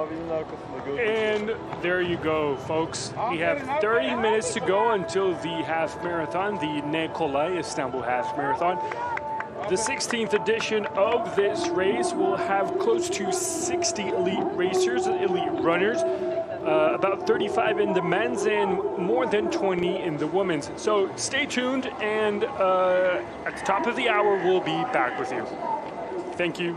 And there you go, folks. We have 30 minutes to go until the half marathon, the Kolay İstanbul Half Marathon. The 16th edition of this race will have close to 60 elite racers, elite runners, about 35 in the men's and more than 20 in the women's. So stay tuned, and at the top of the hour, we'll be back with you. Thank you.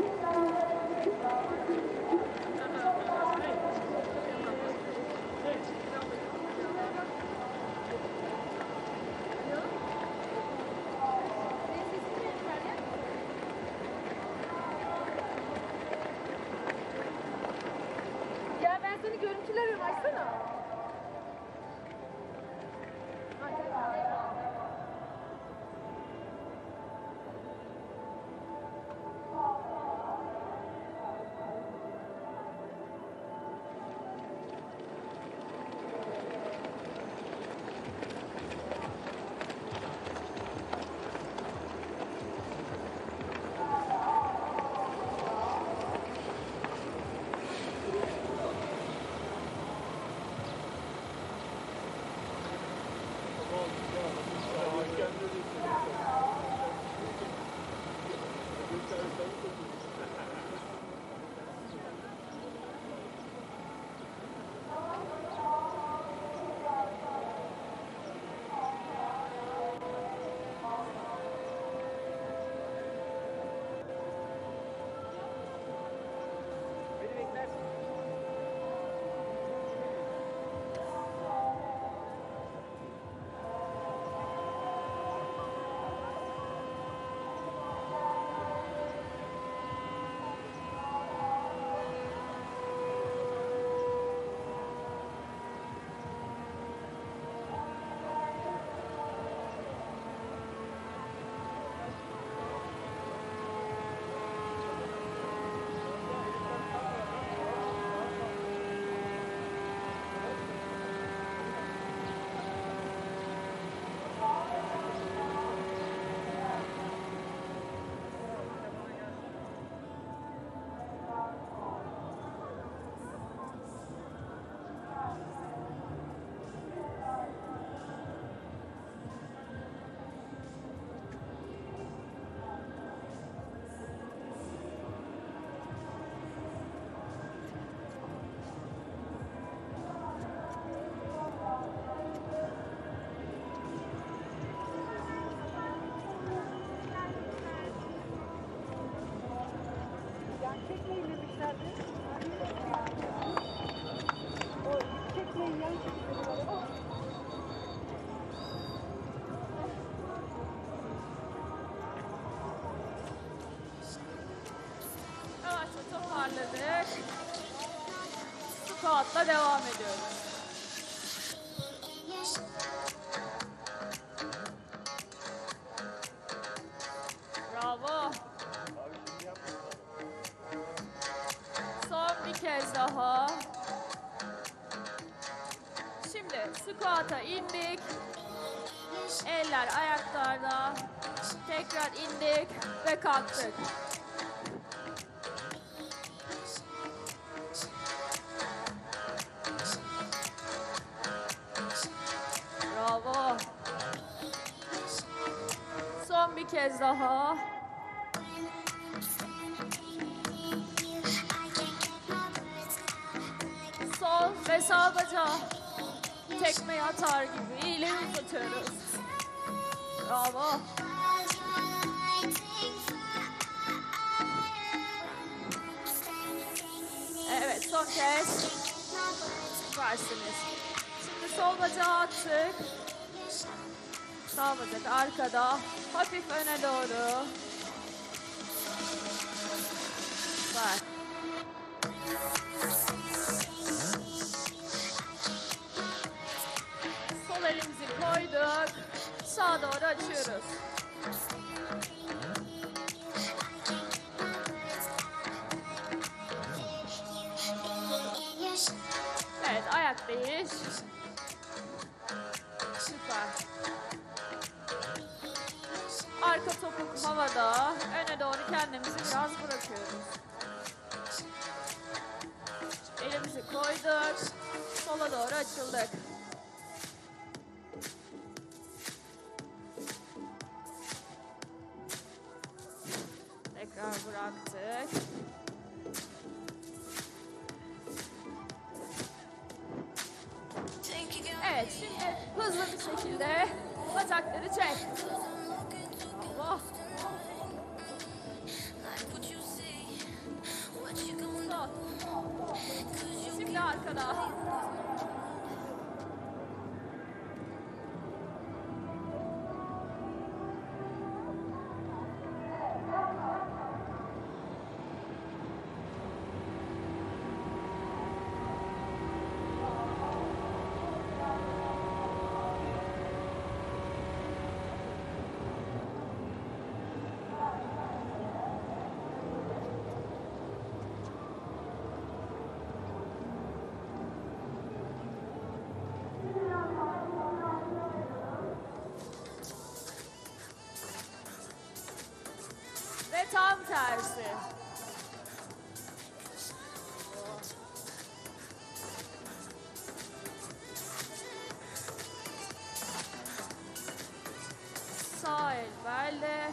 Squat'la devam ediyoruz. Bravo. Son bir kez daha. Şimdi squat'a indik. Eller ayaklarda. Tekrar indik ve kalktık. Bravo. Son bir kez daha. Sol ve sağ bacağı tekmeyi atar gibi ileri uzatıyoruz. Bravo. Evet, son kez. Süpersiniz. Şimdi sol bacağı attık. Sağ bacak arkada. Hafif öne doğru. Süper. Sol elimizi koyduk. Sağa doğru açıyoruz. Evet, ayak değiş. Süper. Arka topuk havada. Öne doğru kendimizi biraz bırakıyoruz. Elimizi koyduk. Sola doğru açıldık. Tekrar bıraktık. Evet, şimdi hızlı bir şekilde bacakları çek. Allah. Şimdi arkada. Ve tam tersi. Sağ el belde,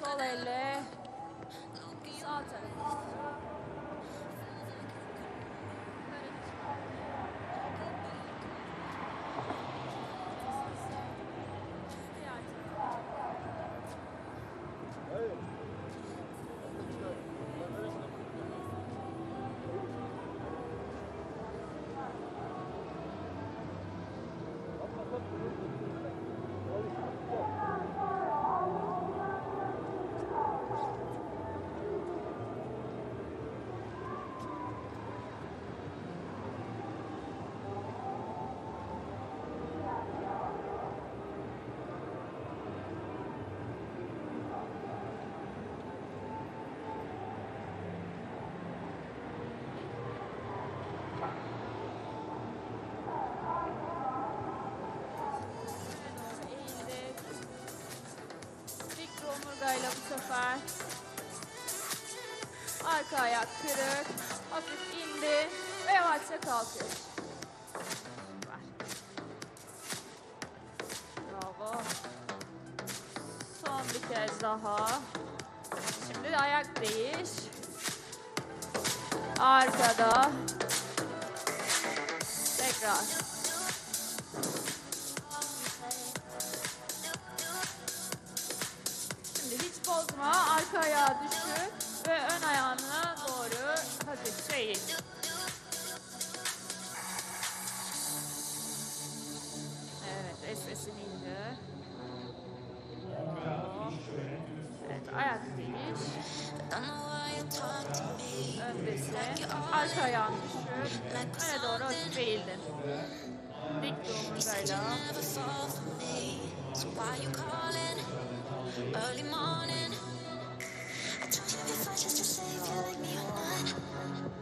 sol elle sağ tarafı. Omurgayla bu sefer arka ayak kırık, hafif indi ve yavaşça kalkıyor. Bravo. Son bir kez daha. Şimdi de ayak değiş. Arkada. Tekrar. Hiç bozma, arka ayağı düşür ve ön ayağına doğru hafifçe eğil. Evet, esvesin indi. Evet, ayak değiş. Öndesin, arka ayağını düşür, öne doğru hafif eğildin. Dik bir omurgayla. Early morning.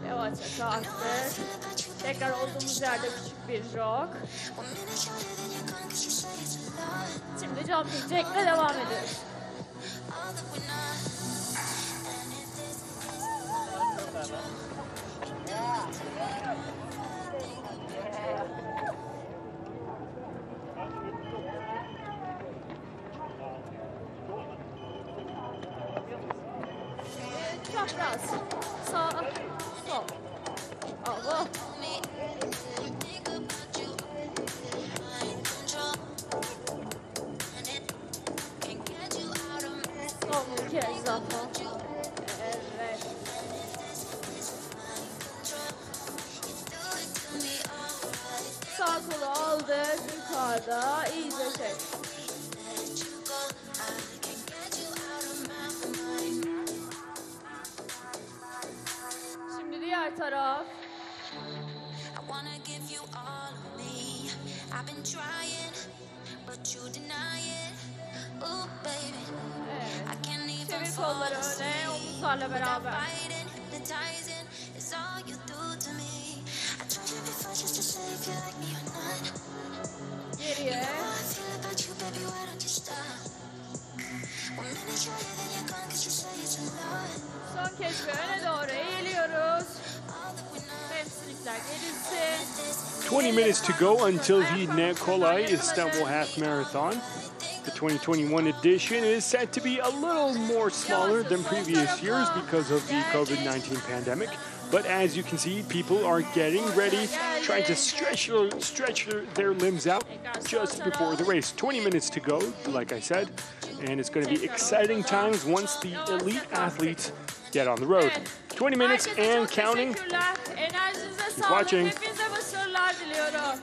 Yavaşça kalktık. Tekrar olduğumuz yerde küçük bir jog. Şimdi jumping jack'le devam ediyoruz. Çapraz. Sağ, sol. Allah. Son bir kez daha. Evet. Sağ kolu aldık. Yukarıda. İyice çek. Diğer taraf. Evet. Çevir kolları öne, omuzlarla beraber. Geriye. Son kez bir öne doğru eğiliyoruz. Hamstringler Gerisi 20 minutes to go until the Kolay İstanbul Half Marathon. The 2021 edition is set to be a little more smaller than previous years because of the COVID-19 pandemic. But as you can see, people are getting ready, trying to stretch their limbs out just before the race. 20 minutes to go, like I said, and it's going to be exciting times once the elite athletes get on the road. 20 minutes herkese and çok counting. teşekkürler. Enerjinize Keep sağlık. watching. Hepinize başarılar diliyorum.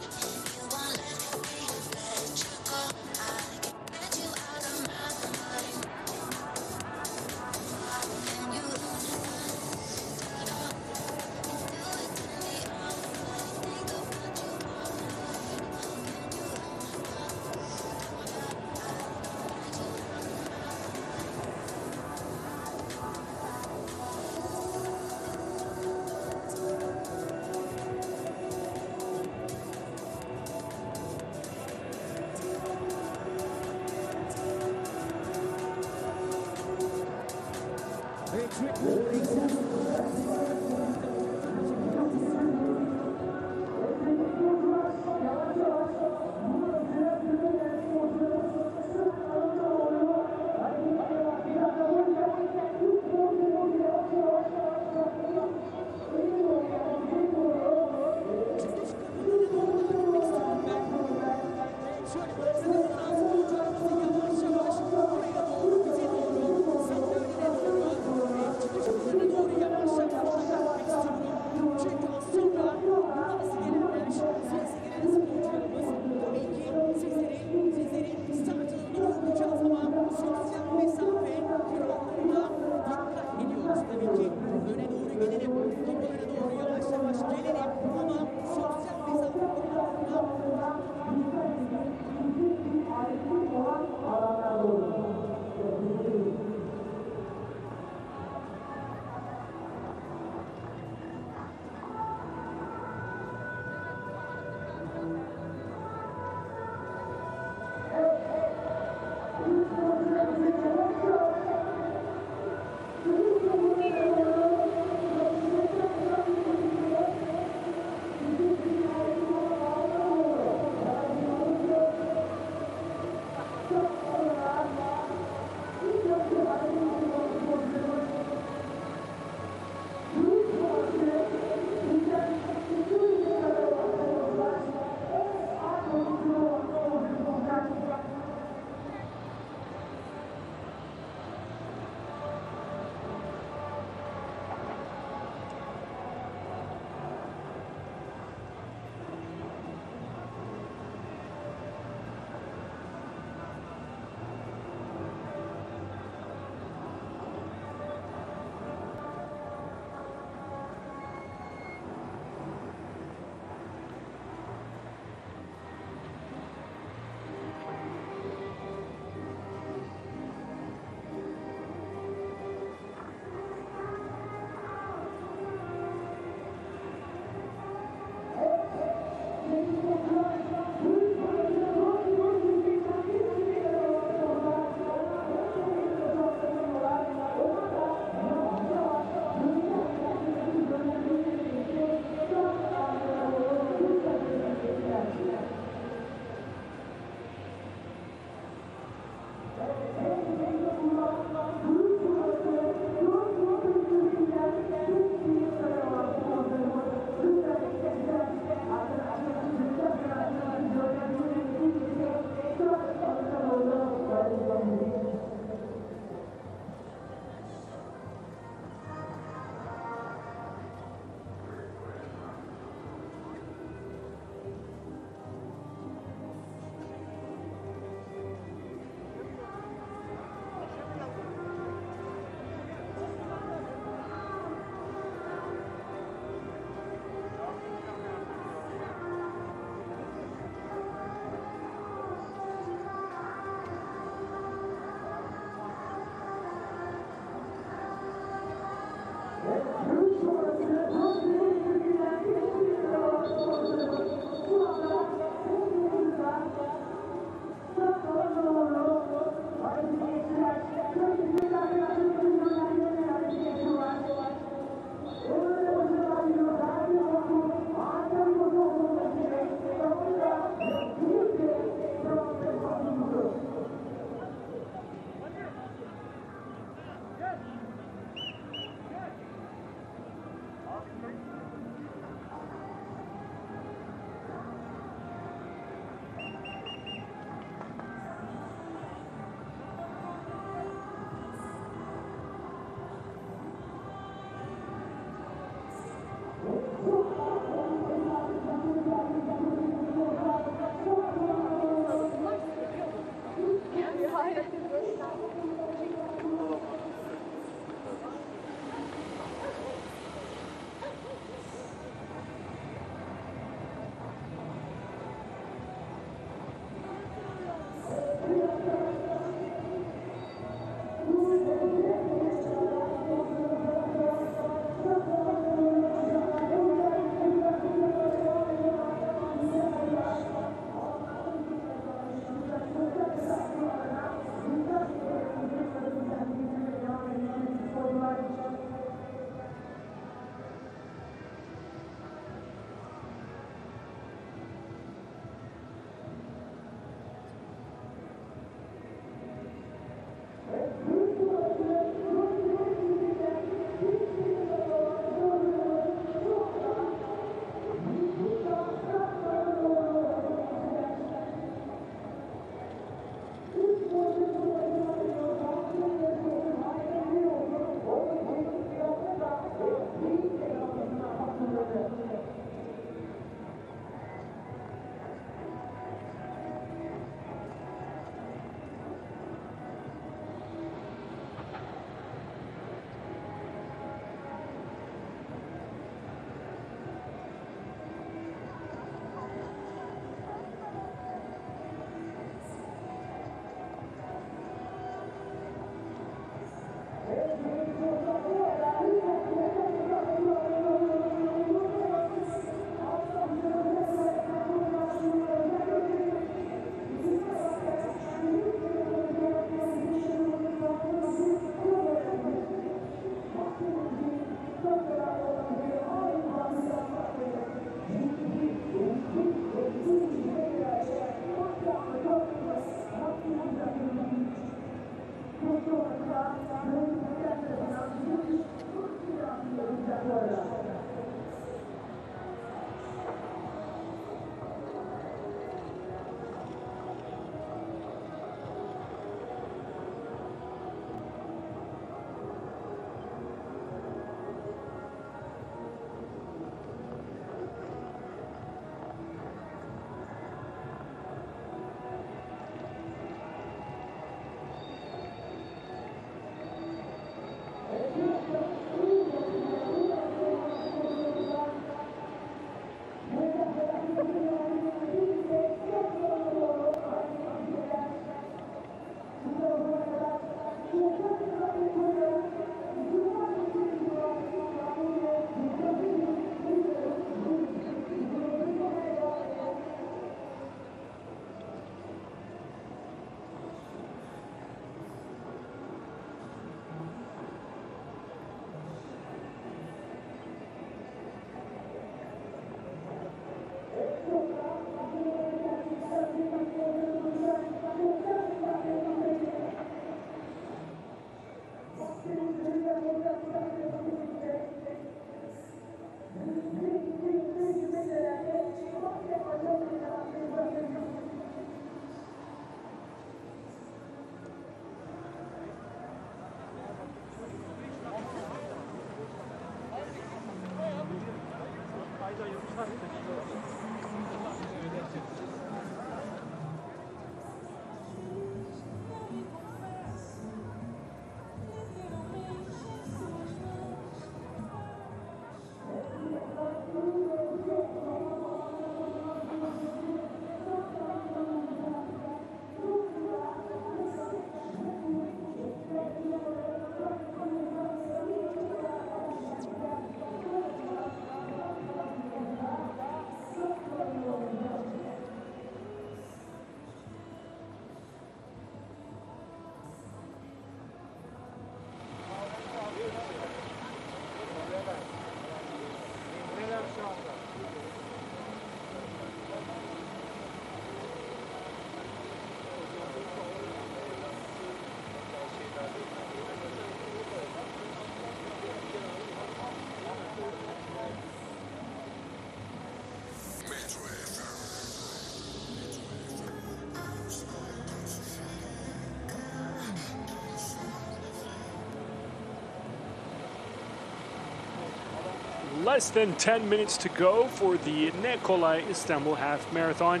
less than 10 minutes to go for the Kolay İstanbul Half Marathon.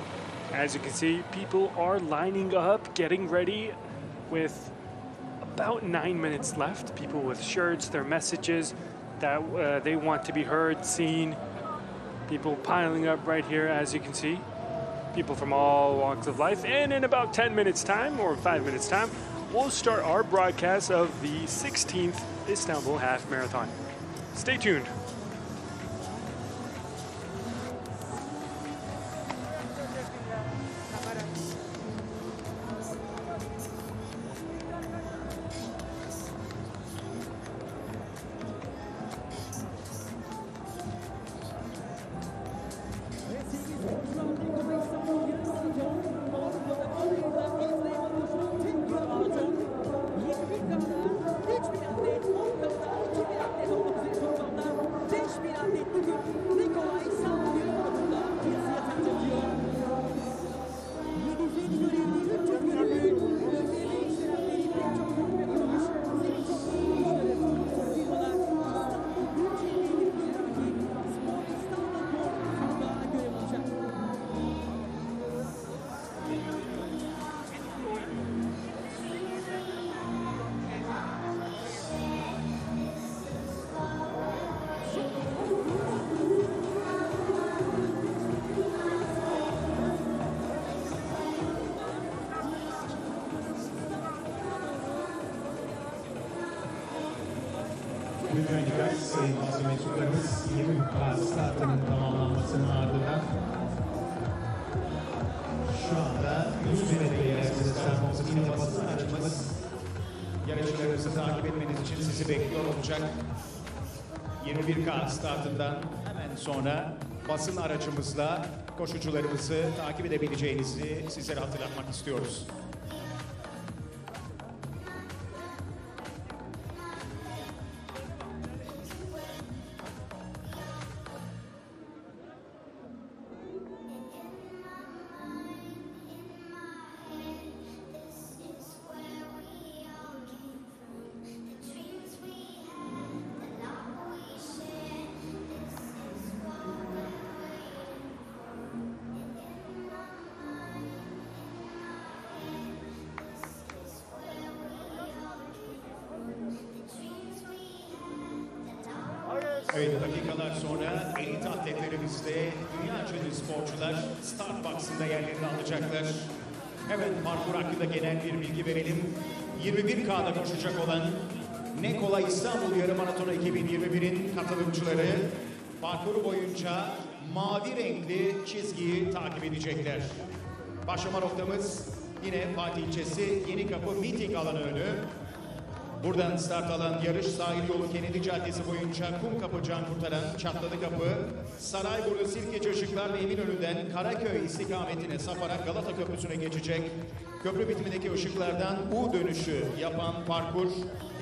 As you can see, people are lining up, getting ready with about 9 minutes left. People with shirts, their messages that they want to be heard, seen. People piling up right here, as you can see. People from all walks of life. And in about 10 minutes time, or 5 minutes time, we'll start our broadcast of the 16th Istanbul Half Marathon. Stay tuned. Lütfen dikkat, sayın basın mensuplarımız 20 startının tamamlanmasının ardından şu anda 100 metre yarışması startımızı yine basın aracımız yarışlarınızı takip etmeniz için sizi bekliyor olacak. 21K startından hemen sonra basın aracımızla koşucularımızı takip edebileceğinizi sizlere hatırlatmak istiyoruz. Evet, dakikalar sonra elit atletlerimizle dünya çapında sporcular start box'ında yerlerini alacaklar. Hemen parkur hakkında genel bir bilgi verelim. 21K'da koşacak olan Kolay İstanbul Yarı Maratonu 2021'in katılımcıları parkur boyunca mavi renkli çizgiyi takip edecekler. Başlama noktamız yine Fatih ilçesi Yenikapı miting alanı önü. Buradan start alan yarış sahil yolu Kennedy Caddesi boyunca Kumkapı Can Kurtaran, Çatladı Kapı, Sarayburnu Sirkeci Işıklar ve Eminönü'nden Karaköy istikametine saparak Galata Köprüsü'ne geçecek. Köprü bitimindeki ışıklardan U dönüşü yapan parkur,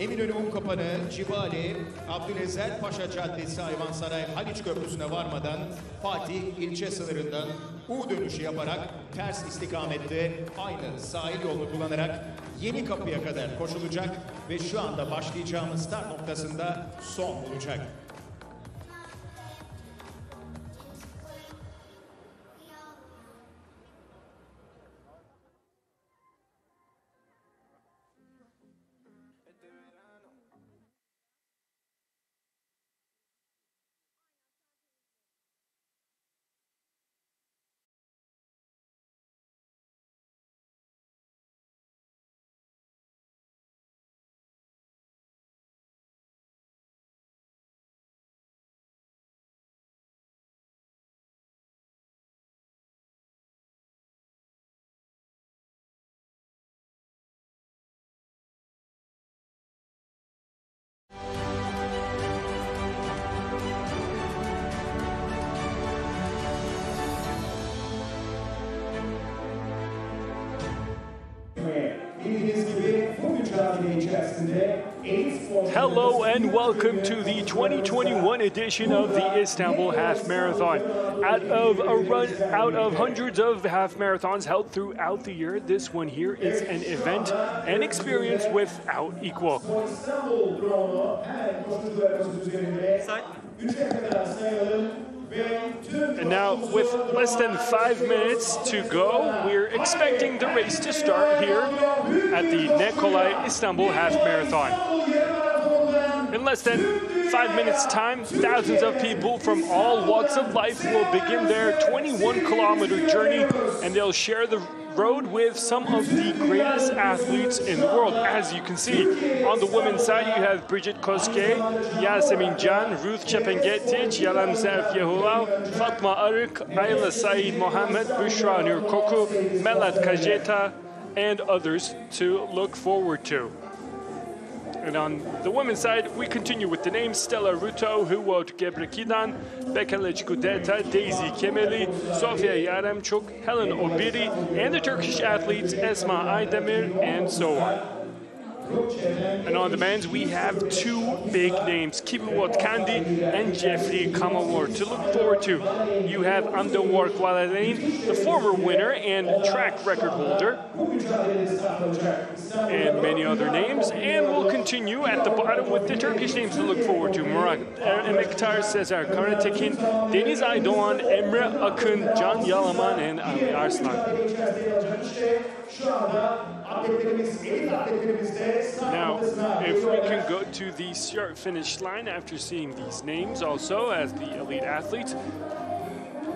Eminönü Unkapanı, Cibali, Abdülezer Paşa Caddesi Ayvansaray Haliç Köprüsü'ne varmadan Fatih ilçe sınırından U dönüşü yaparak ters istikamette aynı sahil yolunu kullanarak Yeni Kapı'ya kadar koşulacak ve şu anda başlayacağımız start noktasında son bulacak. Hello and welcome to the 2021 edition of the Istanbul Half Marathon. Out of hundreds of half marathons held throughout the year, this one here is an event and experience without equal. And now, with less than 5 minutes to go, we're expecting the race to start here at the Kolay İstanbul Half Marathon. In less than 5 minutes' time, thousands of people from all walks of life will begin their 21-kilometer journey, and they'll share the road with some of the greatest athletes in the world. As you can see, on the women's side, you have Bridget Koske, Yasemin Can, Ruth Çepengetic, Yalamzev Yehulal, Fatma Arık, Ayla Said Mohammed, Bushra Nur Koku, Melat Kajeta, and others to look forward to. And on the women's side, we continue with the names Stella Ruto, Huwot Gebrekidan, Bekelic Gudeta, Daisy Kemeli, Sofia Yaremchuk, Helen Obiri, and the Turkish athletes Esma Aydemir, and so on. And on the men's, we have two big names, Kibuwot Kandi and Jeffrey Kamawar, to look forward to. You have Amdawar Gwalalain, the former winner and track record holder, and many other names. And we'll continue at the bottom with the Turkish names to look forward to. Murat Emektar, Cesar Karatekin, Deniz Aydoğan, Emre Akın, Can Yalaman, and Ali Arslan. Now, if we can go to the start-finish line after seeing these names also as the elite athletes.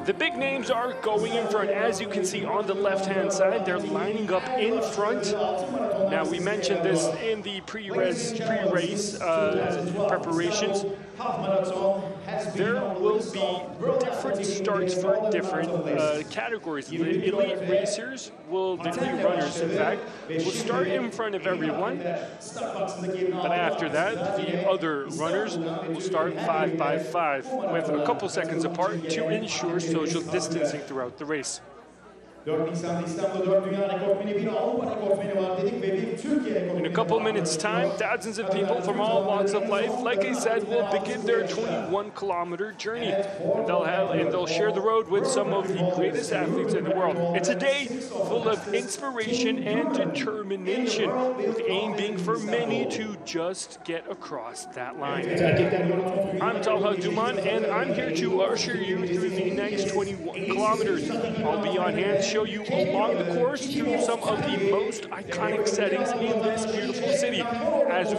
The big names are going in front. As you can see on the left-hand side, they're lining up in front. Now, we mentioned this in the pre-race preparations. There will be different starts for different categories. The elite racers the elite runners, in fact, will start in front of everyone. But after that, the other runners will start 5 by 5 with a couple seconds apart to ensure social distancing throughout the race. In a couple minutes' time, thousands of people from all walks of life, like I said, will begin their 21-kilometer journey. And they'll share the road with some of the greatest athletes in the world. It's a day full of inspiration and determination, with the aim being for many to just get across that line. I'm Talha Duman, and I'm here to usher you through the next 21 kilometers. I'll be on hand to show you along the course through some of the most iconic settings in this beautiful city as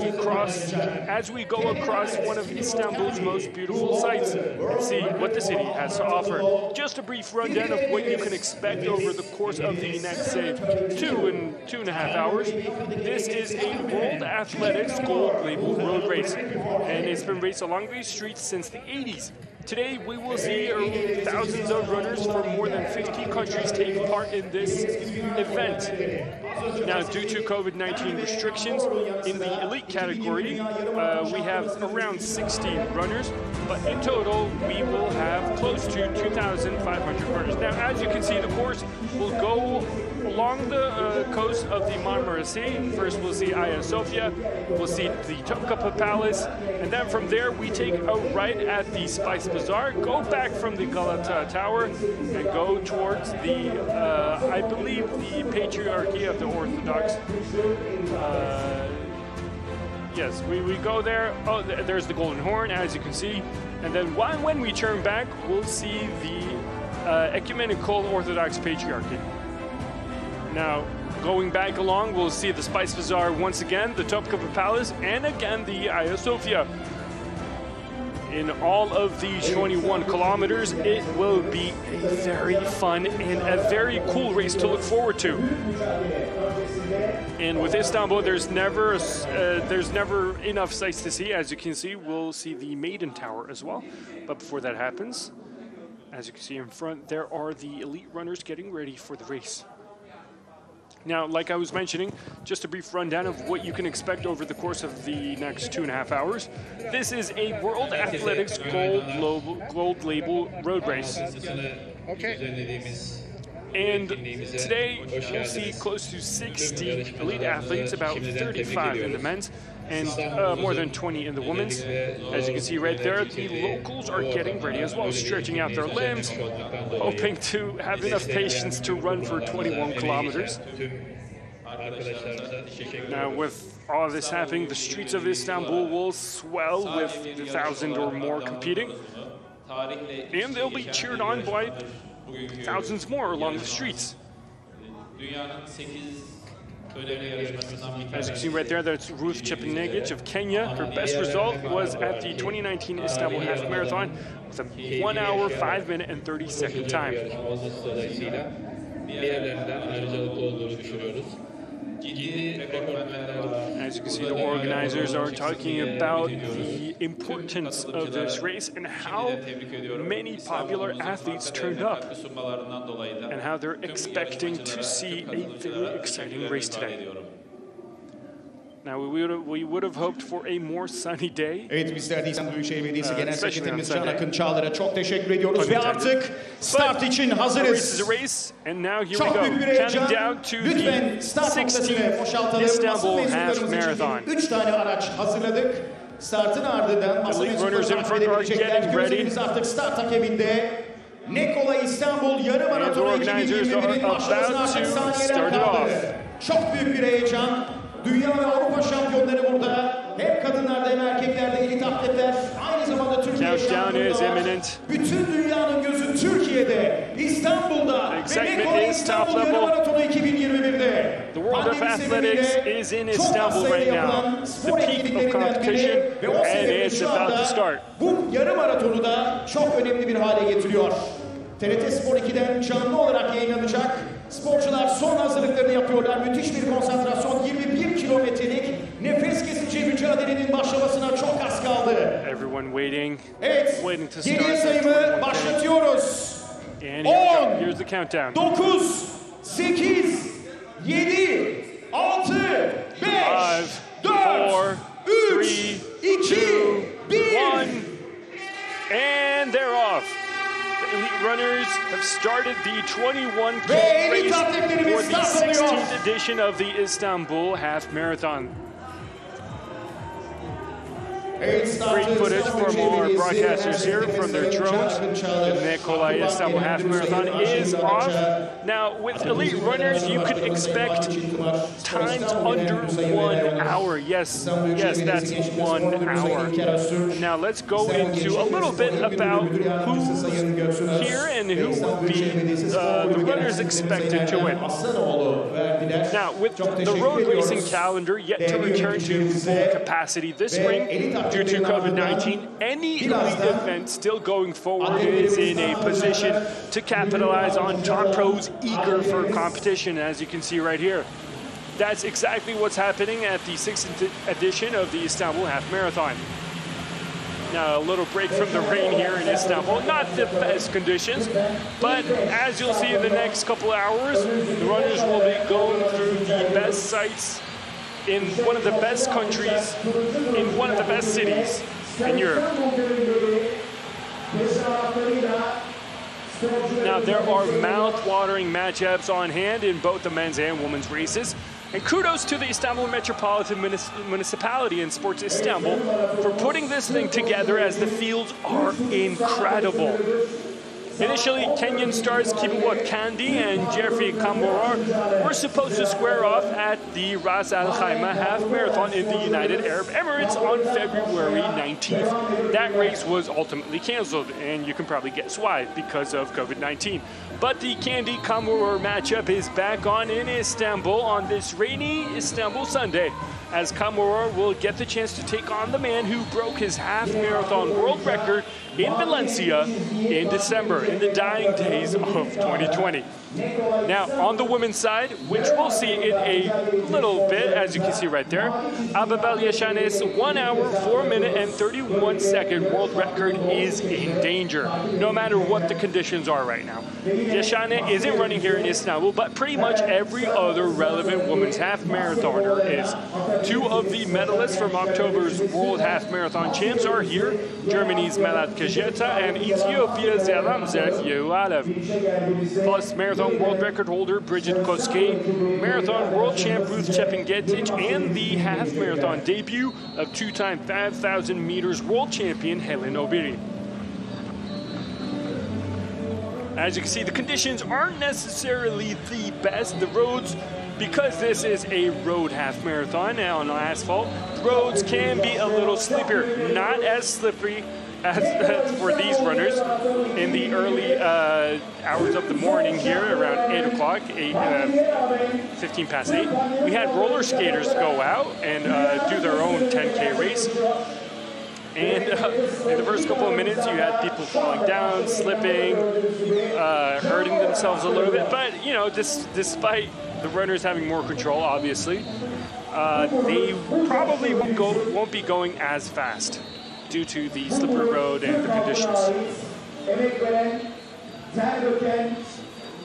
we go across one of Istanbul's most beautiful sites and see what the city has to offer. Just a brief rundown of what you can expect over the course of the next, say, 2.5 hours. This is a World Athletics Gold Label road race, and it's been raced along these streets since the 80s. Today, we will see thousands of runners from more than 50 countries take part in this event. Now, due to COVID-19 restrictions, in the elite category, we have around 60 runners, but in total, we will have close to 2,500 runners. Now, as you can see, the course will go along the coast of the Marmara Sea. First, we'll see Hagia Sophia, we'll see the Topkapı Palace, and then from there, we take a right at the Spice Bazaar, go back from the Galata Tower, and go towards the, I believe, the Patriarchy of the Orthodox. Yes, we go there. Oh, there's the Golden Horn, as you can see. And then when we turn back, we'll see the Ecumenical Orthodox Patriarchy. Now, going back along, we'll see the Spice Bazaar once again, the Topkapı Palace, and again the Hagia Sophia. In all of these 21 kilometers, it will be a very fun and a very cool race to look forward to. And with Istanbul, there's never enough sights to see. As you can see, we'll see the Maiden Tower as well. But before that happens, as you can see in front, there are the elite runners getting ready for the race. Now, like I was mentioning, just a brief rundown of what you can expect over the course of the next 2.5 hours. This is a World Athletics Gold Label road race. Okay. And today, we'll see close to 60 elite athletes, about 35 in the men's, and more than 20 in the women's. As you can see right there, the locals are getting ready as well, stretching out their limbs, hoping to have enough patience to run for 21 kilometers. Now, with all of this happening, the streets of Istanbul will swell with 1,000 or more competing, and they'll be cheered on by thousands more along the streets. As you can see right there, that's Ruth Chepnegich of Kenya. Her best result was at the 2019 Istanbul Half Marathon with a 1 hour, 5 minute, and 30-second time. As you can see, the organizers are talking about the importance of this race and how many popular athletes turned up and how they're expecting to see a very exciting race today. Now, we would have hoped for a more sunny day. Evet, bizler de İstanbul Büyükşehir Belediyesi Genel Sekreterimiz Can Akın Çağlar'a çok teşekkür ediyoruz ve artık start için hazırız. Çok büyük bir heyecan. Lütfen start noktasını boşaltalım. Basın mensuplarımız için 3 tane araç hazırladık. Startın ardından basın mensupları takip edebilecekler. Gözlerimiz artık start takibinde. Kolay İstanbul Yarı Maratonu 2021'in başlamasına artık saniyeler kaldı. Çok büyük bir heyecan. Dünya ve Avrupa şampiyonları burada. Hem kadınlarda hem erkeklerde elit atletler. Aynı zamanda Türkiye şampiyonları. Bütün dünyanın gözü Türkiye'de, İstanbul'da ve Kolay İstanbul Yarı Maratonu 2021'de. The world of athletics is in Istanbul right now. The peak of competition, and it's about to start. Bu yarı maratonu da çok önemli bir hale getiriyor. TRT Spor 2'den canlı olarak yayınlanacak. Sporcular son hazırlıklarını yapıyorlar. Müthiş bir konsantrasyon. 21 kilometrelik nefes kesici mücadelenin başlamasına çok az kaldı. Everyone waiting. Evet, geriye sayımı başlatıyoruz. 10, here's the countdown. 9, 8, 7, 6, 5, 4, 3, 2, 1. And they're off. Elite runners have started the 21K race for the 16th edition of the Istanbul Half Marathon. Great footage from our broadcasters here from their drones. The Kolay Istanbul Half Marathon is off. Now, with elite runners, you could expect times under 1 hour. Yes, that's 1 hour. Now, let's go into a little bit about who's here and who will be the runners expected to win. Now, with the road racing calendar yet to return to full capacity this spring, due to COVID-19, any elite event still going forward is in a position to capitalize on top pros eager for competition, as you can see right here. That's exactly what's happening at the 16th edition of the Istanbul Half Marathon. Now, a little break from the rain here in Istanbul. Not the best conditions, but as you'll see in the next couple hours, the runners will be going through the best sites in one of the best countries, in one of the best cities in Europe. Now, there are mouth-watering matchups on hand in both the men's and women's races. And kudos to the Istanbul Metropolitan Municipality and Sports Istanbul for putting this thing together, as the fields are incredible. Initially, Kenyan stars Kibwa Kandi and Jeffrey Kamborar were supposed to square off at the Ras Al Khaimah Half Marathon in the United Arab Emirates on February 19th. That race was ultimately canceled, and you can probably guess why, because of COVID-19. But the Kandi Kamborar matchup is back on in Istanbul on this rainy Istanbul Sunday, as Kamborar will get the chance to take on the man who broke his half marathon world record in Valencia in December, in the dying days of 2020. Now, on the women's side, which we'll see in a little bit, as you can see right there, Ababel Yashane's 1 hour, 4 minute, and 31-second world record is in danger, no matter what the conditions are right now. Yashane isn't running here in Istanbul, but pretty much every other relevant women's half marathoner is. 2 of the medalists from October's World Half Marathon Champs are here, Germany's Melat Kajeta and Ethiopia's Elamzet Yehualev. Plus, marathon world record holder Bridget Koskei, marathon world champ Ruth Chepnegich, and the half marathon debut of 2-time 5,000 meters world champion Helen Obiri. As you can see, the conditions aren't necessarily the best. The roads because this is a road half marathon on asphalt, roads can be a little slippier. Not as slippery as for these runners in the early hours of the morning here, around 8 o'clock, 15 past 8. We had roller skaters go out and do their own 10K race. And in the first couple of minutes, you had people falling down, slipping, hurting themselves a little bit. But, you know, despite the runners having more control, obviously, they probably won't be going as fast due to the slippery road and the conditions.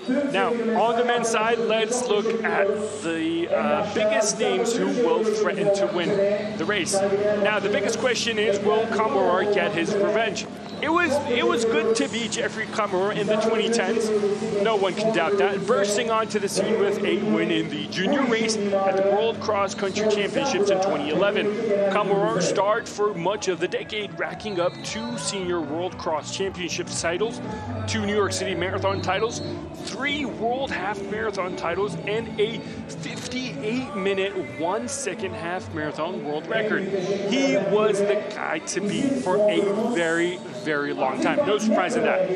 Now, on the men's side, let's look at the biggest names who will threaten to win the race. Now, the biggest question is, will Kamworor get his revenge? It was good to beat Jeffrey Kamworor in the 2010s. No one can doubt that. Bursting onto the scene with a win in the junior race at the World Cross Country Championships in 2011. Kamworor starred for much of the decade, racking up 2 senior World Cross Championships titles, 2 New York City Marathon titles, 3 World Half Marathon titles, and a 58-minute 1-second half marathon world record. He was the guy to beat for a very, very long time. No surprise in that.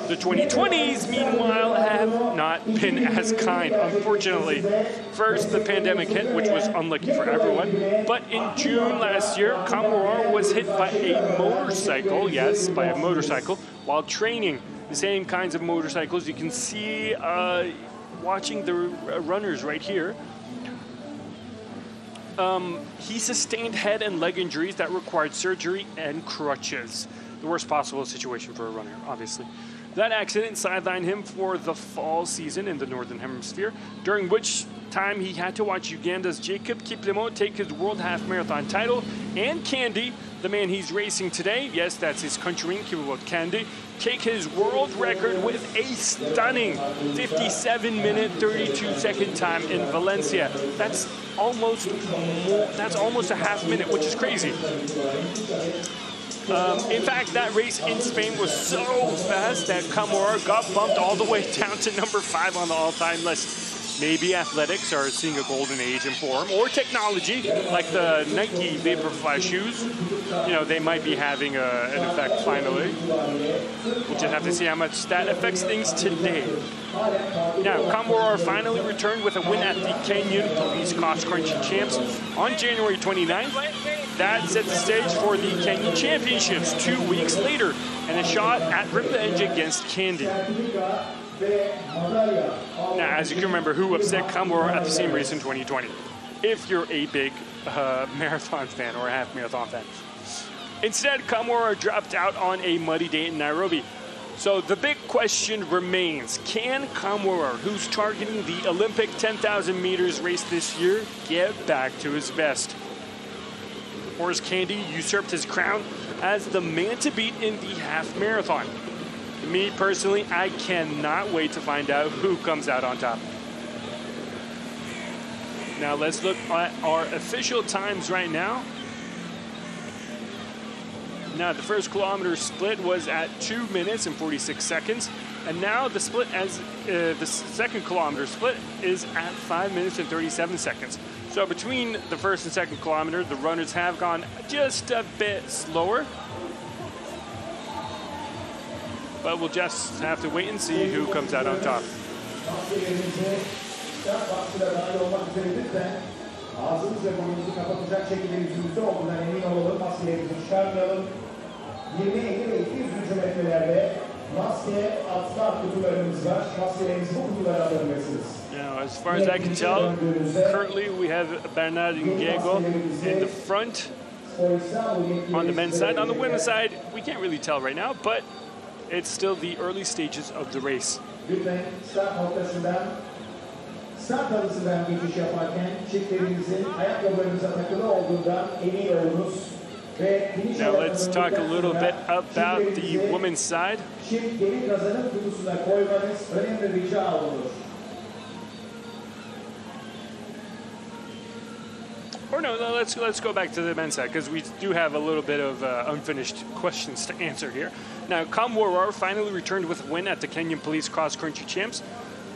The 2020s, meanwhile, have not been as kind, unfortunately. First, the pandemic hit, which was unlucky for everyone. But in June last year, Kamworor was hit by a motorcycle, yes, by a motorcycle, while training. The same kinds of motorcycles you can see watching the runners right here. He sustained head and leg injuries that required surgery and crutches. The worst possible situation for a runner, obviously. That accident sidelined him for the fall season in the Northern Hemisphere, during which time he had to watch Uganda's Jacob Kiplimo take his World Half Marathon title, and Candy, the man he's racing today, yes, that's his countryman, Kiplimo Candy, take his world record with a stunning 57-minute, 32-second time in Valencia. That's almost a half minute, which is crazy. In fact, that race in Spain was so fast that Kamworor got bumped all the way down to number 5 on the all-time list. Maybe athletics are seeing a golden age in form, or technology, like the Nike Vaporfly shoes. You know, they might be having an effect finally. We'll just have to see how much that affects things today. Now, Kamworor finally returned with a win at the Kenyan Police Cross Country Champs on January 29th. That set the stage for the Kenyan Championships 2 weeks later, and a shot at revenge against Candy. Now, as you can remember, who upset Kamworor at the same race in 2020? If you're a big marathon fan or a half marathon fan. Instead, Kamworor dropped out on a muddy day in Nairobi. So the big question remains, can Kamworor, who's targeting the Olympic 10,000 meters race this year, get back to his best? Or has Candy usurped his crown as the man to beat in the half marathon? Me personally, I cannot wait to find out who comes out on top. Now let's look at our official times right now. Now the first kilometer split was at 2 minutes and 46 seconds. And now the split as the second kilometer split is at 5 minutes and 37 seconds. So between the first and second kilometer, the runners have gone just a bit slower. But we'll just have to wait and see who comes out on top. Now, as far as I can tell, currently we have Bernard Ngego in the front on the men's side. On the women's side, we can't really tell right now, but it's still the early stages of the race. Now let's talk a little bit about the women's side. Or no, let's go back to the men's side, because we do have a little bit of unfinished questions to answer here. Now, Kamworor finally returned with a win at the Kenyan Police Cross Country Champs.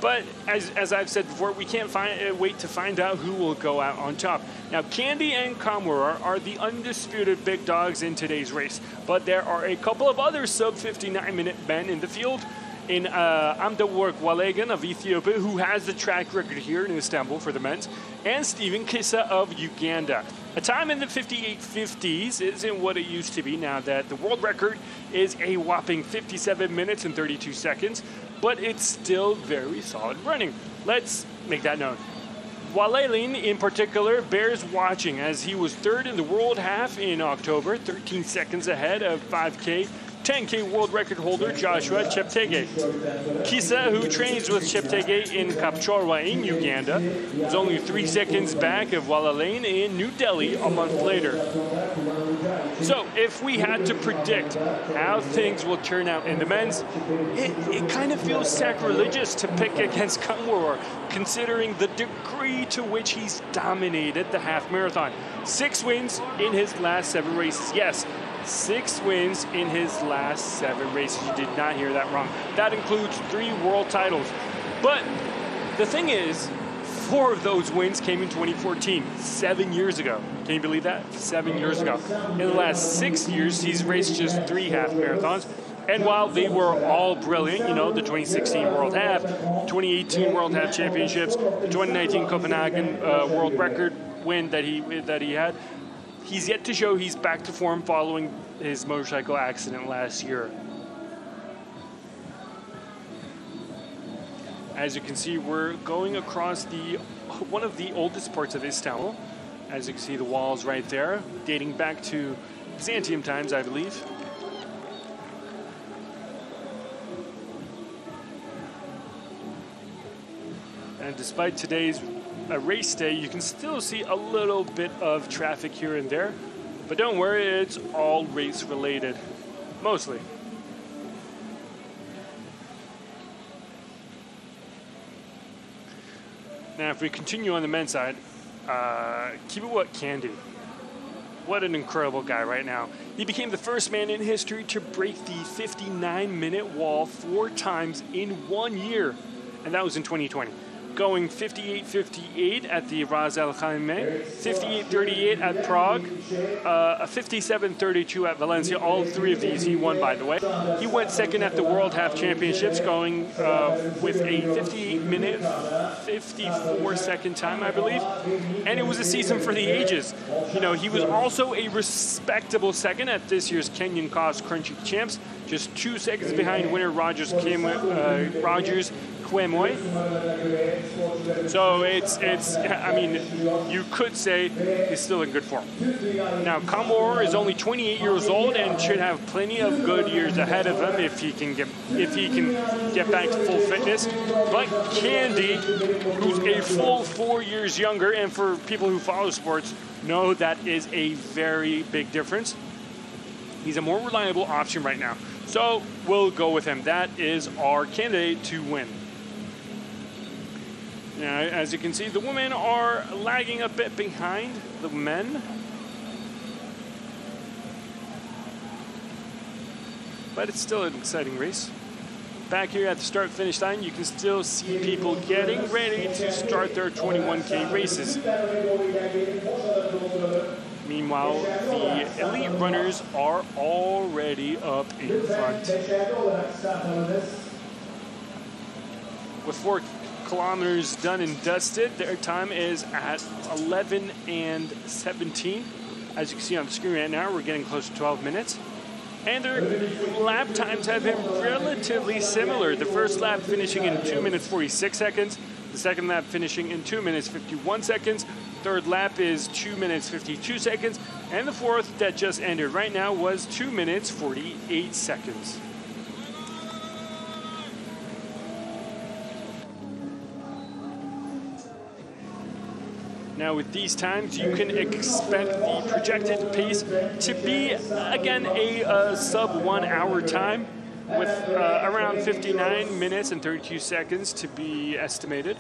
But as I've said before, we can't wait to find out who will go out on top. Now, Candy and Kamura are the undisputed big dogs in today's race, but there are a couple of other sub-59-minute men in the field. In Amdawork Walegan of Ethiopia, who has the track record here in Istanbul for the men's, and Stephen Kissa of Uganda. A time in the 58.50s isn't what it used to be now that the world record is a whopping 57 minutes and 32 seconds, but it's still very solid running. Let's make that known. Walegan, in particular, bears watching as he was third in the world half in October, 13 seconds ahead of 5K 10K world record holder Joshua Cheptegei. Kissa, who trains with Cheptegei in Kapchorwa in Uganda, was only 3 seconds back of Walegan in New Delhi a month later. So if we had to predict how things will turn out in the men's, it kind of feels sacrilegious to pick against Kamura, considering the degree to which he's dominated the half marathon. 6 wins in his last 7 races. Yes, 6 wins in his last 7 races. You did not hear that wrong. That includes 3 world titles. But the thing is, 4 of those wins came in 2014, 7 years ago. Can you believe that? 7 years ago. In the last 6 years, he's raced just 3 half marathons. And while they were all brilliant, you know, the 2016 World Half, 2018 World Half Championships, the 2019 Copenhagen World Record win that he had, he's yet to show he's back to form following his motorcycle accident last year. As you can see, we're going across one of the oldest parts of Istanbul. As you can see, the walls right there, dating back to Byzantium times, I believe. And despite today's race day, you can still see a little bit of traffic here and there. But don't worry, it's all race related, mostly. Now, if we continue on the men's side, Kibiwat Candy. What an incredible guy right now. He became the first man in history to break the 59-minute wall 4 times in 1 year, and that was in 2020. Going 58.58 at the Ras Al Khaimah, 58.38 at Prague, a 57.32 at Valencia. All 3 of these he won, by the way. He went second at the World Half Championships, going with a 58-minute, 54-second time, I believe. And it was a season for the ages. You know, he was also a respectable second at this year's Kenyan Cost Crunchy Champs, just 2 seconds behind winner Rogers Kwemoy. So I mean, you could say he's still in good form. Now, Kamura is only 28 years old and should have plenty of good years ahead of him if he can get back to full fitness. But Candy, who's a full 4 years younger, and for people who follow sports, know that is a very big difference. He's a more reliable option right now. So we'll go with him. That is our candidate to win. Now, as you can see, the women are lagging a bit behind the men. But it's still an exciting race. Back here at the start-finish line, you can still see people getting ready to start their 21K races. Meanwhile, the elite runners are already up in front. With 4 kilometers done and dusted, their time is at 11:17. As you can see on the screen right now, we're getting close to 12 minutes. And their lap times have been relatively similar. The first lap finishing in 2 minutes 46 seconds. The second lap finishing in 2 minutes 51 seconds. Third lap is 2 minutes 52 seconds. And the fourth that just ended right now was 2 minutes 48 seconds. Now, with these times, you can expect the projected pace to be, again, a sub 1 hour time with around 59 minutes and 32 seconds to be estimated.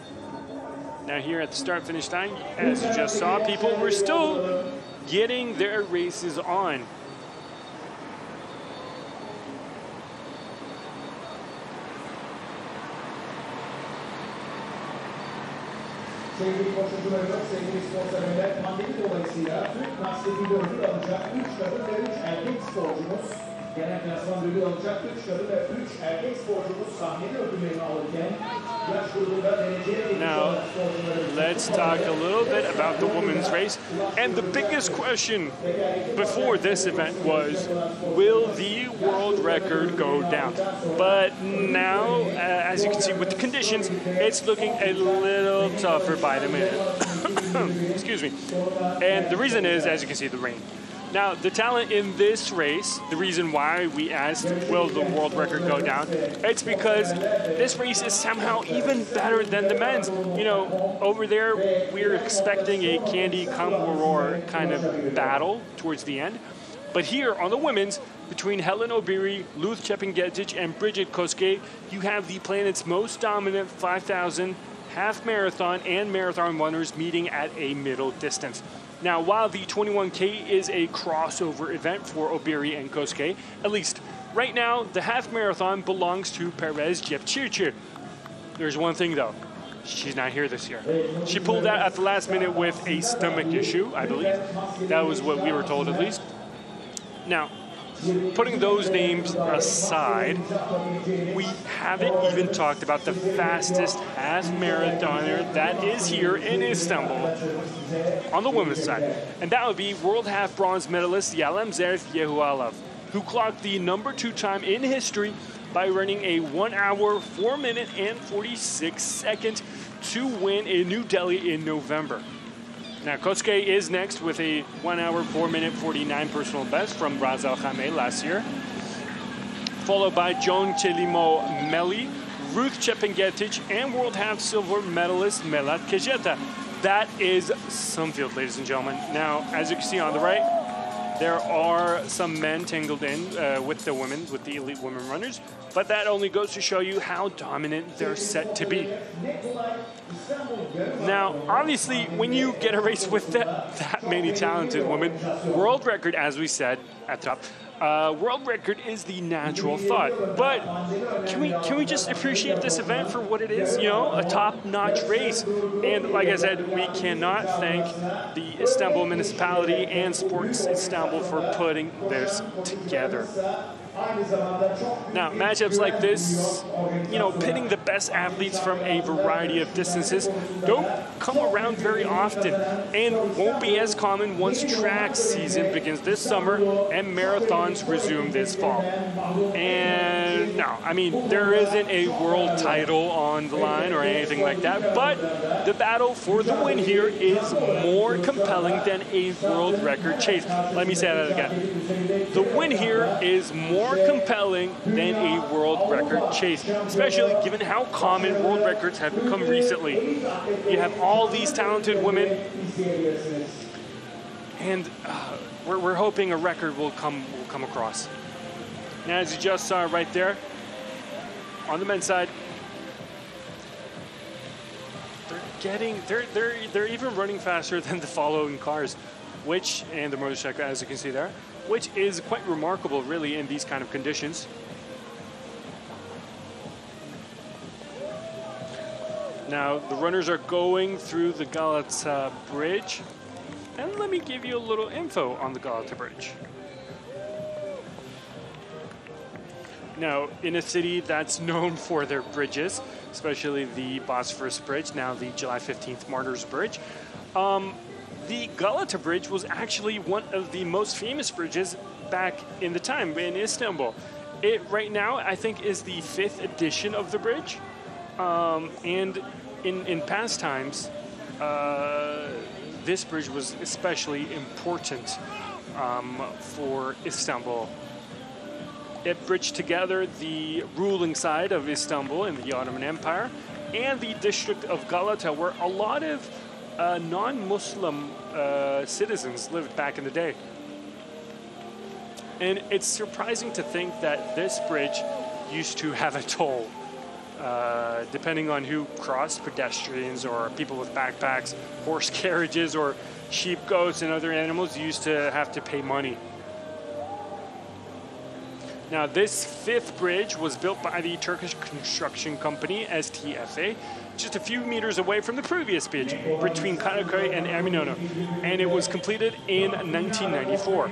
Now, here at the start-finish line, as you just saw, people were still getting their races on. Sevgili koşucularımız, sevgili spor severler, pandemi dolayısıyla Türk Nasledi'de ödül alacak 3 kadın ve 3 erkek sporcumuz, genel klasman ödül alacak 3 kadın ve 3 erkek sporcumuz sahneli ödüllerini alırken yaş grubunda dereceye geçmiş olan sporcularımız. Let's talk a little bit about the women's race. And the biggest question before this event was, will the world record go down? But now, as you can see with the conditions, it's looking a little tougher by the minute. Excuse me. And the reason is, as you can see, the rain. Now, the talent in this race, the reason why we asked, will the world record go down? It's because this race is somehow even better than the men's. You know, over there, we're expecting a Candy Kamworor kind of battle towards the end. But here on the women's, between Helen Obiri, Luth Chepingetich, and Bridget Koske, you have the planet's most dominant 5,000 half marathon and marathon runners meeting at a middle distance. Now, while the 21K is a crossover event for Obiri and Koske, at least right now, the half marathon belongs to Perez Jepchirchir. There's one thing though, she's not here this year. She pulled out at the last minute with a stomach issue, I believe. That was what we were told at least. Now, putting those names aside, we haven't even talked about the fastest half marathoner that is here in Istanbul on the women's side. And that would be world half bronze medalist Yalem Zerf Yehualov, who clocked the #2 time in history by running a 1 hour, 4 minute, and 46 seconds to win in New Delhi in November. Now, Koske is next with a 1 hour, 4 minute, 49 personal best from Raz Al Khameh last year, followed by Joan Chelimo Meli, Ruth Chepingetich, and world half silver medalist Melat Kejeta. That is some field, ladies and gentlemen. Now, as you can see on the right, there are some men tangled in with the women, with the elite women runners, but that only goes to show you how dominant they're set to be. Now, obviously, when you get a race with that many talented women, world record, as we said at the top, world record is the natural thought. But can we just appreciate this event for what it is? You know, a top-notch race. And like I said, we cannot thank the Istanbul municipality and Sports Istanbul for putting this together. Now, matchups like this, you know, pitting the best athletes from a variety of distances don't come around very often and won't be as common once track season begins this summer and marathons resume this fall. And no, I mean, there isn't a world title on the line or anything like that, but the battle for the win here is more compelling than a world record chase. Let me say that again. The win here is more compelling than a world record chase, especially given how common world records have become recently. You have all these talented women, and we're hoping a record will come across. Now, as you just saw right there, on the men's side, they're even running faster than the following cars, and the motorcycle, as you can see there, which is quite remarkable, really, in these kind of conditions. Now, the runners are going through the Galata Bridge, and let me give you a little info on the Galata Bridge. Now, in a city that's known for their bridges, especially the Bosphorus Bridge, now the July 15th Martyrs Bridge, the Galata Bridge was actually one of the most famous bridges back in the time in Istanbul. It right now, I think, is the 5th edition of the bridge. And in past times, this bridge was especially important for Istanbul. It bridged together the ruling side of Istanbul in the Ottoman Empire and the district of Galata, where a lot of non-Muslim citizens lived back in the day. And it's surprising to think that this bridge used to have a toll. Depending on who crossed, pedestrians or people with backpacks, horse carriages, or sheep, goats, and other animals used to have to pay money. Now, this 5th bridge was built by the Turkish construction company STFA just a few meters away from the previous pitch between Karaköy and Eminönü, and it was completed in 1994.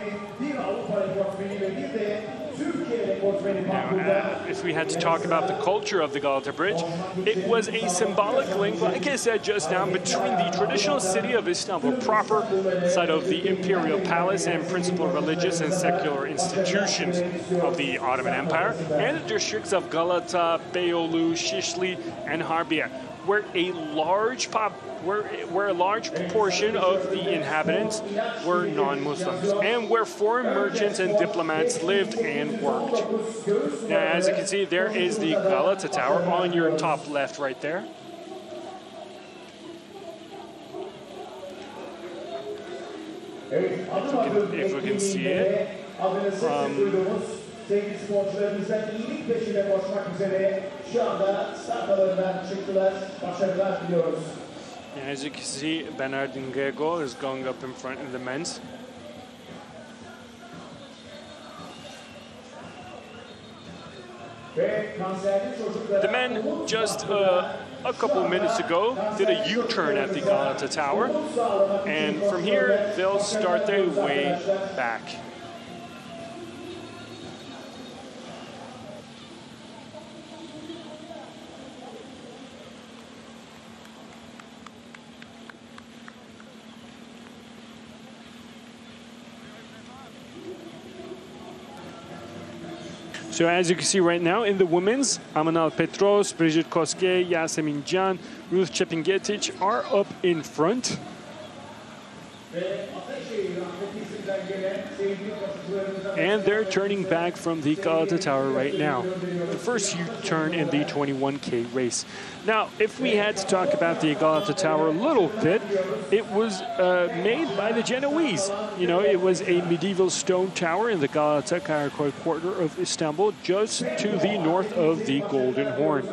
Now, if we had to talk about the culture of the Galata Bridge, it was a symbolic link, like I said just now, between the traditional city of Istanbul proper, site of the imperial palace and principal religious and secular institutions of the Ottoman Empire, and the districts of Galata, Beyoğlu, Şişli, and Harbiye, where a large proportion of the inhabitants were non-Muslims, and where foreign merchants and diplomats lived and worked. Now, as you can see, there is the Galata Tower on your top left right there. If we can see it. Sevgili sporcularımızdan iyilik peşinde koşmak üzere şu anda start alanından çıktılar. Başarılar diliyoruz. As you can see, Bernardin Gego is going up in front in the men's. The men just a couple minutes ago did a U-turn at the Galata Tower, and from here they'll start their way back. So as you can see right now in the women's, Amanal Petros, Brigitte Koske, Yasemin Can, Ruth Chepingetic are up in front. And they're turning back from the Galata Tower right now. The first U-turn in the 21K race. Now, if we had to talk about the Galata Tower a little bit, it was made by the Genoese. You know, it was a medieval stone tower in the Galata Karaköy quarter of Istanbul, just to the north of the Golden Horn.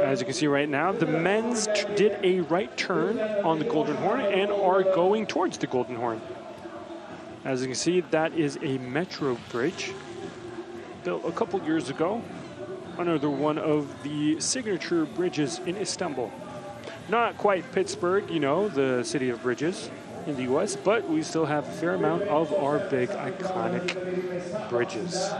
As you can see right now, the men's did a right turn on the Golden Horn and are going towards the Golden Horn. As you can see, that is a metro bridge built a couple years ago. Another one of the signature bridges in Istanbul. Not quite Pittsburgh, you know, the city of bridges in the US, but we still have a fair amount of our big iconic bridges.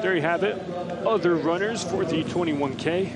There you have it. Other runners for the 21K.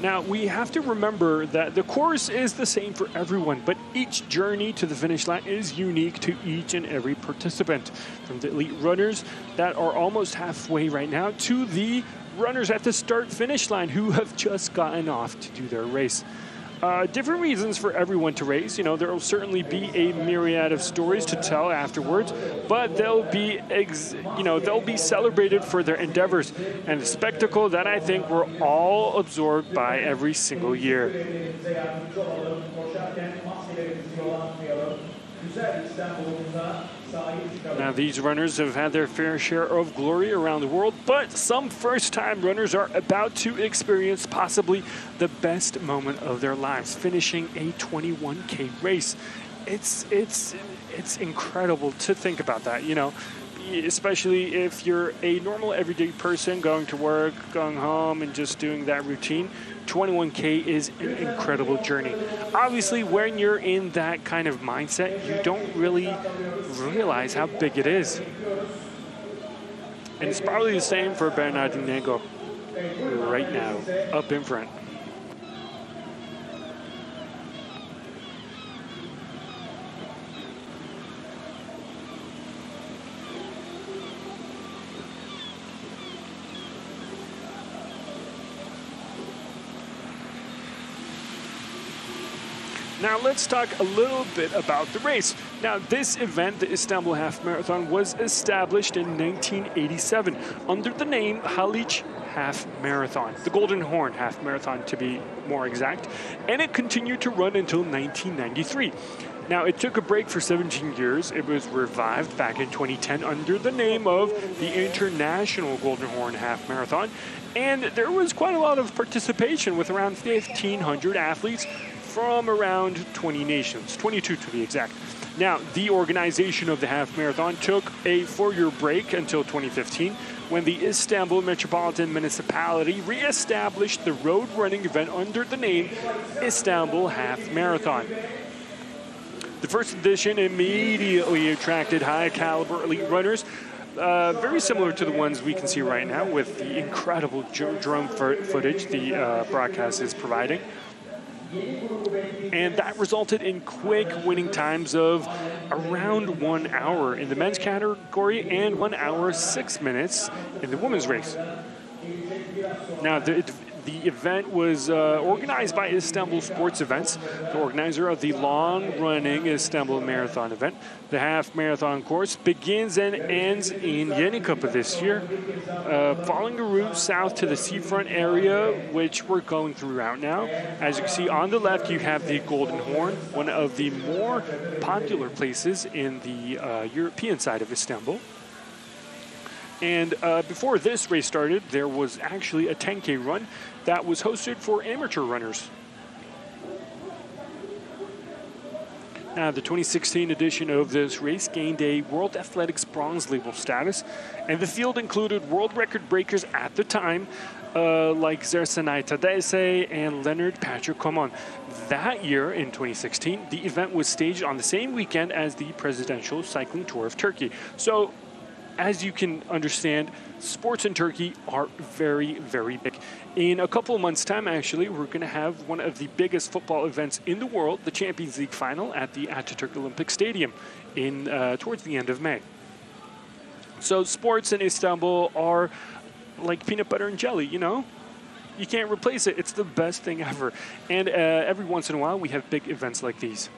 Now, we have to remember that the course is the same for everyone, but each journey to the finish line is unique to each and every participant. From the elite runners that are almost halfway right now to the runners at the start-finish line who have just gotten off to do their race. Different reasons for everyone to race. You know, there will certainly be a myriad of stories to tell afterwards, but they'll be, they'll be celebrated for their endeavors and the spectacle that I think we're all absorbed by every single year. Now, these runners have had their fair share of glory around the world, but some first-time runners are about to experience possibly the best moment of their lives, finishing a 21K race. It's incredible to think about that, you know, especially if you're a normal everyday person going to work, going home, and just doing that routine. 21K is an incredible journey. Obviously, when you're in that kind of mindset, you don't really realize how big it is. And it's probably the same for Bernardin Nego right now, up in front. Now let's talk a little bit about the race. Now this event, the Istanbul Half Marathon, was established in 1987 under the name Haliç Half Marathon, the Golden Horn Half Marathon to be more exact, and it continued to run until 1993. Now, it took a break for 17 years. It was revived back in 2010 under the name of the International Golden Horn Half Marathon. And there was quite a lot of participation with around 1,500 athletes from around 20 nations, 22 to be exact. Now, the organization of the half marathon took a 4-year break until 2015 when the Istanbul Metropolitan Municipality re-established the road running event under the name Istanbul Half Marathon. The first edition immediately attracted high-caliber elite runners, very similar to the ones we can see right now with the incredible drone footage the broadcast is providing. And that resulted in quick winning times of around 1 hour in the men's category and 1 hour 6 minutes in the women's race. Now, the event was organized by Istanbul Sports Events, the organizer of the long-running Istanbul Marathon event. The half marathon course begins and ends in Yenikapı this year, following a route south to the seafront area, which we're going through right now. As you can see on the left, you have the Golden Horn, one of the more popular places in the European side of Istanbul. And before this race started, there was actually a 10K run that was hosted for amateur runners. Now, the 2016 edition of this race gained a World Athletics Bronze Label status, and the field included world record breakers at the time, like Zersanay Tadese and Leonard Patrick Coman. That year, in 2016, the event was staged on the same weekend as the Presidential Cycling Tour of Turkey. So, as you can understand, sports in Turkey are very, very big. In a couple of months' time, actually, we're going to have one of the biggest football events in the world, the Champions League final at the Atatürk Olympic Stadium towards the end of May. So sports in Istanbul are like peanut butter and jelly, you know? You can't replace it. It's the best thing ever. And every once in a while, we have big events like these.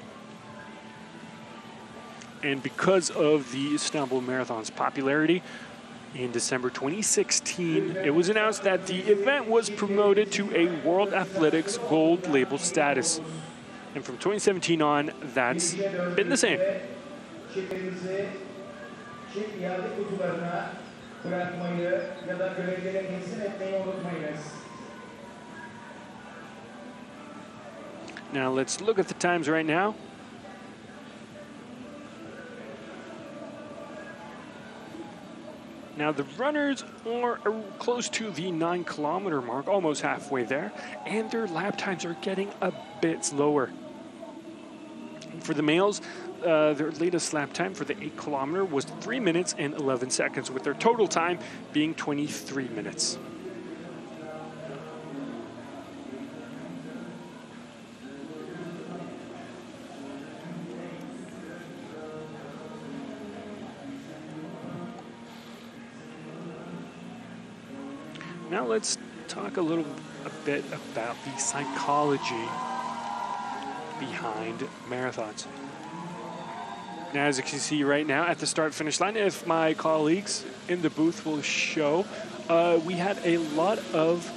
And because of the Istanbul Marathon's popularity, in December 2016, it was announced that the event was promoted to a World Athletics Gold Label status. And from 2017 on, that's been the same. Now let's look at the times right now. Now, the runners are close to the 9-kilometer mark, almost halfway there, and their lap times are getting a bit slower. For the males, their latest lap time for the 8-kilometer was 3 minutes and 11 seconds, with their total time being 23 minutes. Now let's talk a bit about the psychology behind marathons. Now, as you can see right now at the start-finish line, if my colleagues in the booth will show, we had a lot of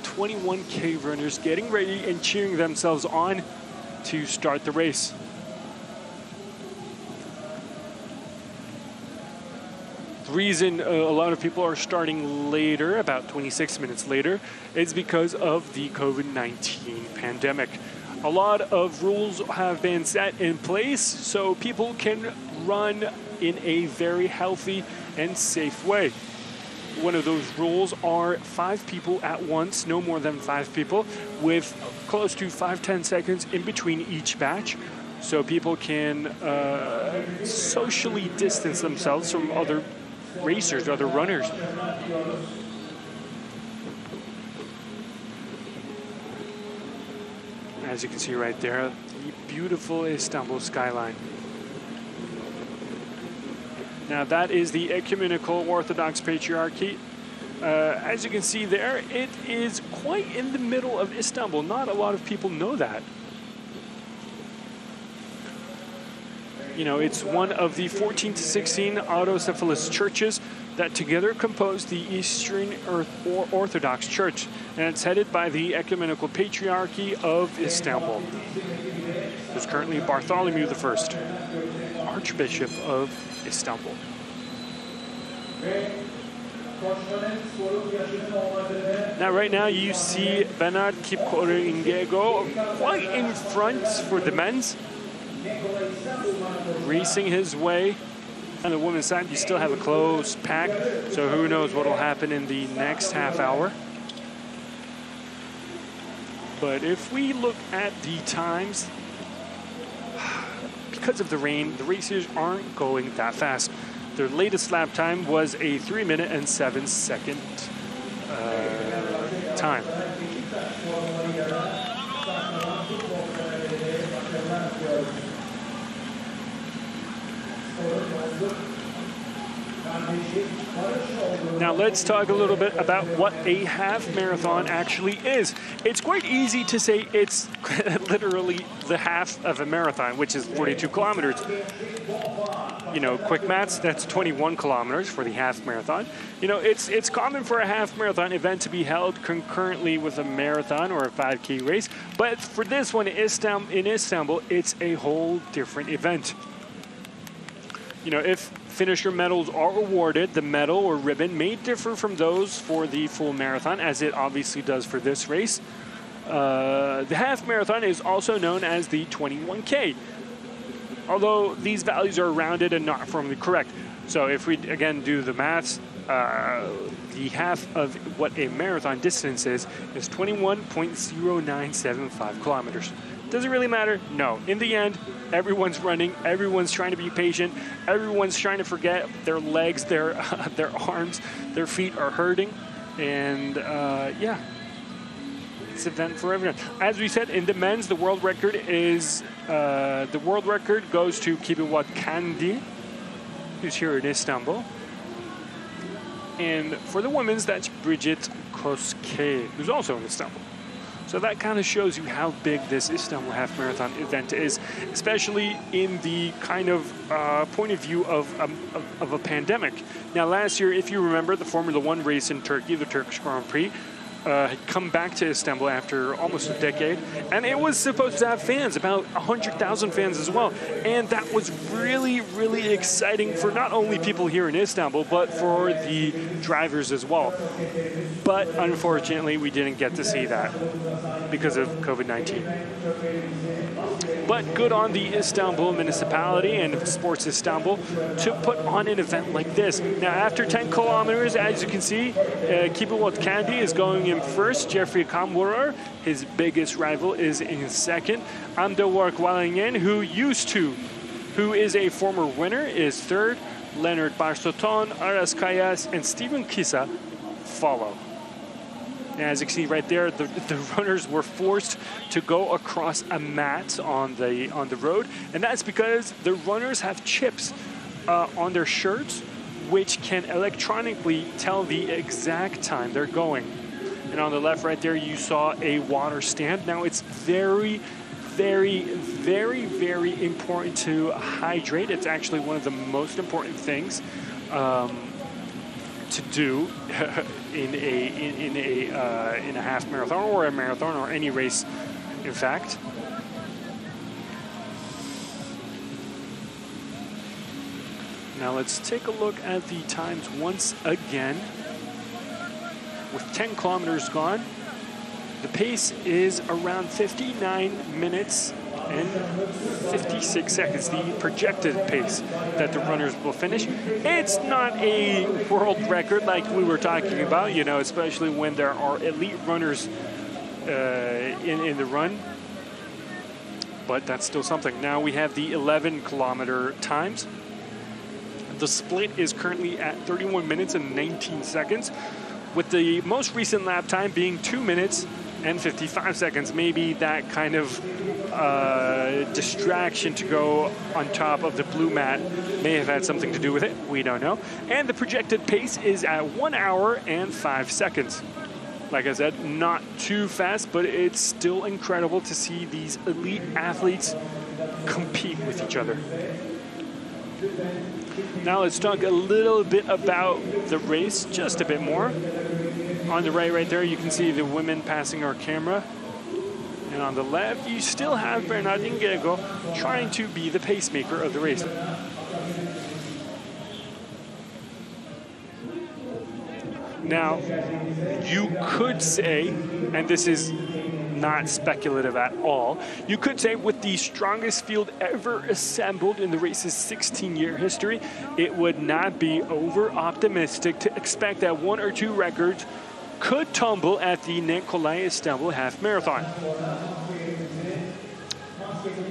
21K runners getting ready and cheering themselves on to start the race. The reason a lot of people are starting later, about 26 minutes later, is because of the COVID-19 pandemic. A lot of rules have been set in place so people can run in a very healthy and safe way. One of those rules are 5 people at once, no more than 5 people, with close to 5-10 seconds in between each batch, so people can socially distance themselves from other racers, other runners. As you can see right there, the beautiful Istanbul skyline. Now that is the Ecumenical Orthodox Patriarchate. As you can see there, it is quite in the middle of Istanbul. Not a lot of people know that. You know, it's one of the 14 to 16 autocephalous churches that together compose the Eastern Orthodox Church, and it's headed by the Ecumenical Patriarchy of Istanbul. who's currently Bartholomew I, Archbishop of Istanbul. Now, right now, you see Bernard Kipkorir quite in front for the men's, racing his way. On the women's side, you still have a close pack, so who knows what will happen in the next half hour. But if we look at the times, because of the rain, the racers aren't going that fast. Their latest lap time was a 3 minute and 7 second time. Now let's talk a little bit about what a half marathon actually is. It's quite easy to say it's literally the half of a marathon, which is 42 kilometers. You know, quick maths, that's 21 kilometers for the half marathon. You know, it's common for a half marathon event to be held concurrently with a marathon or a 5K race, but for this one in Istanbul, it's a whole different event. You know, if finisher medals are awarded, the medal or ribbon may differ from those for the full marathon, as it obviously does for this race. The half marathon is also known as the 21K, although these values are rounded and not formally correct. So if we, again, do the maths, the half of what a marathon distance is 21.0975 kilometers. Does it really matter? No. In the end, everyone's running, everyone's trying to be patient, everyone's trying to forget their legs, their arms, their feet are hurting, and yeah, it's an event for everyone. As we said, in the men's, the world record is goes to Kibiwat Kandi, who's here in Istanbul, and for the women's, that's Bridget Koske, who's also in Istanbul. So that kind of shows you how big this Istanbul Half Marathon event is, especially in the kind of point of view of a pandemic. Now, last year, if you remember, the Formula One race in Turkey, the Turkish Grand Prix, had come back to Istanbul after almost a decade, and it was supposed to have fans, about 100,000 fans as well. And that was really, really exciting for not only people here in Istanbul, but for the drivers as well. But unfortunately, we didn't get to see that because of COVID-19. But good on the Istanbul municipality and Sports Istanbul to put on an event like this. Now, after 10 kilometers, as you can see, Kibiwat Kandi is going in first. Jeffrey Kamburar, his biggest rival, is in second. Amdawar Kwalanyen, who is a former winner, is third. Leonard Barsoton, Aras Kayas, and Stephen Kisa follow. As you can see right there, the runners were forced to go across a mat on the road, and that's because the runners have chips on their shirts, which can electronically tell the exact time they're going. And on the left right there, you saw a water stand. Now, it's very, very, very, very important to hydrate. It's actually one of the most important things to do in a half marathon or a marathon or any race, in fact. Now let's take a look at the times once again. With 10 kilometers gone, the pace is around 59 minutes and 56 seconds, the projected pace that the runners will finish. It's not a world record like we were talking about, you know, especially when there are elite runners in the run. But that's still something. Now we have the 11-kilometer times. The split is currently at 31 minutes and 19 seconds, with the most recent lap time being 2 minutes and 55 seconds. Maybe that kind of distraction to go on top of the blue mat may have had something to do with it. We don't know. And the projected pace is at 1 hour and 5 seconds. Like I said, not too fast, but it's still incredible to see these elite athletes compete with each other. Now let's talk a little bit about the race, just a bit more. On the right there, you can see the women passing our camera. And on the left, you still have Bernardinho trying to be the pacemaker of the race. Now, you could say, and this is not speculative at all, you could say with the strongest field ever assembled in the race's 16-year history, it would not be over-optimistic to expect that one or two records could tumble at the Kolay Istanbul Half Marathon.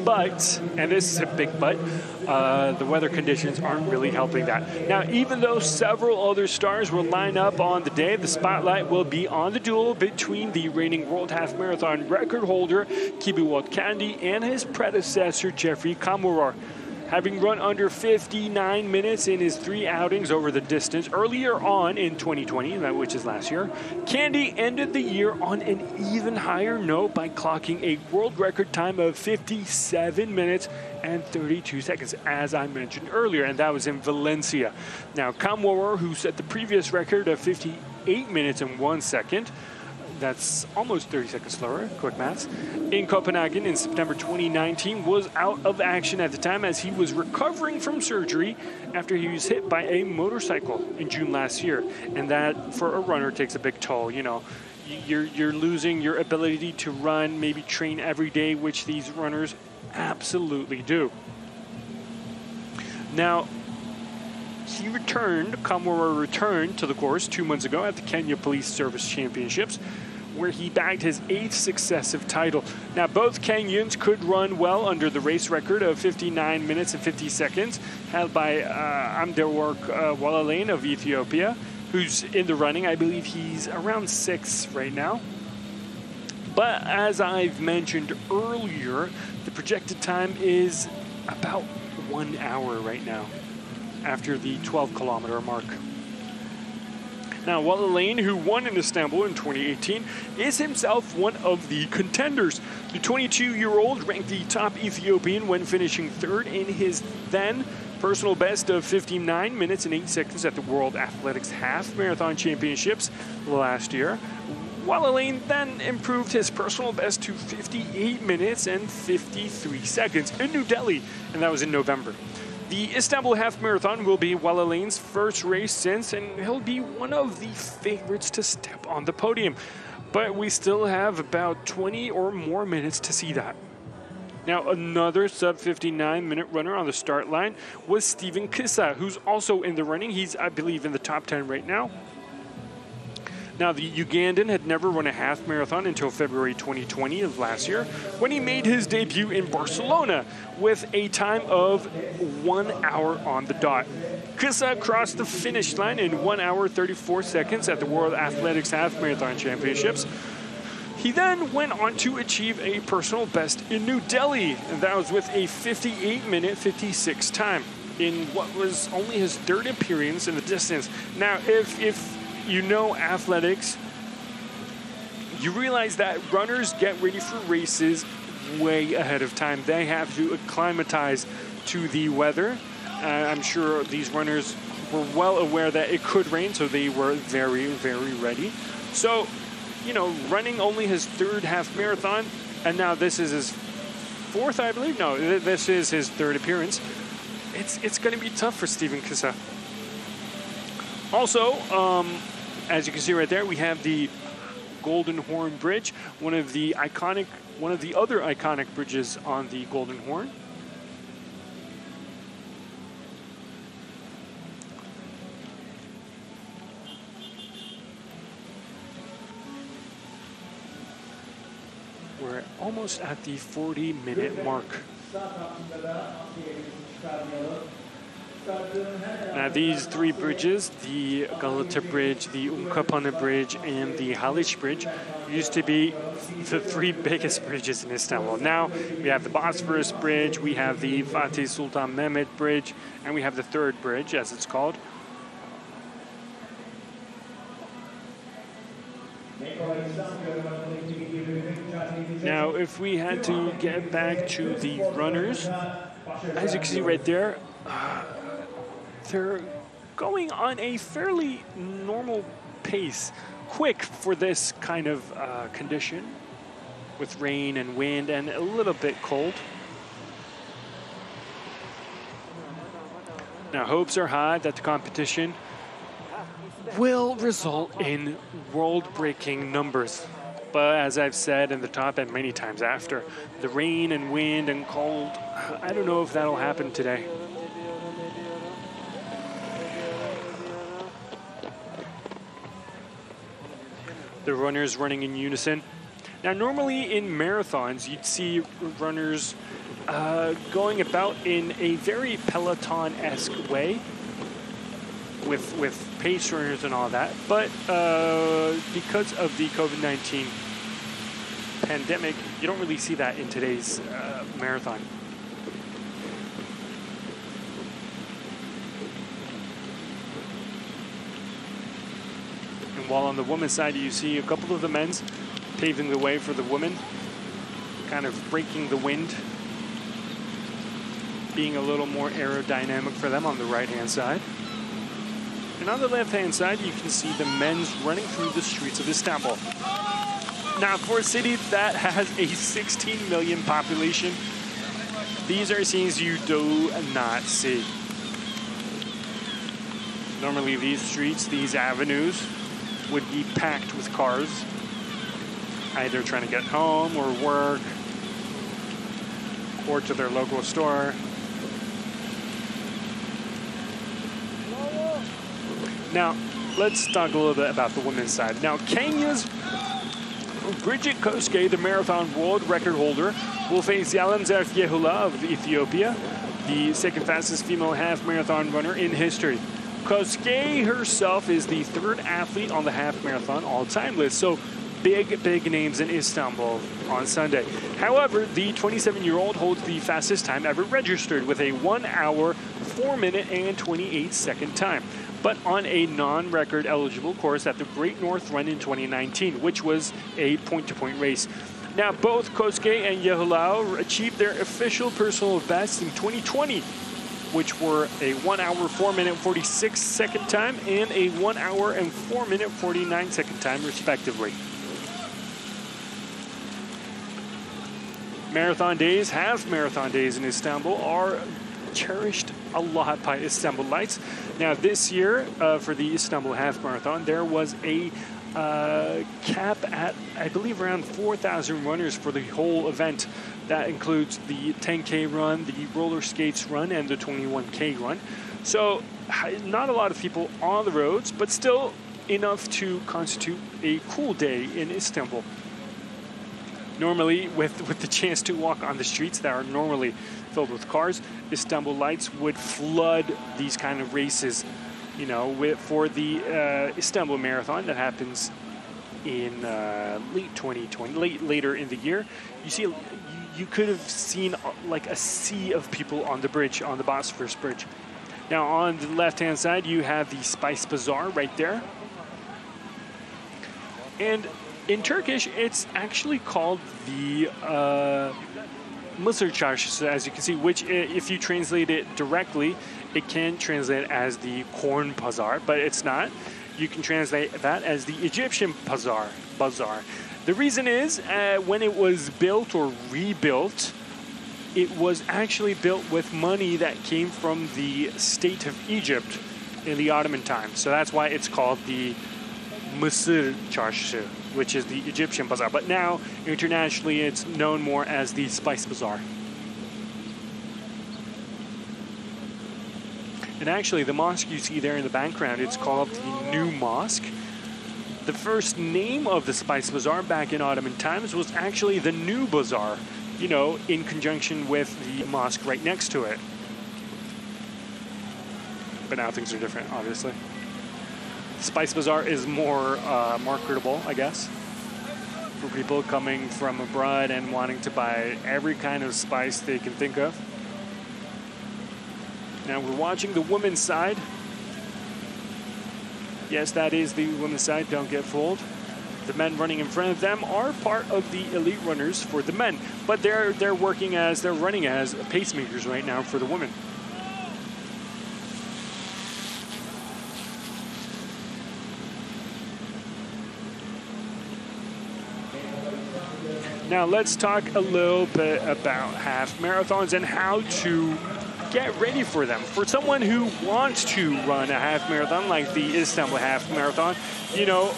But, and this is a big but, the weather conditions aren't really helping that. Now, even though several other stars will line up on the day, the spotlight will be on the duel between the reigning World Half Marathon record holder, Kibiwot Kandi, and his predecessor, Jeffrey Kamworor. Having run under 59 minutes in his 3 outings over the distance earlier on in 2020, which is last year, Kandi ended the year on an even higher note by clocking a world record time of 57 minutes and 32 seconds, as I mentioned earlier, and that was in Valencia. Now, Kamworor, who set the previous record of 58 minutes and 1 second, that's almost 30 seconds slower, quick maths, in Copenhagen in September 2019, was out of action at the time as he was recovering from surgery after he was hit by a motorcycle in June last year. And that, for a runner, takes a big toll. You know, you're losing your ability to run, maybe train every day, which these runners absolutely do. Now, Kamworor returned to the course 2 months ago at the Kenya Police Service Championships, where he bagged his 8th successive title. Now, both Kenyans could run well under the race record of 59 minutes and 50 seconds, held by Amdework Walalane of Ethiopia, who's in the running. I believe he's around 6th right now. But as I've mentioned earlier, the projected time is about 1 hour right now, after the 12-kilometer mark. Now, Walalane, who won in Istanbul in 2018, is himself one of the contenders. The 22-year-old ranked the top Ethiopian when finishing 3rd in his then personal best of 59 minutes and 8 seconds at the World Athletics Half Marathon Championships last year. Walalane then improved his personal best to 58 minutes and 53 seconds in New Delhi, and that was in November. The Istanbul Half Marathon will be Walalane's first race since, and he'll be one of the favorites to step on the podium. But we still have about 20 or more minutes to see that. Now, another sub-59-minute runner on the start line was Stephen Kissa, who's also in the running. He's, I believe, in the top 10 right now. Now, the Ugandan had never run a half marathon until February 2020 of last year, when he made his debut in Barcelona with a time of 1 hour on the dot. Kissa crossed the finish line in 1 hour 34 seconds at the World Athletics Half Marathon Championships. He then went on to achieve a personal best in New Delhi, and that was with a 58-minute 56 time in what was only his 3rd appearance in the distance. Now, if you know athletics, you realize that runners get ready for races way ahead of time. They have to acclimatize to the weather. I'm sure these runners were well aware that it could rain, so they were very, very ready. So, you know, running only his 3rd half marathon, and now this is his 4th, I believe. No, this is his 3rd appearance. It's going to be tough for Stephen Kissa. Also, as you can see right there, we have the Golden Horn Bridge, one of the other iconic bridges on the Golden Horn. We're almost at the 40-minute mark. Now, these 3 bridges, the Galata Bridge, the Unkapanı Bridge, and the Haliç Bridge, used to be the 3 biggest bridges in Istanbul. Now, we have the Bosphorus Bridge, we have the Fatih Sultan Mehmet Bridge, and we have the 3rd bridge, as it's called. Now, if we had to get back to the runners, as you can see right there, they're going on a fairly normal pace, quick for this kind of condition. with rain and wind and a little bit cold. Now, hopes are high that the competition will result in world-breaking numbers. But as I've said in the top and many times after, the rain and wind and cold, I don't know if that'll happen today. The runners running in unison. Now, normally in marathons, you'd see runners going about in a very peloton-esque way with pace runners and all that. But because of the COVID-19 pandemic, you don't really see that in today's marathon. And while on the women's side, you see a couple of the men's paving the way for the women, kind of breaking the wind, being a little more aerodynamic for them on the right-hand side. And on the left-hand side, you can see the men's running through the streets of Istanbul. Now, for a city that has a 16 million population, these are scenes you do not see. Normally, these streets, these avenues, would be packed with cars, either trying to get home or work or to their local store. Now, let's talk a little bit about the women's side. Now, Kenya's Bridget Koskei, the marathon world record holder, will face Yalemzerf Yehula of Ethiopia, the second fastest female half marathon runner in history. Koskei herself is the third athlete on the half marathon all-time list, so big names in Istanbul on Sunday. However, the 27-year-old holds the fastest time ever registered with a 1 hour, 4 minute, and 28-second time, but on a non-record eligible course at the Great North Run in 2019, which was a point-to-point race. Now, both Koskei and Yehula achieved their official personal bests in 2020, which were a 1 hour, 4 minute, 46-second time and a 1 hour and 4 minute, 49-second time, respectively. Marathon days, half marathon days in Istanbul are cherished a lot by Istanbulites. Now, this year for the Istanbul Half Marathon, there was a cap at, I believe, around 4,000 runners for the whole event. That includes the 10K run, the roller skates run, and the 21K run. So not a lot of people on the roads, but still enough to constitute a cool day in Istanbul. Normally, with the chance to walk on the streets that are normally filled with cars, Istanbulites would flood these kind of races, you know, for the Istanbul Marathon that happens in late 2020, later in the year. You see, you could have seen like a sea of people on the bridge, on the Bosphorus Bridge. Now, on the left-hand side, you have the Spice Bazaar right there. And in Turkish, it's actually called the Mısır Çarşısı, as you can see, which, if you translate it directly, it can translate as the Corn Pazar, but it's not. You can translate that as the Egyptian Bazaar. The reason is, when it was built or rebuilt, it was actually built with money that came from the state of Egypt in the Ottoman times. So that's why it's called the Mısır Çarşısı, which is the Egyptian Bazaar. But now, internationally, it's known more as the Spice Bazaar. And actually, the mosque you see there in the background, it's called the New Mosque. The first name of the Spice Bazaar back in Ottoman times was actually the New Bazaar, you know, in conjunction with the mosque right next to it. But now things are different, obviously. Spice Bazaar is more marketable, I guess, for people coming from abroad and wanting to buy every kind of spice they can think of. Now we're watching the women's side. Yes, that is the women's side, don't get fooled. The men running in front of them are part of the elite runners for the men, but they're running as pacemakers right now for the women. Now let's talk a little bit about half marathons and how to get ready for them. For someone who wants to run a half marathon like the Istanbul half marathon, you know,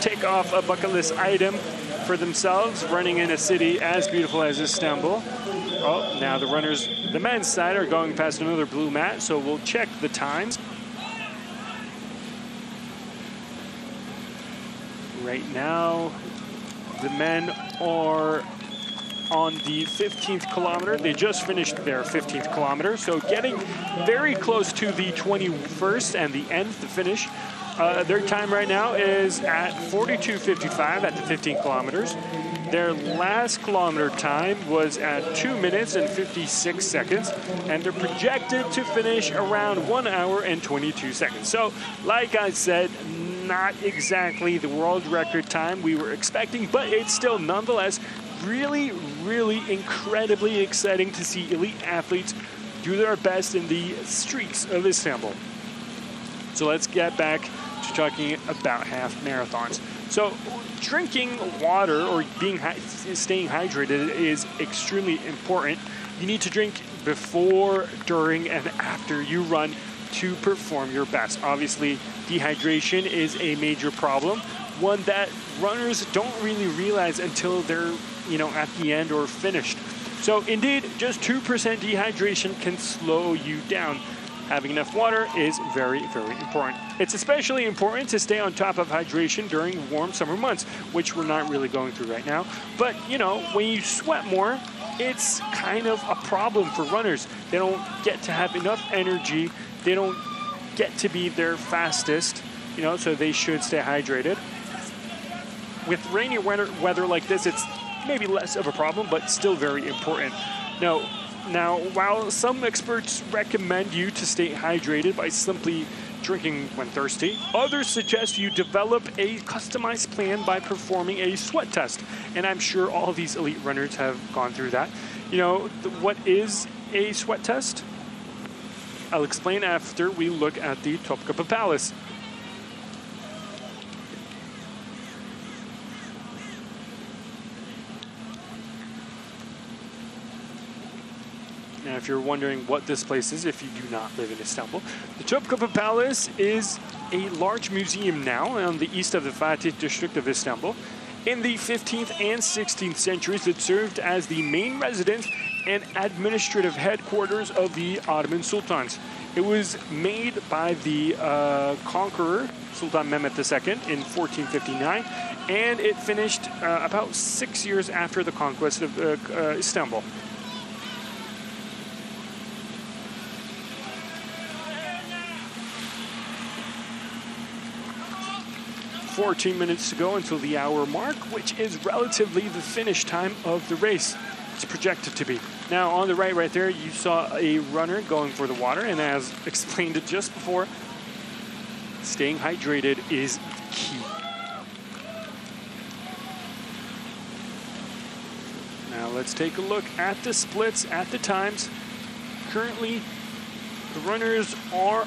take off a bucket list item for themselves, running in a city as beautiful as Istanbul. Oh, now the runners, the men's side, are going past another blue mat, so we'll check the times. Right now, the men are on the 15th kilometer. They just finished their 15th kilometer, so getting very close to the 21st and the end, the finish. Their time right now is at 42:55 at the 15 kilometers. Their last kilometer time was at 2 minutes and 56 seconds, and they're projected to finish around 1 hour and 22 seconds. So, like I said, not exactly the world record time we were expecting, but it's still nonetheless really, really incredibly exciting to see elite athletes do their best in the streets of Istanbul. So let's get back to talking about half marathons. So drinking water or staying hydrated is extremely important. You need to drink before, during, and after you run to perform your best. Obviously, dehydration is a major problem, one that runners don't really realize until they're, you know, at the end or finished. So indeed, just 2% dehydration can slow you down. Having enough water is very, very important. It's especially important to stay on top of hydration during warm summer months, which we're not really going through right now. But, you know, when you sweat more, it's kind of a problem for runners. They don't get to have enough energy. They don't get to be their fastest, you know, so they should stay hydrated. With rainy weather like this, it's maybe less of a problem, but still very important. Now, while some experts recommend you to stay hydrated by simply drinking when thirsty, others suggest you develop a customized plan by performing a sweat test. And I'm sure all these elite runners have gone through that. You know, what is a sweat test? I'll explain after we look at the Topkapı Palace. Now, if you're wondering what this place is, if you do not live in Istanbul, the Topkapı Palace is a large museum now on the east of the Fatih district of Istanbul. In the 15th and 16th centuries, it served as the main residence and administrative headquarters of the Ottoman sultans. It was made by the conqueror, Sultan Mehmet II, in 1459, and it finished about 6 years after the conquest of Istanbul. 14 minutes to go until the hour mark, which is relatively the finish time of the race. It's projected to be. Now, on the right there, you saw a runner going for the water, and as explained just before, staying hydrated is key. Now, let's take a look at the splits, at the times. Currently, the runners are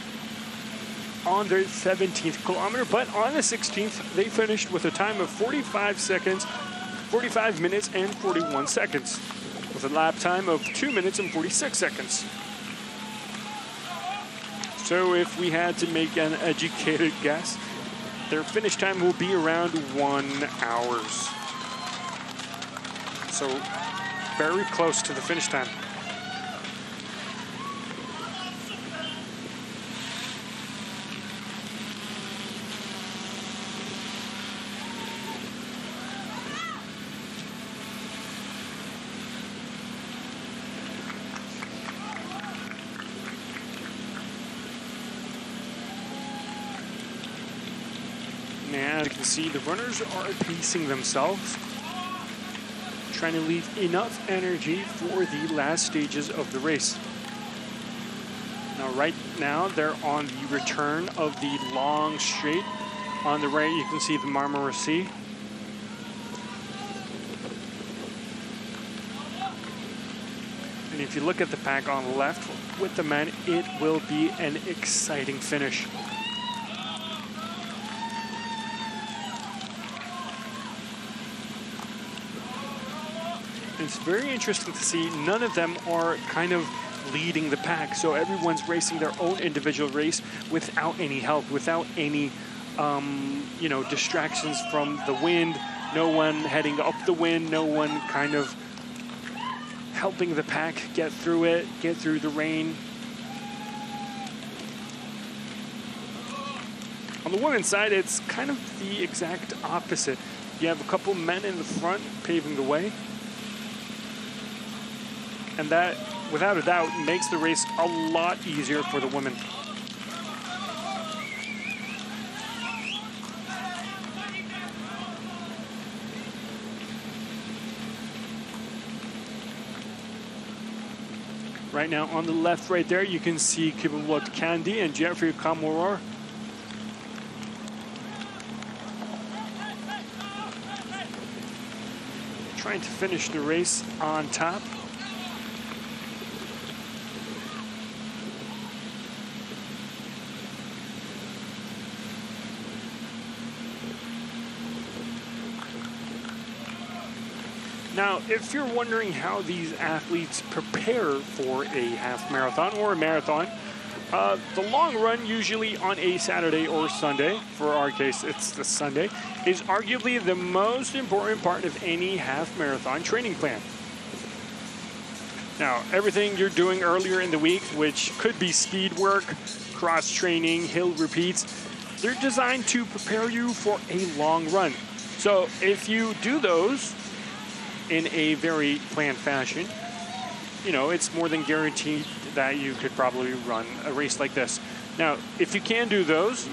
on their 17th kilometer, but on the 16th, they finished with a time of 45 minutes and 41 seconds, with a lap time of 2 minutes and 46 seconds. So if we had to make an educated guess, their finish time will be around 1 hour. So very close to the finish time. And you can see the runners are pacing themselves, trying to leave enough energy for the last stages of the race. Now, right now, they're on the return of the long straight. On the right, you can see the Marmara Sea. And if you look at the pack on the left, with the men, it will be an exciting finish. It's very interesting to see none of them are kind of leading the pack. So everyone's racing their own individual race without any help, without any, you know, distractions from the wind. No one heading up the wind, no one kind of helping the pack get through it, get through the rain. On the women's side, it's kind of the exact opposite. You have a couple men in the front paving the way. And that, without a doubt, makes the race a lot easier for the women. Right now, on the left right there, you can see Kibulot Kandi and Jeffrey Kamoror. Trying to finish the race on top. Now, if you're wondering how these athletes prepare for a half marathon or a marathon, the long run, usually on a Saturday or Sunday, for our case it's the Sunday, is arguably the most important part of any half marathon training plan. Now, everything you're doing earlier in the week, which could be speed work, cross training, hill repeats, they're designed to prepare you for a long run. So if you do those in a very planned fashion, you know, it's more than guaranteed that you could probably run a race like this. Now, if you can do those,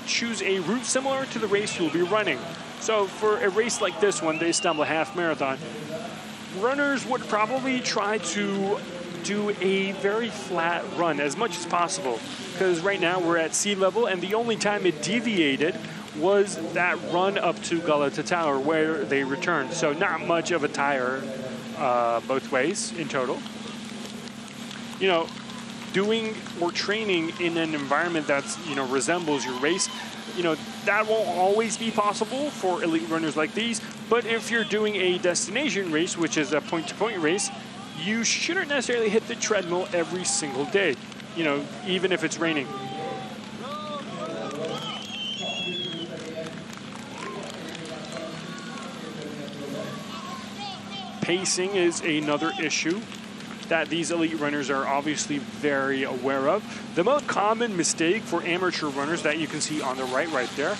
choose a route similar to the race you'll be running. So for a race like this one, the Istanbul Half Marathon, runners would probably try to do a very flat run as much as possible, because right now we're at sea level, and the only time it deviated was that run up to Galata Tower where they returned. So not much of a tire both ways in total. You know, doing or training in an environment that's, you know, resembles your race, you know, that won't always be possible for elite runners like these. But if you're doing a destination race, which is a point-to-point race, you shouldn't necessarily hit the treadmill every single day, you know, even if it's raining. Pacing is another issue that these elite runners are obviously very aware of. The most common mistake for amateur runners that you can see on the right there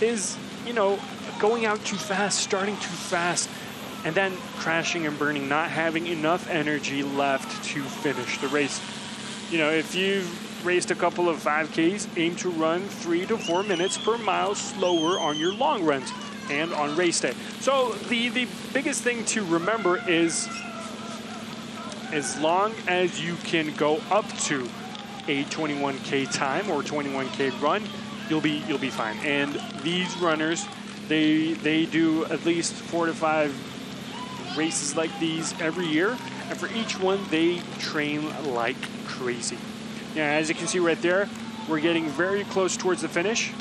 is, you know, going out too fast, starting too fast, and then crashing and burning, not having enough energy left to finish the race. You know, if you've raced a couple of 5Ks, aim to run 3 to 4 minutes per mile slower on your long runs and on race day. So the biggest thing to remember is, as long as you can go up to a 21K time or 21K run, you'll be fine. And these runners, they do at least 4 to 5 races like these every year, and for each one they train like crazy. Yeah, as you can see right there, we're getting very close towards the finish.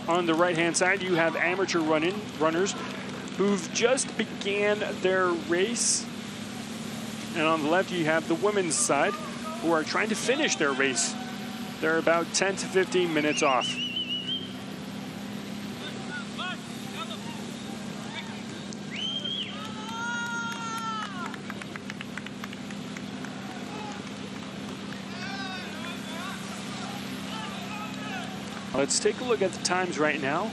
On the right-hand side, you have amateur runners who've just began their race. And on the left, you have the women's side who are trying to finish their race. They're about 10 to 15 minutes off. Let's take a look at the times right now.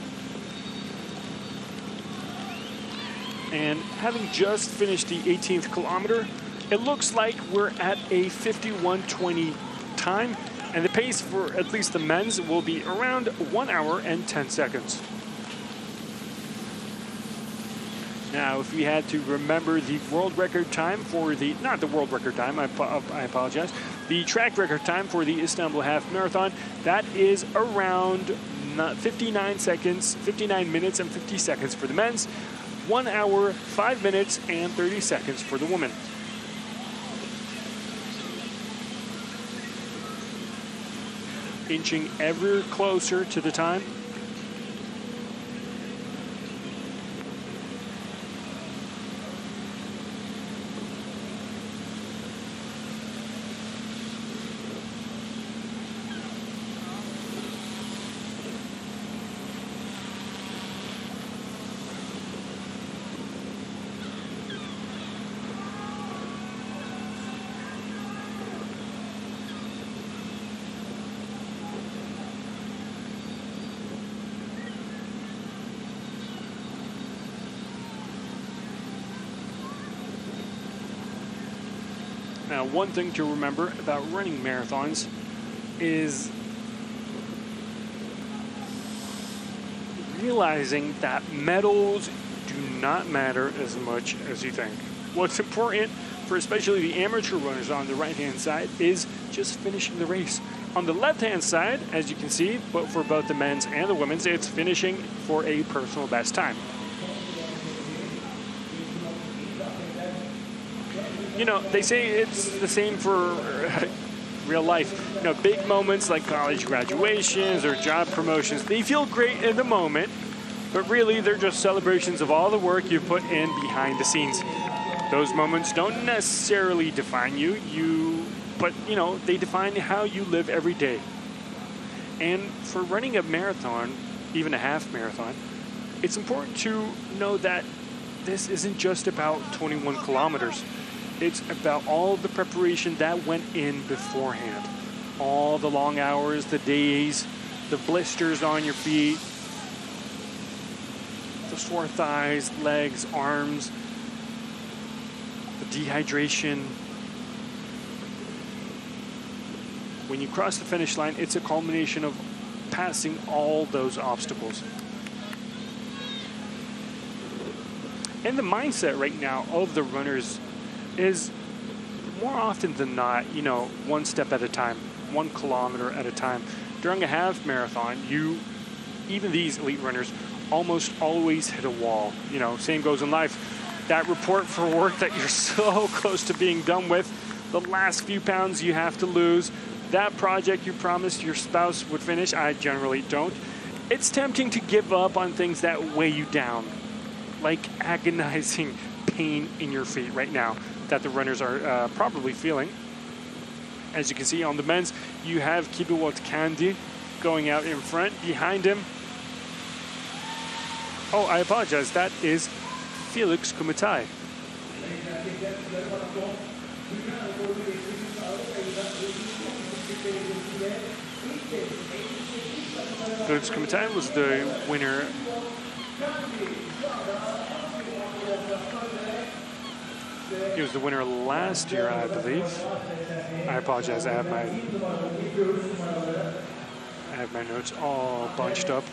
And having just finished the 18th kilometer, it looks like we're at a 51:20 time, and the pace for at least the men's will be around 1 hour and 10 seconds. Now, if we had to remember the world record time for the, not the world record time, I apologize, the track record time for the Istanbul Half Marathon, that is around 59 minutes and 50 seconds for the men's, 1 hour, 5 minutes, and 30 seconds for the women. Inching ever closer to the time. Now, one thing to remember about running marathons is realizing that medals do not matter as much as you think. What's important for especially the amateur runners on the right-hand side is just finishing the race. On the left-hand side, as you can see, but for both the men's and the women's, it's finishing for a personal best time. You know, they say it's the same for real life. You know, big moments like college graduations or job promotions, they feel great in the moment, but really they're just celebrations of all the work you put in behind the scenes. Those moments don't necessarily define you, but you know, they define how you live every day. And for running a marathon, even a half marathon, it's important to know that this isn't just about 21 kilometers. It's about all the preparation that went in beforehand. All the long hours, the days, the blisters on your feet, the sore thighs, legs, arms, the dehydration. When you cross the finish line, it's a culmination of passing all those obstacles. And the mindset right now of the runners is more often than not, you know, one step at a time, 1 kilometer at a time. During a half marathon, even these elite runners almost always hit a wall. You know, same goes in life. That report for work that you're so close to being done with, the last few pounds you have to lose, that project you promised your spouse would finish, I generally don't. It's tempting to give up on things that weigh you down, like agonizing pain in your feet right now that the runners are probably feeling. As you can see on the men's, you have Kibiwot Kandi going out in front. Behind him, oh, I apologize, that is Felix Kumatai. Felix Kumatai was the winner. He was the winner last year, I believe. I apologize, I have my notes all bunched up.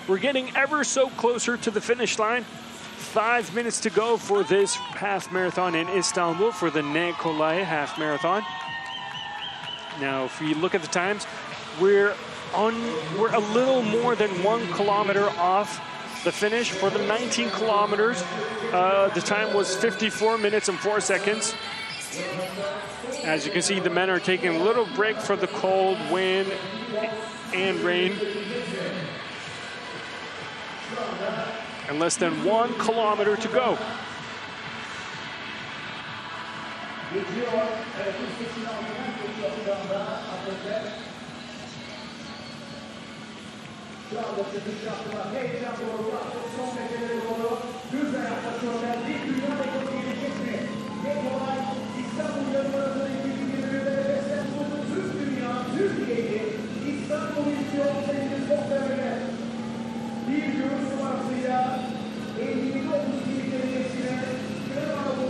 We're getting ever so closer to the finish line. 5 minutes to go for this half marathon in Istanbul for the Kolay half marathon. Now, if we look at the times, we're a little more than 1 kilometer off the finish. For the 19 kilometers, the time was 54 minutes and 4 seconds. As you can see, the men are taking a little break for the cold, wind, and rain. And less than 1 kilometer to go.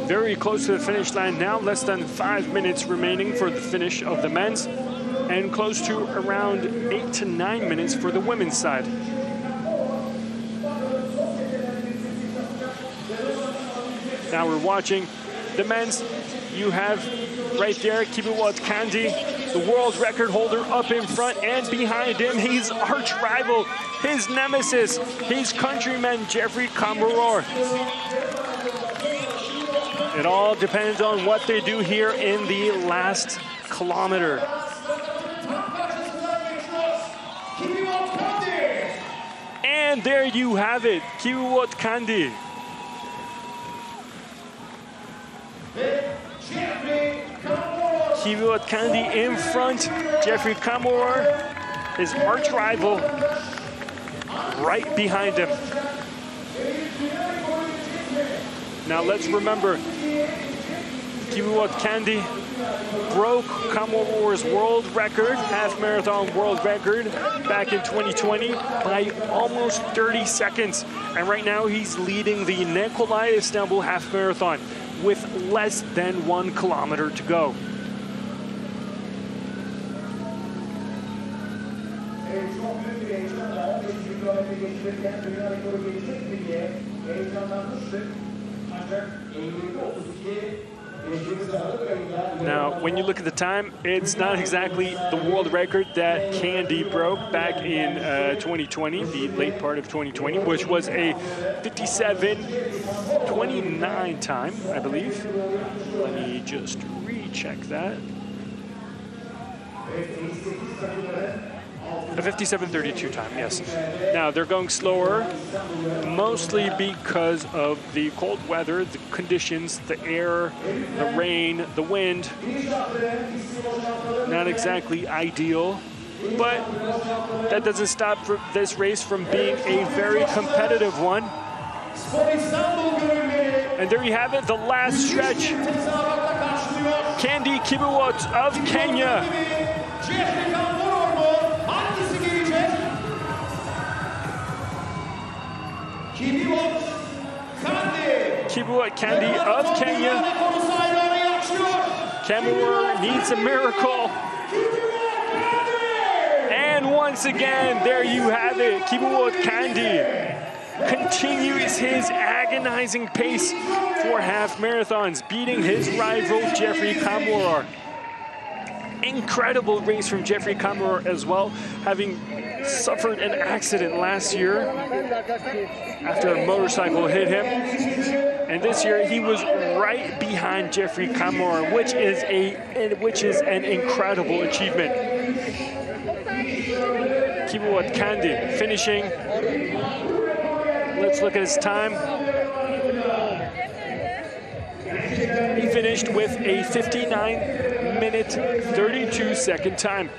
Very close to the finish line now, less than 5 minutes remaining for the finish of the men's, and close to around 8 to 9 minutes for the women's side. Now we're watching the men's. You have right there Kibiwot Kandi, the world record holder, up in front, and behind him, his arch rival, his nemesis, his countryman, Jeffrey Kamworor. It all depends on what they do here in the last kilometer. And there you have it, Kibiwot Kandi. Kibiwot Kandi in front, Jeffrey Kamworor, his arch rival, right behind him. Now let's remember, Kibiwot Kandi broke Kamworor's world record, half marathon world record, back in 2020 by almost 30 seconds. And right now he's leading the Kolay Istanbul half marathon with less than 1 kilometer to go. heyecanla 15 kilometre geçirirken dünya rekoru gelecek mi diye heyecanlanmıştık. Ancak 57.32 Now, when you look at the time, it's not exactly the world record that Candy broke back in 2020, the late part of 2020, which was a 57:29 time, I believe. Let me just recheck that. A 57:32 time, yes. Now, they're going slower, mostly because of the cold weather, the conditions, the air, the rain, the wind. Not exactly ideal, but that doesn't stop this race from being a very competitive one. And there you have it, the last stretch. Candy Kibiwot of Kenya. Kibiwot Candy of Kenya. Cameroon needs a miracle. And once again, there you have it. Kibiwot Candy continues his agonizing pace for half marathons, beating his rival Jeffrey Kamworor. Incredible race from Jeffrey Kamworor as well, having suffered an accident last year after a motorcycle hit him. And this year he was right behind Jeffrey Kamworor, which is an incredible achievement. Kibiwot Candy finishing. Let's look at his time. He finished with a 59-minute, 32-second time,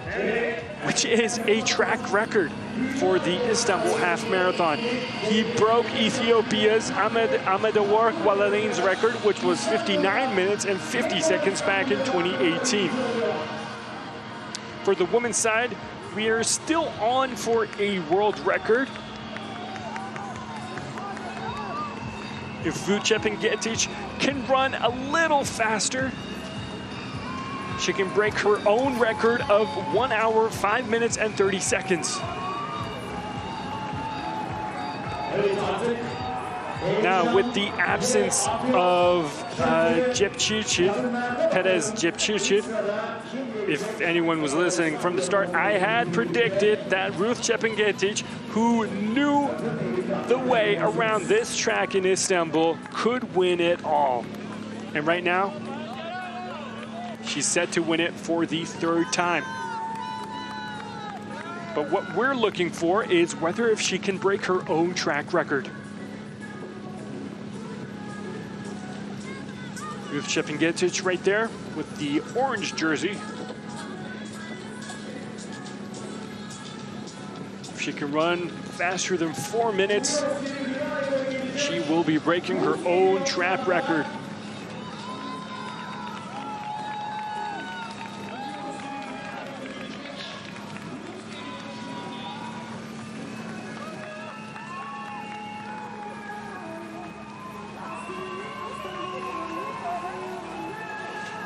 which is a track record for the Istanbul Half Marathon. He broke Ethiopia's Ahmedawar Gwalalin's record, which was 59 minutes and 50 seconds back in 2018. For the women's side, we are still on for a world record. If Vucepingetic can run a little faster, she can break her own record of 1 hour, 5 minutes, and 30 seconds. Now, with the absence of Perez Jepchirchir, if anyone was listening from the start, I had predicted that Ruth Chepngetich, who knew the way around this track in Istanbul, could win it all. And right now, she's set to win it for the 3rd time. But what we're looking for is whether if she can break her own track record. Ruth Chepngetich right there with the orange jersey. If she can run faster than 4 minutes, she will be breaking her own track record.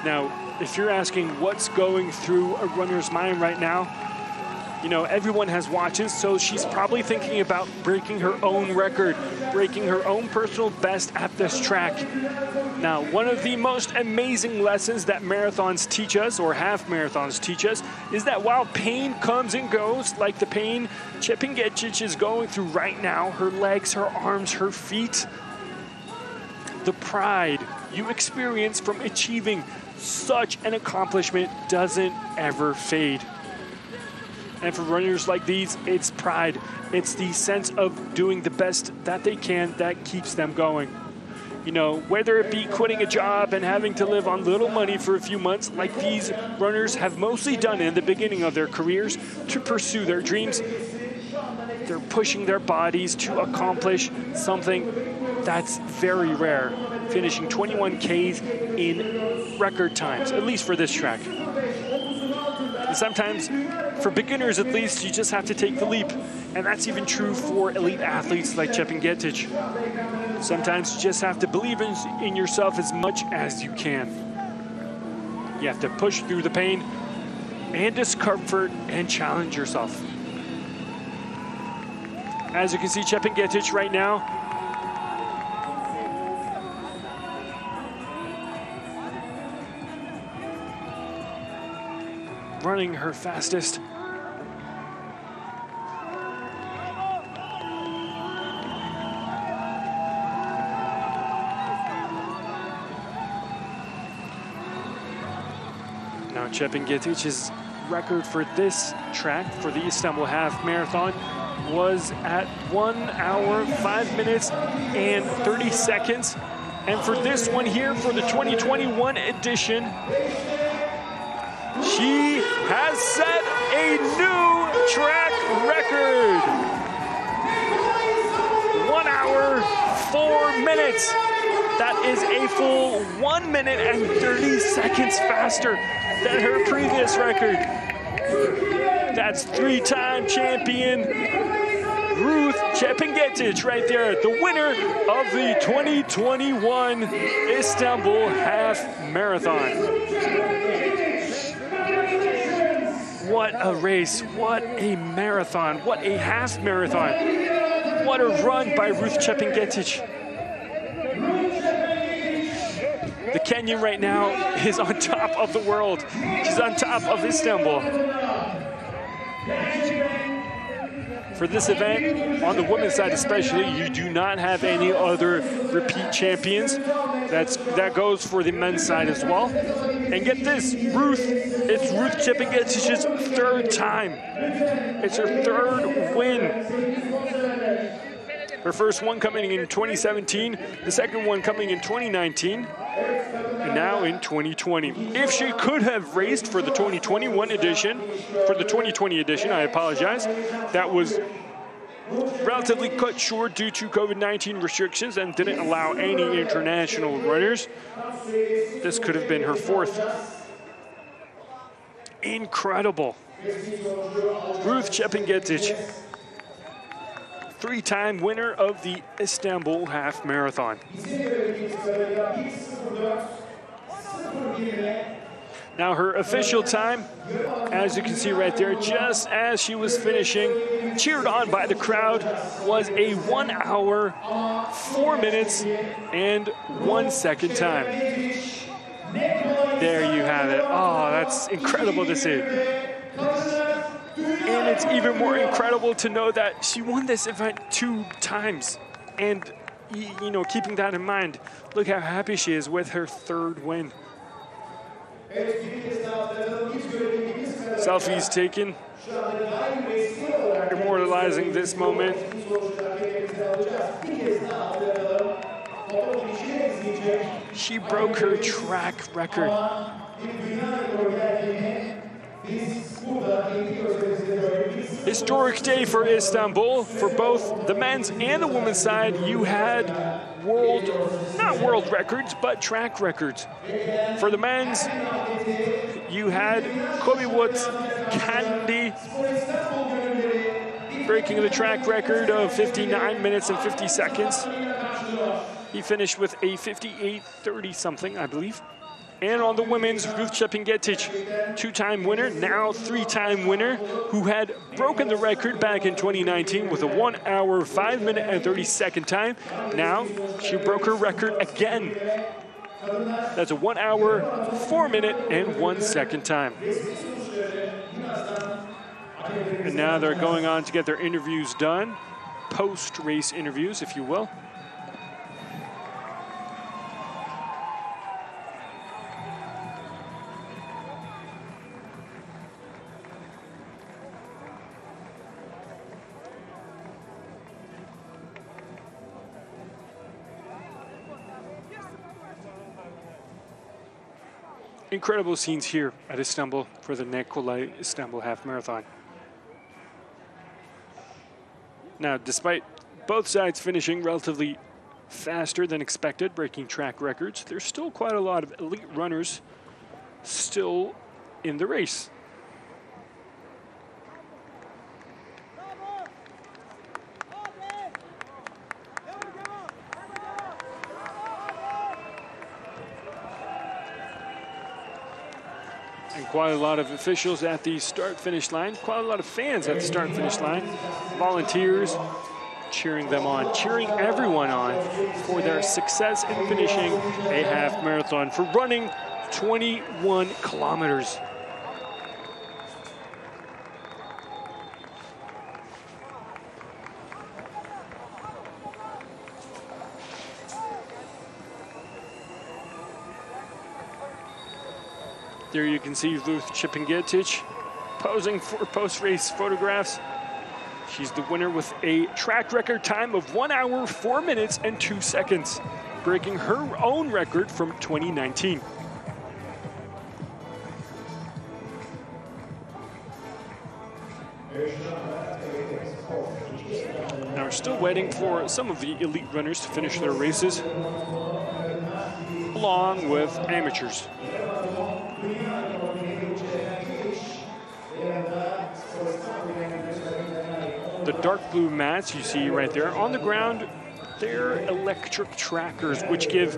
Now, if you're asking what's going through a runner's mind right now, you know, everyone has watches, so she's probably thinking about breaking her own record, breaking her own personal best at this track. Now, one of the most amazing lessons that marathons teach us, or half marathons teach us, is that while pain comes and goes, like the pain Chepngetich is going through right now, her legs, her arms, her feet, the pride you experience from achieving such an accomplishment doesn't ever fade. And for runners like these, it's pride. It's the sense of doing the best that they can that keeps them going. You know, whether it be quitting a job and having to live on little money for a few months, like these runners have mostly done in the beginning of their careers to pursue their dreams, they're pushing their bodies to accomplish something that's very rare, finishing 21 Ks in record times, at least for this track. And sometimes, for beginners at least, you just have to take the leap. And that's even true for elite athletes like Chepngetich. Sometimes you just have to believe in yourself as much as you can. You have to push through the pain and discomfort and challenge yourself. As you can see, Çepengetic right now. Running her fastest. Now Çepengetic's record for this track, for the Istanbul Half Marathon, was at 1 hour, 5 minutes, and 30 seconds. And for this one here, for the 2021 edition, she has set a new track record. 1 hour, 4 minutes. That is a full 1 minute and 30 seconds faster than her previous record. That's three-time champion Ruth Çepengetic right there, the winner of the 2021 Istanbul Half Marathon. What a race, what a marathon, what a half marathon. What a run by Ruth Çepengetic. The Kenyan right now is on top of the world. She's on top of Istanbul. For this event, on the women's side especially, you do not have any other repeat champions. That goes for the men's side as well. And get this, it's Ruth Çepengetic's third time. It's her third win. Her first one coming in 2017, the second one coming in 2019, and now in 2020. If she could have raced for the 2021 edition, for the 2020 edition, I apologize, that was relatively cut short due to COVID-19 restrictions and didn't allow any international runners. This could have been her fourth. Incredible. Ruth Çepengetic, three-time winner of the Istanbul Half Marathon. Now her official time, as you can see right there, just as she was finishing, cheered on by the crowd, was a 1 hour, 4 minutes, and 1 second time. There you have it. Oh, that's incredible to see. And it's even more incredible to know that she won this event 2 times. And, you know, keeping that in mind, look how happy she is with her third win. Selfies taken, immortalizing this moment. She broke her track record. Historic day for Istanbul. For both the men's and the women's side, you had not world records, but track records. For the men's, you had Kolay Candy breaking the track record of 59 minutes and 50 seconds. He finished with a 58:30 something, I believe. And on the women's, Ruth Çepengetic, 2-time winner, now 3-time winner, who had broken the record back in 2019 with a 1 hour, 5 minute and 30-second time. Now she broke her record again. That's a 1 hour, 4 minute and 1 second time. And now they're going on to get their interviews done, post-race interviews, if you will. Incredible scenes here at Istanbul for the Kolay Istanbul Half Marathon. Now, despite both sides finishing relatively faster than expected, breaking track records, there's still quite a lot of elite runners still in the race. And quite a lot of officials at the start-finish line, quite a lot of fans at the start-finish line, volunteers, cheering them on, cheering everyone on for their success in finishing a half marathon, for running 21 kilometers. There you can see Ruth Chepngetich posing for post-race photographs. She's the winner with a track record time of 1 hour, 4 minutes, and 2 seconds, breaking her own record from 2019. Now we're still waiting for some of the elite runners to finish their races, along with amateurs. The dark blue mats you see right there on the ground, they're electric trackers, which give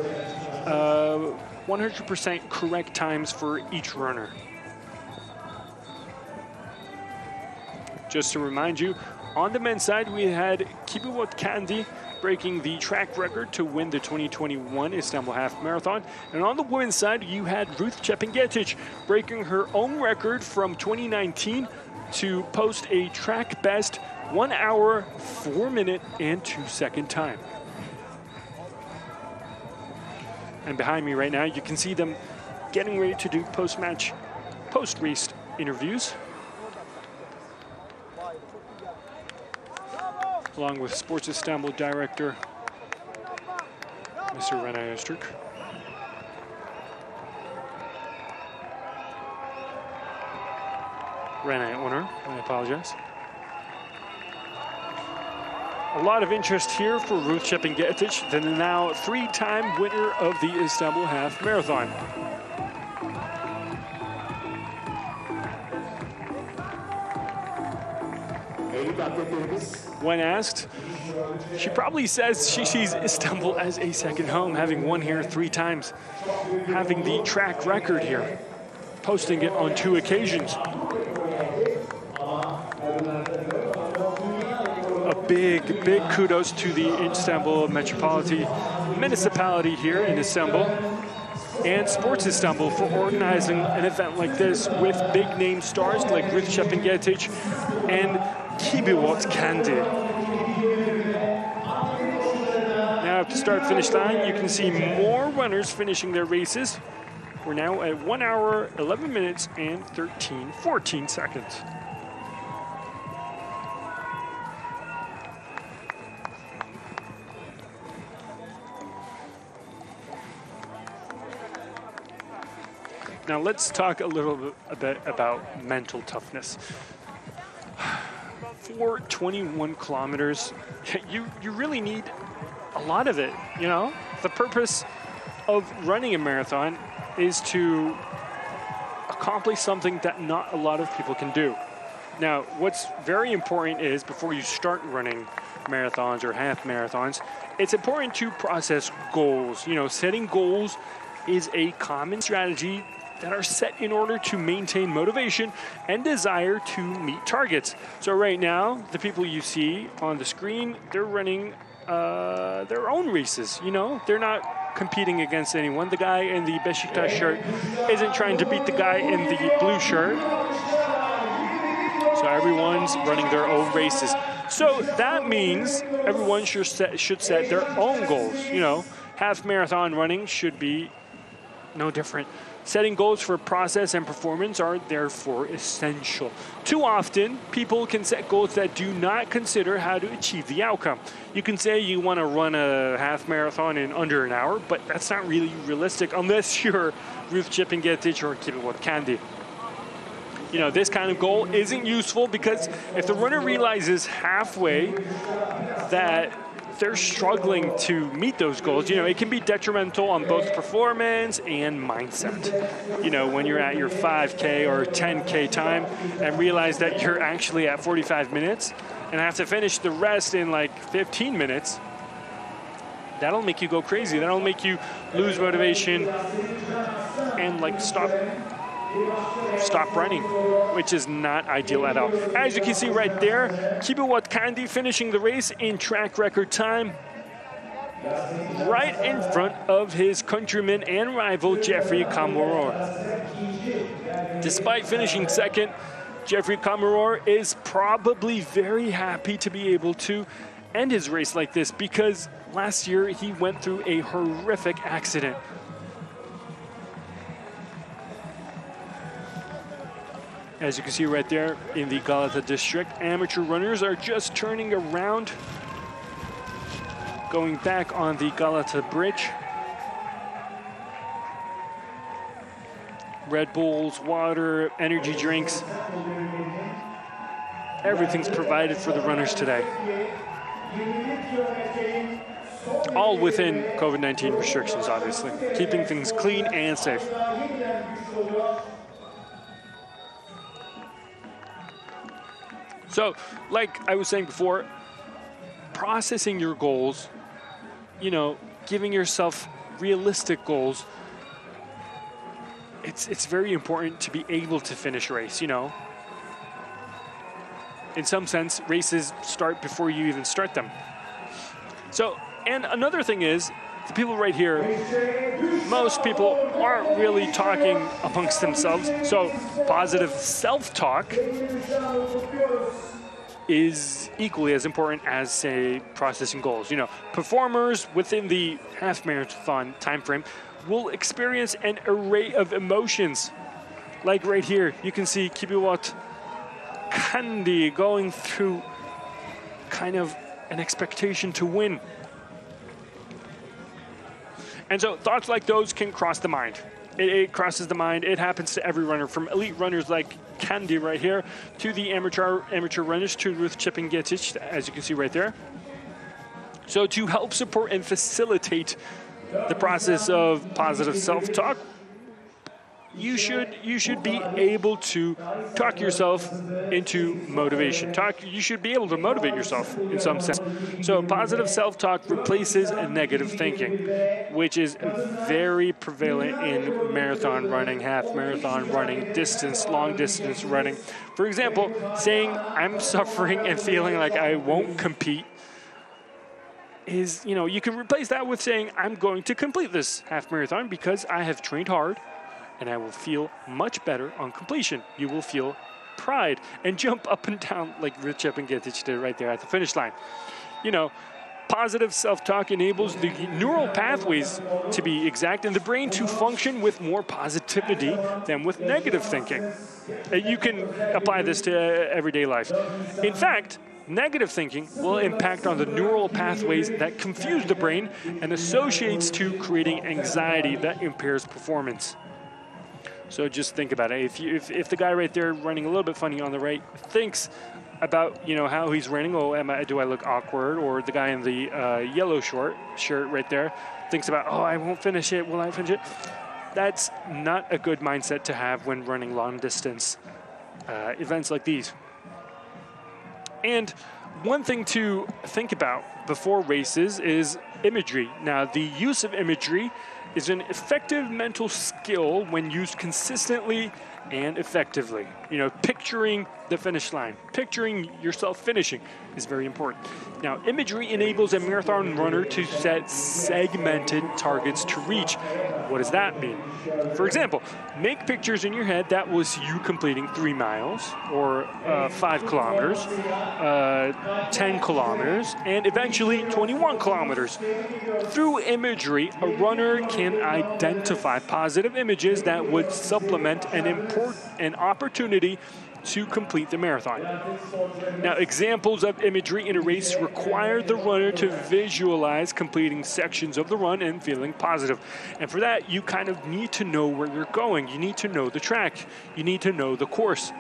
100% correct times for each runner. Just to remind you, on the men's side, we had Kibiwot Kandi breaking the track record to win the 2021 Istanbul Half Marathon. And on the women's side, you had Ruth Chepngetich breaking her own record from 2019 to post a track best 1 hour, 4 minute, and 2 second time. And behind me right now, you can see them getting ready to do post-match, post-race interviews, along with Sports Istanbul director, Mr. Renay Öztürk. Renay owner, I apologize. A lot of interest here for Ruth Chepngetich, the now 3-time winner of the Istanbul Half Marathon. When asked, she probably says she sees Istanbul as a second home, having won here 3 times, having the track record here, posting it on 2 occasions. A big kudos to the Istanbul Metropolitan Municipality here in Istanbul and Sports Istanbul for organizing an event like this with big name stars like Ruth Chepngetich and Kibiwot Kandi. Now at the start-finish line, you can see more runners finishing their races. We're now at 1 hour, 11 minutes, and 14 seconds. Now let's talk a little bit about mental toughness. For 21 kilometers, you really need a lot of it, you know? The purpose of running a marathon is to accomplish something that not a lot of people can do. Now, what's very important is before you start running marathons or half marathons, it's important to process goals. You know, setting goals is a common strategy that are set in order to maintain motivation and desire to meet targets. So right now, the people you see on the screen, they're running their own races, you know? They're not competing against anyone. The guy in the Beşiktaş shirt isn't trying to beat the guy in the blue shirt. So everyone's running their own races. So that means everyone should set their own goals, you know? Half marathon running should be no different. Setting goals for process and performance are therefore essential. Too often, people can set goals that do not consider how to achieve the outcome. You can say you want to run a half marathon in under an hour, but that's not really realistic unless you're Ruth Chepngetich or Kibiwot Kandi. You know, this kind of goal isn't useful because if the runner realizes halfway that they're struggling to meet those goals, you know, it can be detrimental on both performance and mindset. You know, when you're at your 5K or 10K time and realize that you're actually at 45 minutes and have to finish the rest in like 15 minutes, that'll make you go crazy. That'll make you lose motivation and like stop stop running, which is not ideal at all. As you can see right there, Kibiwat Kandi finishing the race in track record time, right in front of his countryman and rival, Jeffrey Kamworor. Despite finishing second, Jeffrey Kamworor is probably very happy to be able to end his race like this, because last year he went through a horrific accident. As you can see right there in the Galata district, amateur runners are just turning around, going back on the Galata bridge. Red Bulls, water, energy drinks, everything's provided for the runners today. All within COVID-19 restrictions, obviously, keeping things clean and safe. So, like I was saying before, processing your goals, you know, giving yourself realistic goals, it's very important to be able to finish a race, you know. In some sense, races start before you even start them. So, and another thing is, the people right here, most people aren't really talking amongst themselves, so positive self-talk is equally as important as, say, processing goals. You know, performers within the half marathon time frame will experience an array of emotions. Like right here, you can see Kibiwat Kandi going through kind of an expectation to win. And so thoughts like those can cross the mind. It crosses the mind. It happens to every runner, from elite runners like Kandi right here to the amateur runners, to Ruth Chepingetic, as you can see right there. So to help support and facilitate the process of positive self-talk, you should be able to talk yourself into motivation. You should be able to motivate yourself in some sense. So positive self-talk replaces negative thinking, which is very prevalent in marathon running, half marathon running, long distance running. For example, saying I'm suffering and feeling like I won't compete is, you know, you can replace that with saying I'm going to complete this half marathon because I have trained hard, and I will feel much better on completion. You will feel pride and jump up and down like Recep Ngetic did right there at the finish line. You know, positive self-talk enables the neural pathways to be exact and the brain to function with more positivity than with negative thinking. You can apply this to everyday life. In fact, negative thinking will impact on the neural pathways that confuse the brain and associates to creating anxiety that impairs performance. So just think about it. If the guy right there running a little bit funny on the right thinks about, you know, how he's running, oh, do I look awkward? Or the guy in the yellow shirt right there thinks about, oh, I won't finish it. Will I finish it? That's not a good mindset to have when running long distance events like these. And one thing to think about before races is imagery. Now, the use of imagery is an effective mental skill when used consistently and effectively. You know, picturing the finish line, picturing yourself finishing is very important. Now, imagery enables a marathon runner to set segmented targets to reach. What does that mean? For example, make pictures in your head that was you completing 3 miles or 5 kilometers, 10 kilometers, and eventually 21 kilometers. Through imagery, a runner can identify positive images that would supplement an opportunity to complete the marathon. Now, examples of imagery in a race require the runner to visualize completing sections of the run and feeling positive. And for that, you kind of need to know where you're going. You need to know the track. You need to know the course.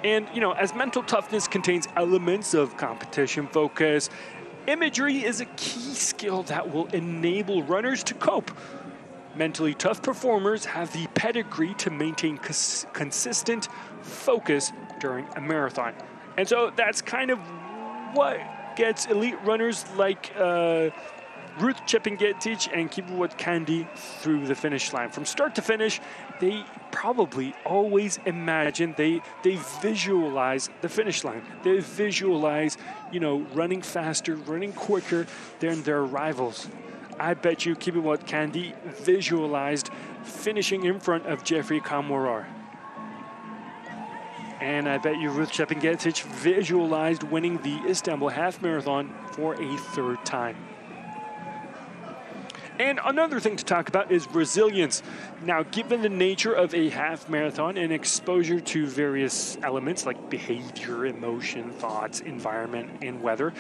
And, you know, as mental toughness contains elements of competition focus, imagery is a key skill that will enable runners to cope. Mentally tough performers have the pedigree to maintain consistent focus during a marathon. And so that's kind of what gets elite runners like Ruth Çepingetic and Kibuwat Kandi through the finish line. From start to finish, they probably always imagine, they visualize the finish line. They visualize, you know, running faster, running quicker than their rivals. I bet you Kibuwat Kandi visualized finishing in front of Jeffrey Kamurar. And I bet you Ruth Çepingetic visualized winning the Istanbul Half Marathon for a third time. And another thing to talk about is resilience. Now, given the nature of a half marathon and exposure to various elements like behavior, emotion, thoughts, environment, and weather,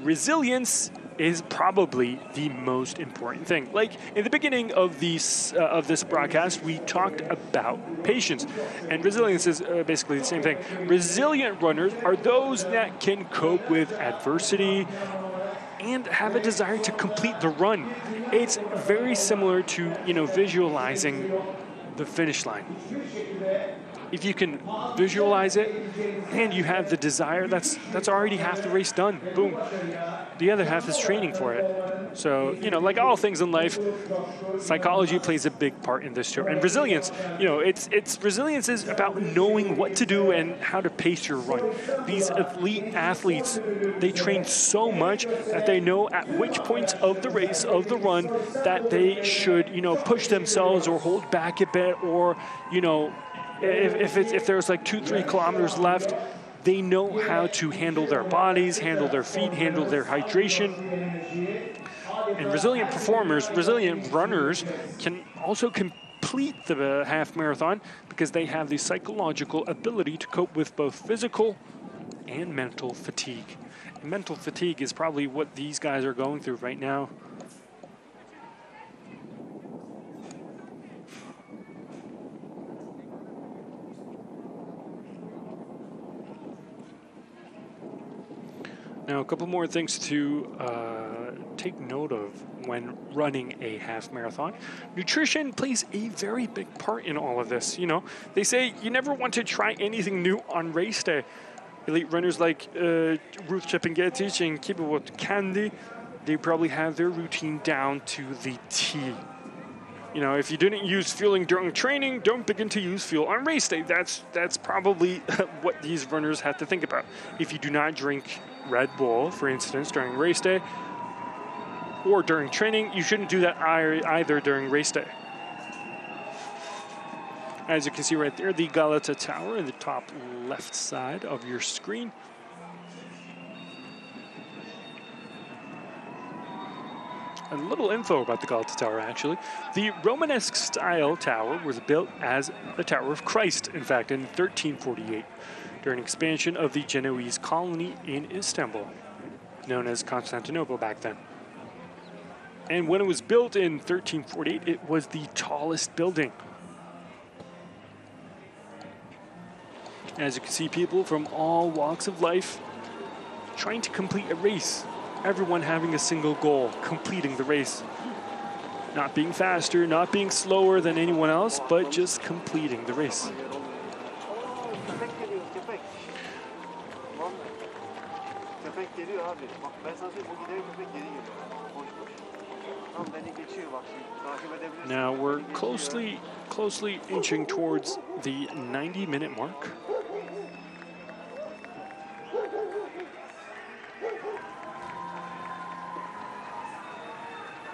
resilience is probably the most important thing. Like in the beginning of this broadcast, we talked about patience, and resilience is basically the same thing. Resilient runners are those that can cope with adversity and have a desire to complete the run. It's very similar to, you know, visualizing the finish line. If you can visualize it and you have the desire, that's already half the race done. Boom. The other half is training for it. So, you know, like all things in life, psychology plays a big part in this too. And resilience, you know, resilience is about knowing what to do and how to pace your run. These elite athletes, they train so much that they know at which points of the race, of the run, that they should, you know, push themselves or hold back a bit, or, you know, if there's like 2-3 kilometers left, they know how to handle their bodies, handle their feet, handle their hydration. And resilient performers, resilient runners can also complete the half marathon because they have the psychological ability to cope with both physical and mental fatigue. And mental fatigue is probably what these guys are going through right now. Now, a couple more things to take note of when running a half marathon. Nutrition plays a very big part in all of this. You know, they say you never want to try anything new on race day. Elite runners like Ruth Çepingetic and Kibuwat Kandi, they probably have their routine down to the T. You know, if you didn't use fueling during training, don't begin to use fuel on race day. That's probably what these runners have to think about. If you do not drink Red Bull, for instance, during race day or during training, you shouldn't do that either during race day. As you can see right there, the Galata Tower in the top left side of your screen. A little info about the Galata Tower, actually. The Romanesque style tower was built as the Tower of Christ, in fact, in 1348, during expansion of the Genoese colony in Istanbul, known as Constantinople back then. And when it was built in 1348, it was the tallest building. As you can see, people from all walks of life trying to complete a race. Everyone having a single goal, completing the race. Not being faster, not being slower than anyone else, but just completing the race. Now we're closely inching towards the 90-minute mark.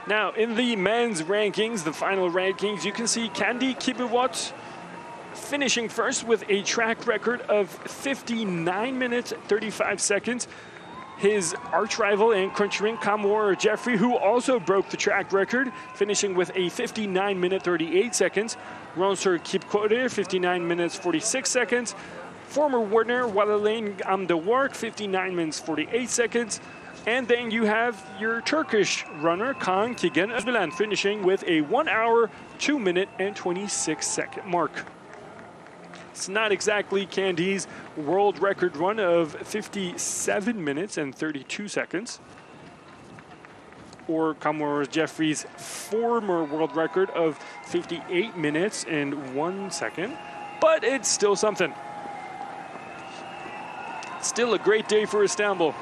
Now, in the men's rankings, the final rankings, you can see Kandi Kibuwat finishing first with a track record of 59 minutes, 35 seconds. His arch rival and countryman, Kamurar Jeffrey, who also broke the track record, finishing with a 59 minute, 38 seconds. Ronsur Kipkoder, 59 minutes, 46 seconds. Former winner, Walalain Amdawark, 59 minutes, 48 seconds. And then you have your Turkish runner, Kaan Kigen Özbilen, finishing with a 1 hour, 2 minute, and 26 second mark. It's not exactly Kandi's world record run of 57 minutes and 32 seconds, or Kamurar Jeffrey's former world record of 58 minutes and 1 second, but it's still something. Still a great day for Istanbul.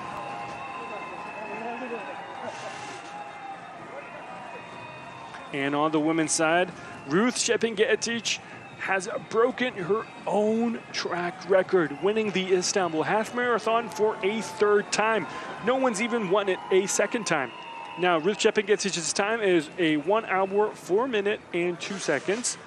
And on the women's side, Ruth Şepingetic has broken her own track record, winning the Istanbul Half Marathon for a third time. No one's even won it a second time. Now, Ruth Şepingetic's time is a 1 hour, 4 minute, and 2 seconds.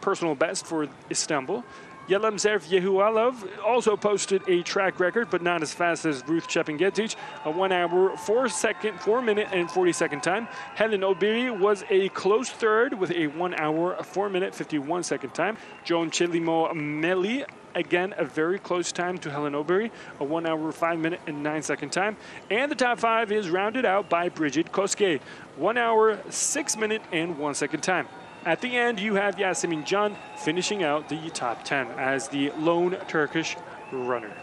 Personal best for Istanbul. Yelemzer Yehualov also posted a track record, but not as fast as Ruth Şepingetic, a 1 hour, 4 minute, and 40-second time. Helen Obiri was a close third with a 1 hour, 4 minute, 51-second time. Joan Chelimo Meli, again, a very close time to Helen Obiri, a 1 hour, 5 minute, and 9-second time. And the top 5 is rounded out by Bridget Koske, 1 hour, 6 minute, and 1-second time. At the end, you have Yasemin Can finishing out the top 10 as the lone Turkish runner.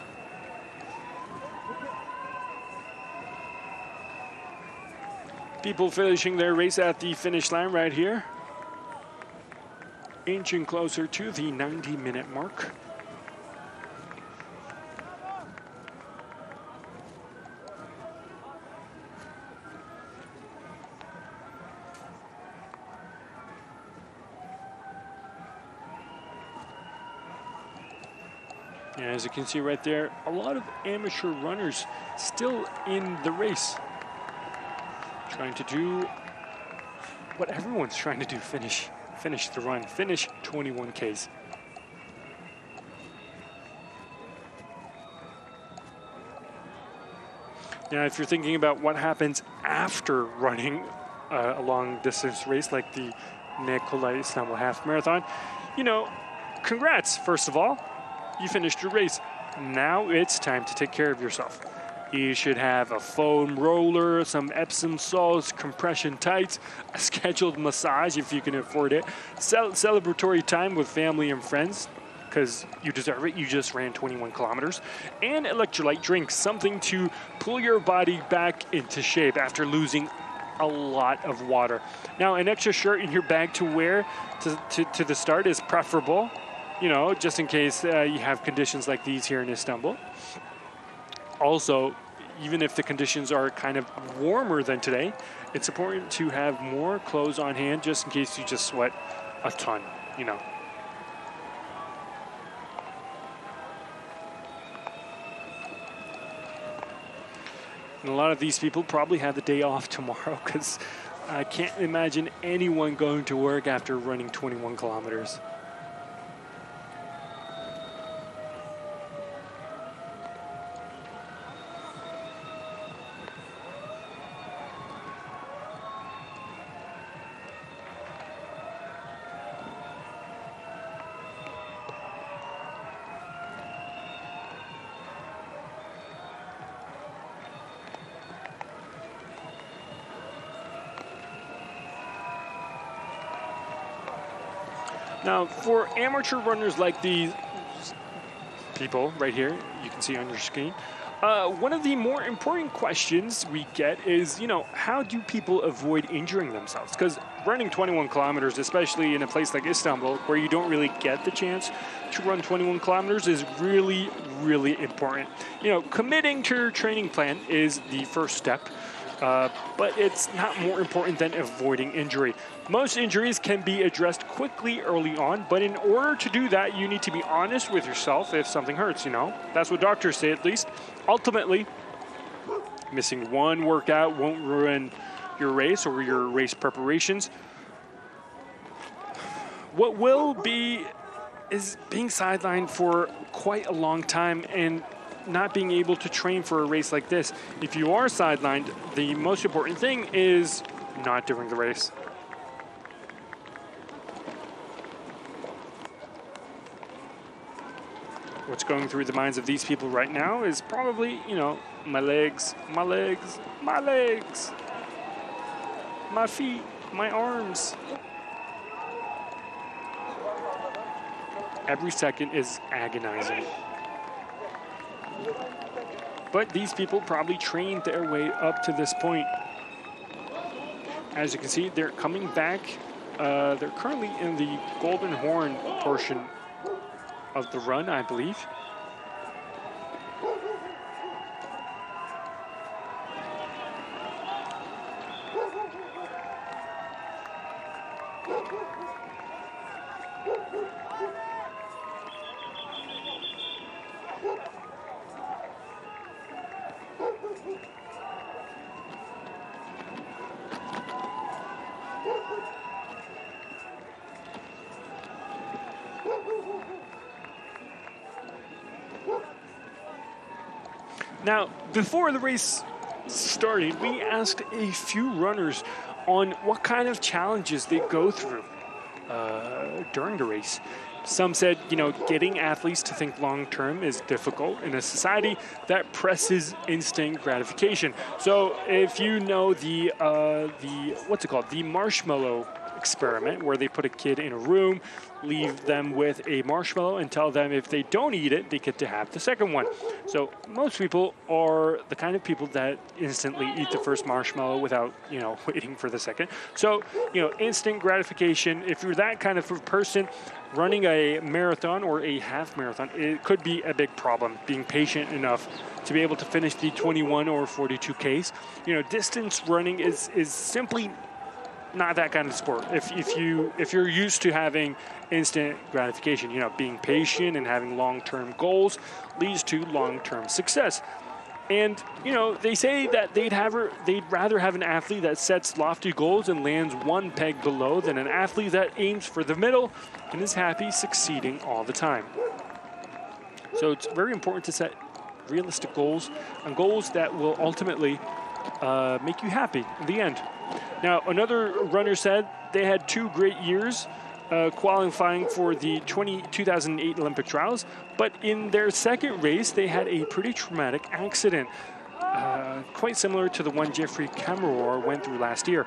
People finishing their race at the finish line right here, inching closer to the 90-minute mark. As you can see right there, a lot of amateur runners still in the race. Trying to do what everyone's trying to do, finish the run, finish 21 Ks. Now, if you're thinking about what happens after running a long distance race like the Kolay İstanbul Half Marathon, you know, congrats, first of all. You finished your race. Now it's time to take care of yourself. You should have a foam roller, some Epsom salts, compression tights, a scheduled massage if you can afford it, celebratory time with family and friends, because you deserve it. You just ran 21 kilometers. And electrolyte drinks, something to pull your body back into shape after losing a lot of water. Now, an extra shirt in your bag to wear to the start is preferable, you know, just in case you have conditions like these here in Istanbul. Also, even if the conditions are kind of warmer than today, it's important to have more clothes on hand just in case you just sweat a ton, you know. And a lot of these people probably have the day off tomorrow because I can't imagine anyone going to work after running 21 kilometers. Now, for amateur runners like these people right here, you can see on your screen, one of the more important questions we get is, you know, how do people avoid injuring themselves? Because running 21 kilometers, especially in a place like Istanbul, where you don't really get the chance to run 21 kilometers, is really, really important. You know, committing to your training plan is the first step. But it's not more important than avoiding injury. Most injuries can be addressed quickly early on, but in order to do that, you need to be honest with yourself if something hurts, you know? That's what doctors say, at least. Ultimately, missing one workout won't ruin your race or your race preparations. What will be is being sidelined for quite a long time and not being able to train for a race like this. If you are sidelined, the most important thing is not during the race. What's going through the minds of these people right now is probably, you know, my legs, my legs, my legs, my feet, my arms. Every second is agonizing. But these people probably trained their way up to this point. As you can see, they're coming back. They're currently in the Golden Horn portion of the run, I believe. Now, before the race started, we asked a few runners on what kind of challenges they go through during the race. Some said, you know, getting athletes to think long-term is difficult in a society that presses instant gratification. So if you know the what's it called? The marshmallow experiment, where they put a kid in a room, leave them with a marshmallow, and tell them if they don't eat it, they get to have the second one. So most people are the kind of people that instantly eat the first marshmallow without, you know, waiting for the second. So, you know, instant gratification, if you're that kind of a person, running a marathon or a half marathon, it could be a big problem, being patient enough to be able to finish the 21 or 42 Ks. You know, distance running is simply not that kind of sport. If you're used to having instant gratification, you know, being patient and having long-term goals leads to long-term success. And, you know, they say that they'd rather have an athlete that sets lofty goals and lands one peg below than an athlete that aims for the middle and is happy succeeding all the time. So it's very important to set realistic goals and goals that will ultimately make you happy in the end. Now, another runner said they had 2 great years qualifying for the 2008 Olympic trials, but in their second race, they had a pretty traumatic accident, quite similar to the one Jeffrey Cameron went through last year.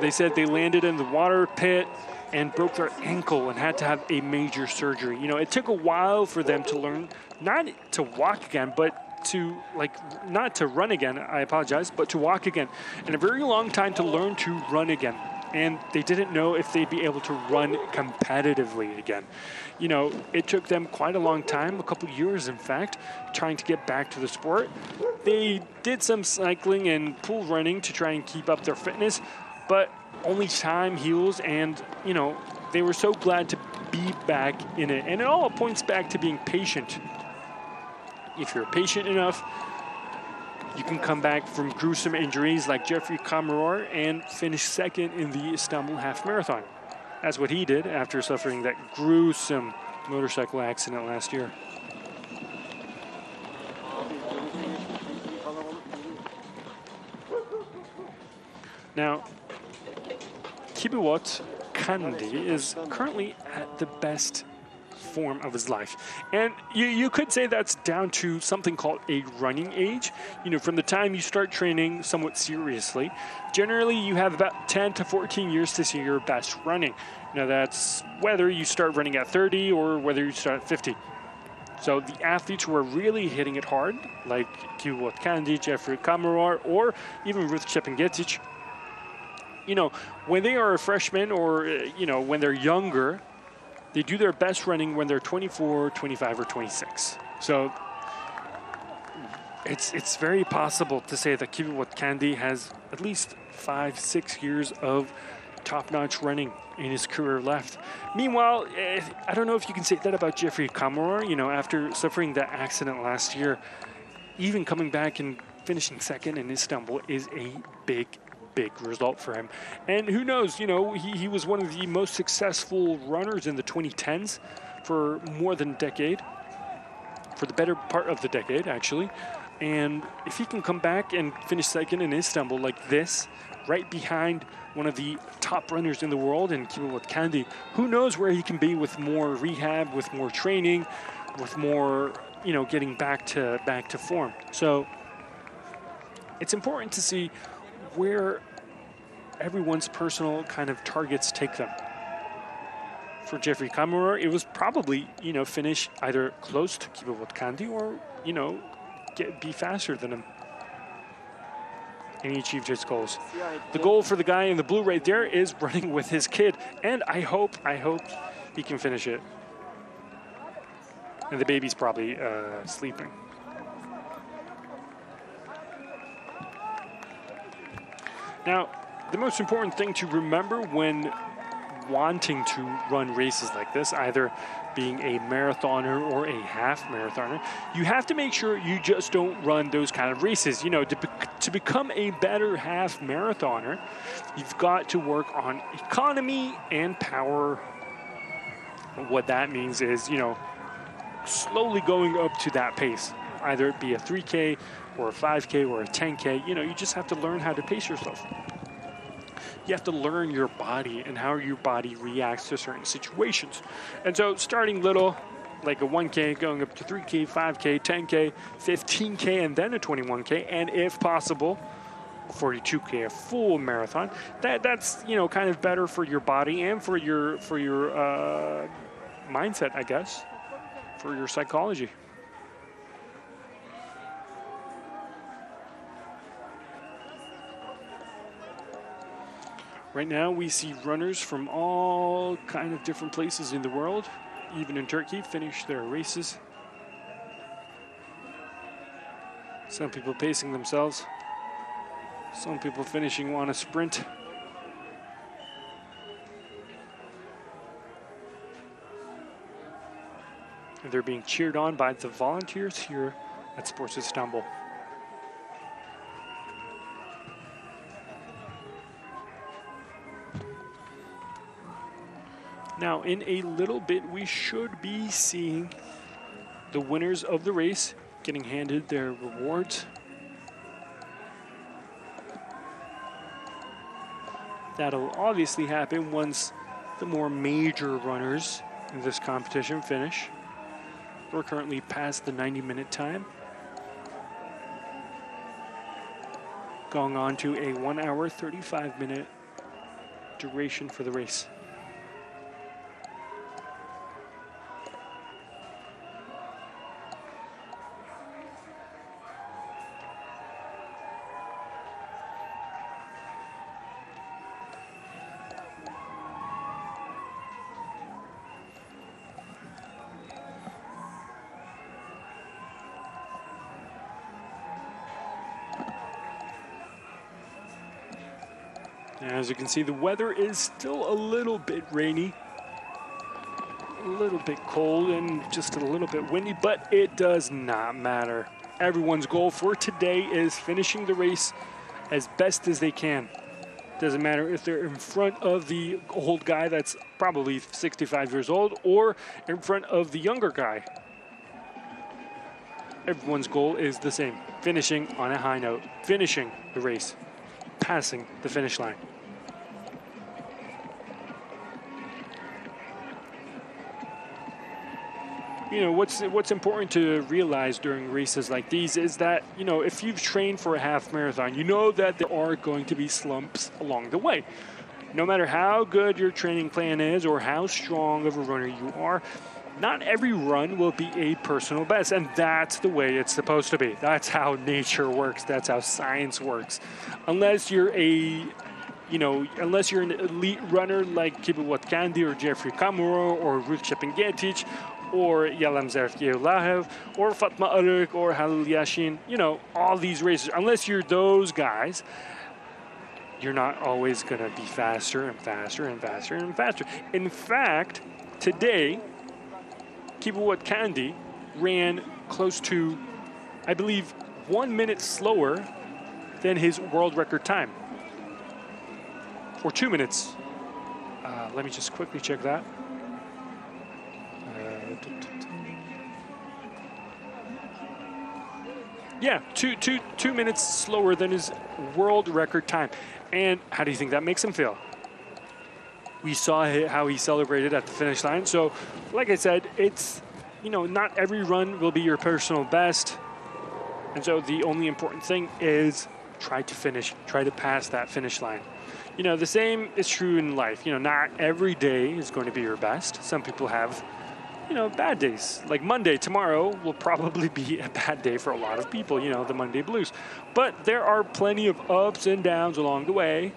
They said they landed in the water pit and broke their ankle and had to have a major surgery. You know, it took a while for them to learn not to walk again, but to, not to run again, I apologize, but to walk again. And a very long time to learn to run again. And they didn't know if they'd be able to run competitively again. You know, it took them quite a long time, a couple years, in fact, trying to get back to the sport. They did some cycling and pool running to try and keep up their fitness, but only time heals, and, you know, they were so glad to be back in it. And it all points back to being patient. If you're patient enough, you can come back from gruesome injuries like Jeffrey Cameron and finish second in the Istanbul Half Marathon. That's what he did after suffering that gruesome motorcycle accident last year. Now, Kibiwot Kandi is currently at the best form of his life. And you could say that's down to something called a running age. You know, from the time you start training somewhat seriously, generally you have about 10 to 14 years to see your best running. Now that's whether you start running at 30 or whether you start at 50. So the athletes who are really hitting it hard, like Kibiwot Kandi, Jeffrey Cameron, or even Ruth Chepngetich, you know, when they are a freshman or, you know, when they're younger, they do their best running when they're 24, 25, or 26. So it's very possible to say that Kibiwot Kandi has at least 5-6 years of top-notch running in his career left. Meanwhile, I don't know if you can say that about Jeffrey Cameron. You know, after suffering that accident last year, even coming back and finishing second in Istanbul is a big result for him. And who knows, you know, he was one of the most successful runners in the 2010s for more than a decade, for the better part of the decade, actually. And if he can come back and finish second in Istanbul like this, right behind one of the top runners in the world in Kibiwot Kandi, who knows where he can be with more rehab, with more training, with more, you know, getting back to form. So it's important to see where everyone's personal kind of targets take them. For Jeffrey Cameron, it was probably, you know, finish either close to Kibiwot Kandi or, you know, be faster than him. And he achieved his goals. The goal for the guy in the blue right there is running with his kid, and I hope he can finish it. And the baby's probably sleeping. Now, the most important thing to remember when wanting to run races like this, either being a marathoner or a half marathoner, you have to make sure you just don't run those kind of races. You know, to become a better half marathoner, you've got to work on economy and power. What that means is, you know, slowly going up to that pace, either it be a 3K or a 5K or a 10K. You know, you just have to learn how to pace yourself. You have to learn your body and how your body reacts to certain situations. And so starting little, like a 1K, going up to 3K, 5K, 10K, 15K, and then a 21K, and if possible, 42K, a full marathon. That's, you know, kind of better for your body and for your mindset, I guess, for your psychology. Right now, we see runners from all kind of different places in the world, even in Turkey, finish their races. Some people pacing themselves. Some people finishing on a sprint. And they're being cheered on by the volunteers here at Sports Istanbul. Now, in a little bit, we should be seeing the winners of the race getting handed their rewards. That'll obviously happen once the more major runners in this competition finish. We're currently past the 90-minute time, going on to a 1 hour, 35-minute duration for the race. As you can see, the weather is still a little bit rainy, a little bit cold, and just a little bit windy, but it does not matter. Everyone's goal for today is finishing the race as best as they can. Doesn't matter if they're in front of the old guy that's probably 65 years old or in front of the younger guy. Everyone's goal is the same: finishing on a high note, finishing the race, passing the finish line. You know, what's important to realize during races like these is that, you know, if you've trained for a half marathon, you know that there are going to be slumps along the way. No matter how good your training plan is or how strong of a runner you are, not every run will be a personal best, and that's the way it's supposed to be. That's how nature works. That's how science works. Unless you're unless you're an elite runner like Kibawat Kandi or Jeffrey Kamuro or Ruth Chepingetich or Yalam Zerfyeulahev or Fatma Arık or Halil Yashin, you know, all these races, unless you're those guys, you're not always going to be faster and faster and faster and faster. In fact, today, Kibawat Kandi ran close to, I believe, 1 minute slower than his world record time. Or 2 minutes. Let me just quickly check that. Yeah, two minutes slower than his world record time. And how do you think that makes him feel? We saw how he celebrated at the finish line. So, like I said, it's, you know, not every run will be your personal best. And so the only important thing is try to finish, try to pass that finish line. You know, the same is true in life. You know, not every day is going to be your best. Some people have, you know, bad days. Like Monday, tomorrow will probably be a bad day for a lot of people, you know, the Monday blues. But there are plenty of ups and downs along the way.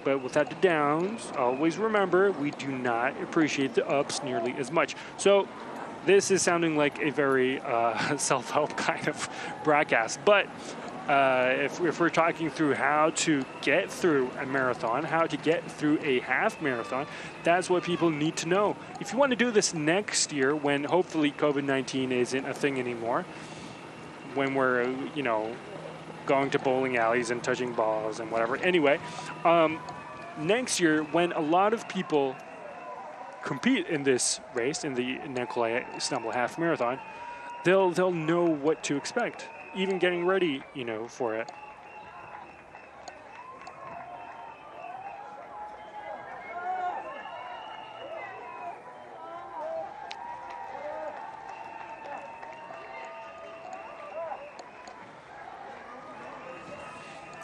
But without the downs, always remember, we do not appreciate the ups nearly as much. So this is sounding like a very self-help kind of broadcast. But if we're talking through how to get through a marathon, how to get through a half marathon, that's what people need to know. If you want to do this next year, when hopefully COVID-19 isn't a thing anymore, when we're, you know, going to bowling alleys and touching balls and whatever. Anyway, next year, when a lot of people compete in this race, in the Kolay Istanbul Half Marathon, they'll know what to expect, even getting ready, you know, for it.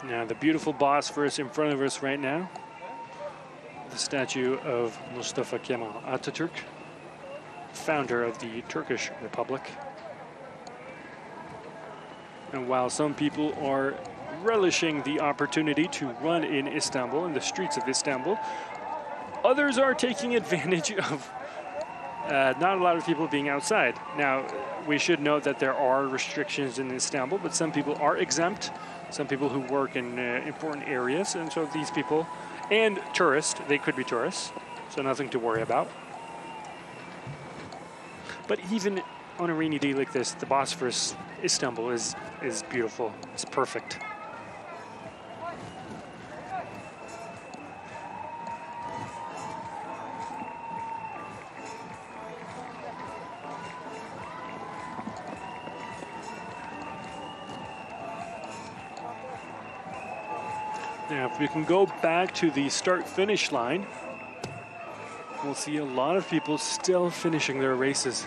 Now the beautiful Bosphorus in front of us right now, the statue of Mustafa Kemal Atatürk, founder of the Turkish Republic. And while some people are relishing the opportunity to run in Istanbul, in the streets of Istanbul, others are taking advantage of not a lot of people being outside. Now, we should note that there are restrictions in Istanbul, but some people are exempt. Some people who work in important areas, and so these people, and tourists, they could be tourists, so nothing to worry about. But even on a rainy day like this, the Bosphorus, Istanbul is beautiful. It's perfect. Now, if we can go back to the start-finish line, we'll see a lot of people still finishing their races.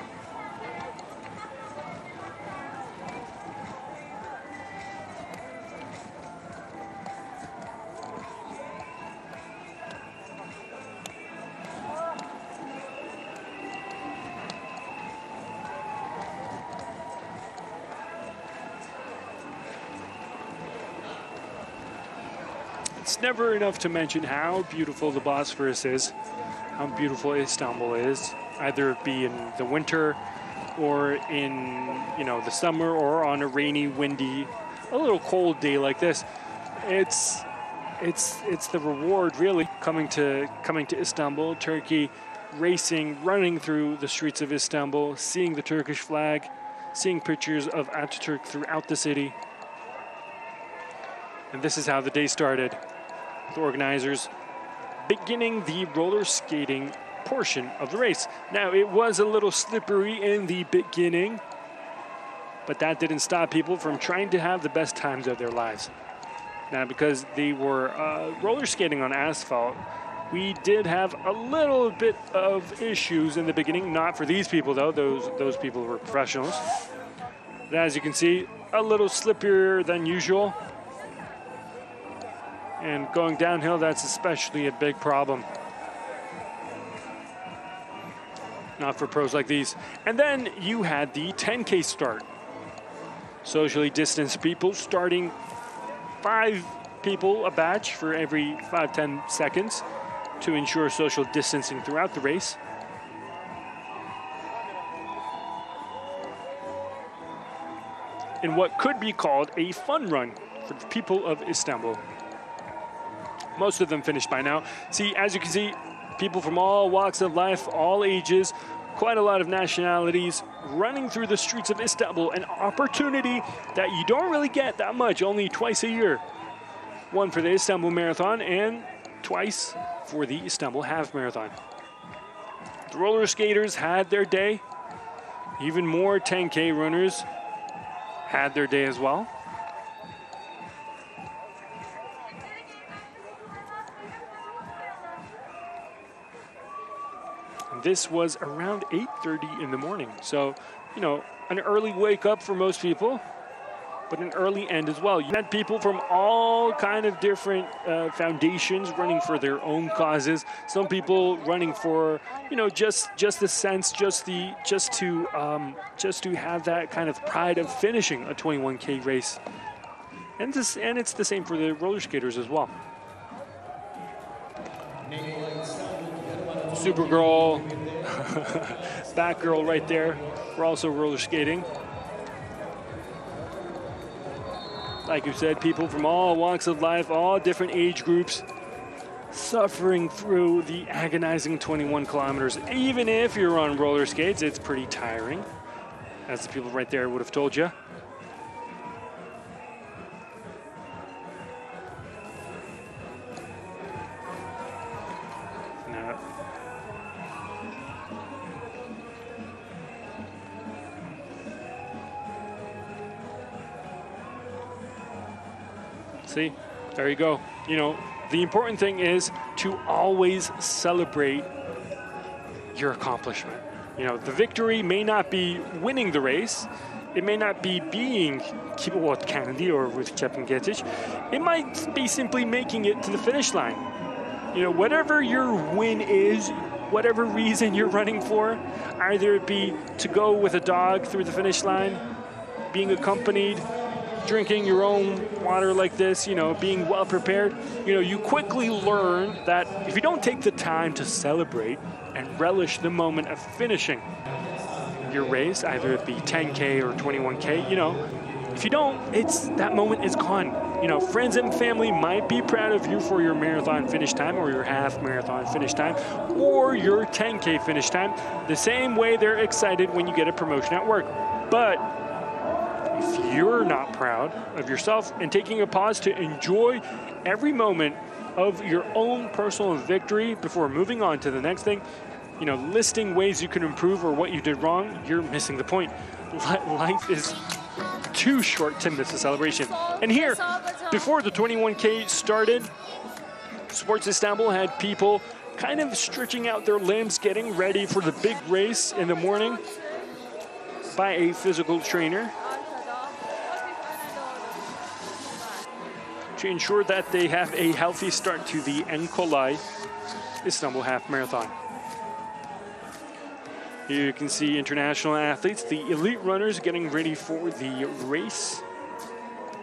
It's never enough to mention how beautiful the Bosphorus is, how beautiful Istanbul is, either it be in the winter or in, you know, the summer, or on a rainy, windy, a little cold day like this. It's the reward, really, coming to Istanbul, Turkey, racing, running through the streets of Istanbul, seeing the Turkish flag, seeing pictures of Atatürk throughout the city. And this is how the day started. The organizers beginning the roller skating portion of the race. Now, it was a little slippery in the beginning, but that didn't stop people from trying to have the best times of their lives. Now, because they were roller skating on asphalt, we did have a little bit of issues in the beginning. Not for these people, though. Those people were professionals. But as you can see, a little slippier than usual. And going downhill, that's especially a big problem. Not for pros like these. And then you had the 10K start. Socially distanced people starting 5 people a batch for every 5-10 seconds to ensure social distancing throughout the race. In what could be called a fun run for the people of Istanbul. Most of them finished by now. See, as you can see, people from all walks of life, all ages, quite a lot of nationalities running through the streets of Istanbul, an opportunity that you don't really get that much, only twice a year. One for the Istanbul Marathon and twice for the Istanbul Half Marathon. The roller skaters had their day. Even more 10K runners had their day as well. This was around 8:30 in the morning. So, you know, an early wake up for most people, but an early end as well. You had people from all kind of different foundations running for their own causes. Some people running for, you know, just the sense, just to have that kind of pride of finishing a 21K race. And it's the same for the roller skaters as well. Supergirl, Batgirl right there. We're also roller skating. Like you said, people from all walks of life, all different age groups, suffering through the agonizing 21 kilometers. Even if you're on roller skates, it's pretty tiring, as the people right there would have told you. Now, see, there you go. You know, the important thing is to always celebrate your accomplishment. You know, the victory may not be winning the race. It may not be being Kiboot Kennedy or Ruth Chepngetich. It might be simply making it to the finish line. You know, whatever your win is, whatever reason you're running for, either it be to go with a dog through the finish line, being accompanied, drinking your own water like this, you know, being well prepared, you know, you quickly learn that if you don't take the time to celebrate and relish the moment of finishing your race, either it be 10K or 21K, you know, if you don't, that moment is gone. You know, friends and family might be proud of you for your marathon finish time or your half marathon finish time or your 10K finish time, the same way they're excited when you get a promotion at work. But if you're not proud of yourself and taking a pause to enjoy every moment of your own personal victory before moving on to the next thing, you know, listing ways you can improve or what you did wrong, you're missing the point. Life is too short to miss a celebration. And here, before the 21K started, Sports Istanbul had people kind of stretching out their limbs, getting ready for the big race in the morning by a physical trainer to ensure that they have a healthy start to the Kolay Istanbul Half Marathon. Here you can see international athletes, the elite runners getting ready for the race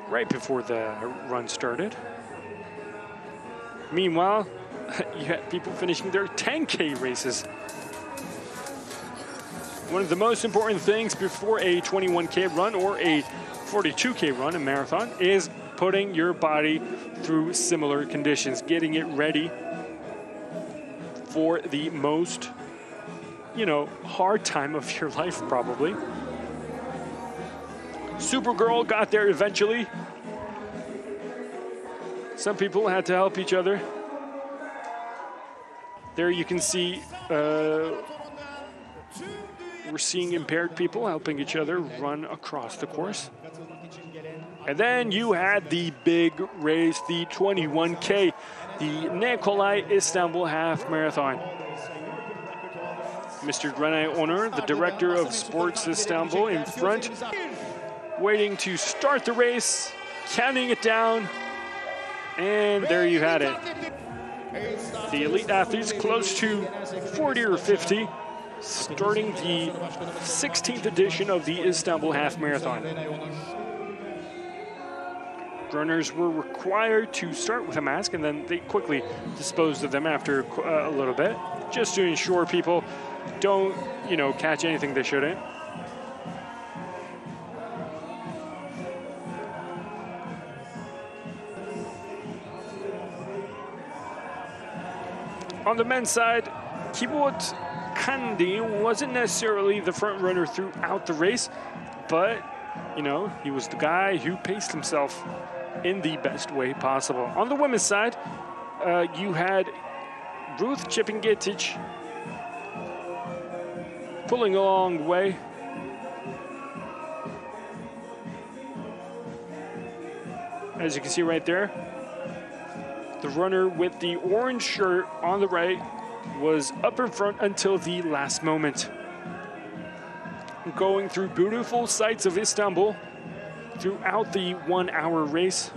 right before the run started. Meanwhile, you had people finishing their 10K races. One of the most important things before a 21K run or a 42K run, a marathon, is putting your body through similar conditions, getting it ready for the most, you know, hard time of your life, probably. Supergirl got there eventually. Some people had to help each other. There you can see we're seeing impaired people helping each other run across the course. And then you had the big race, the 21K, the Kolay Istanbul Half Marathon. Mr. Granay Onur, the director of Sports Istanbul, in front, waiting to start the race, counting it down, and there you had it. The elite athletes close to 40 or 50, starting the 16th edition of the Istanbul Half Marathon. Runners were required to start with a mask, and then they quickly disposed of them after a little bit, just to ensure people don't, you know, catch anything they shouldn't. On the men's side, Kiboot Kennedy wasn't necessarily the front runner throughout the race, but, you know, he was the guy who paced himself in the best way possible. On the women's side, you had Ruth Chepngetich pulling along the way. As you can see right there, the runner with the orange shirt on the right was up in front until the last moment. Going through beautiful sights of Istanbul throughout the 1 hour race.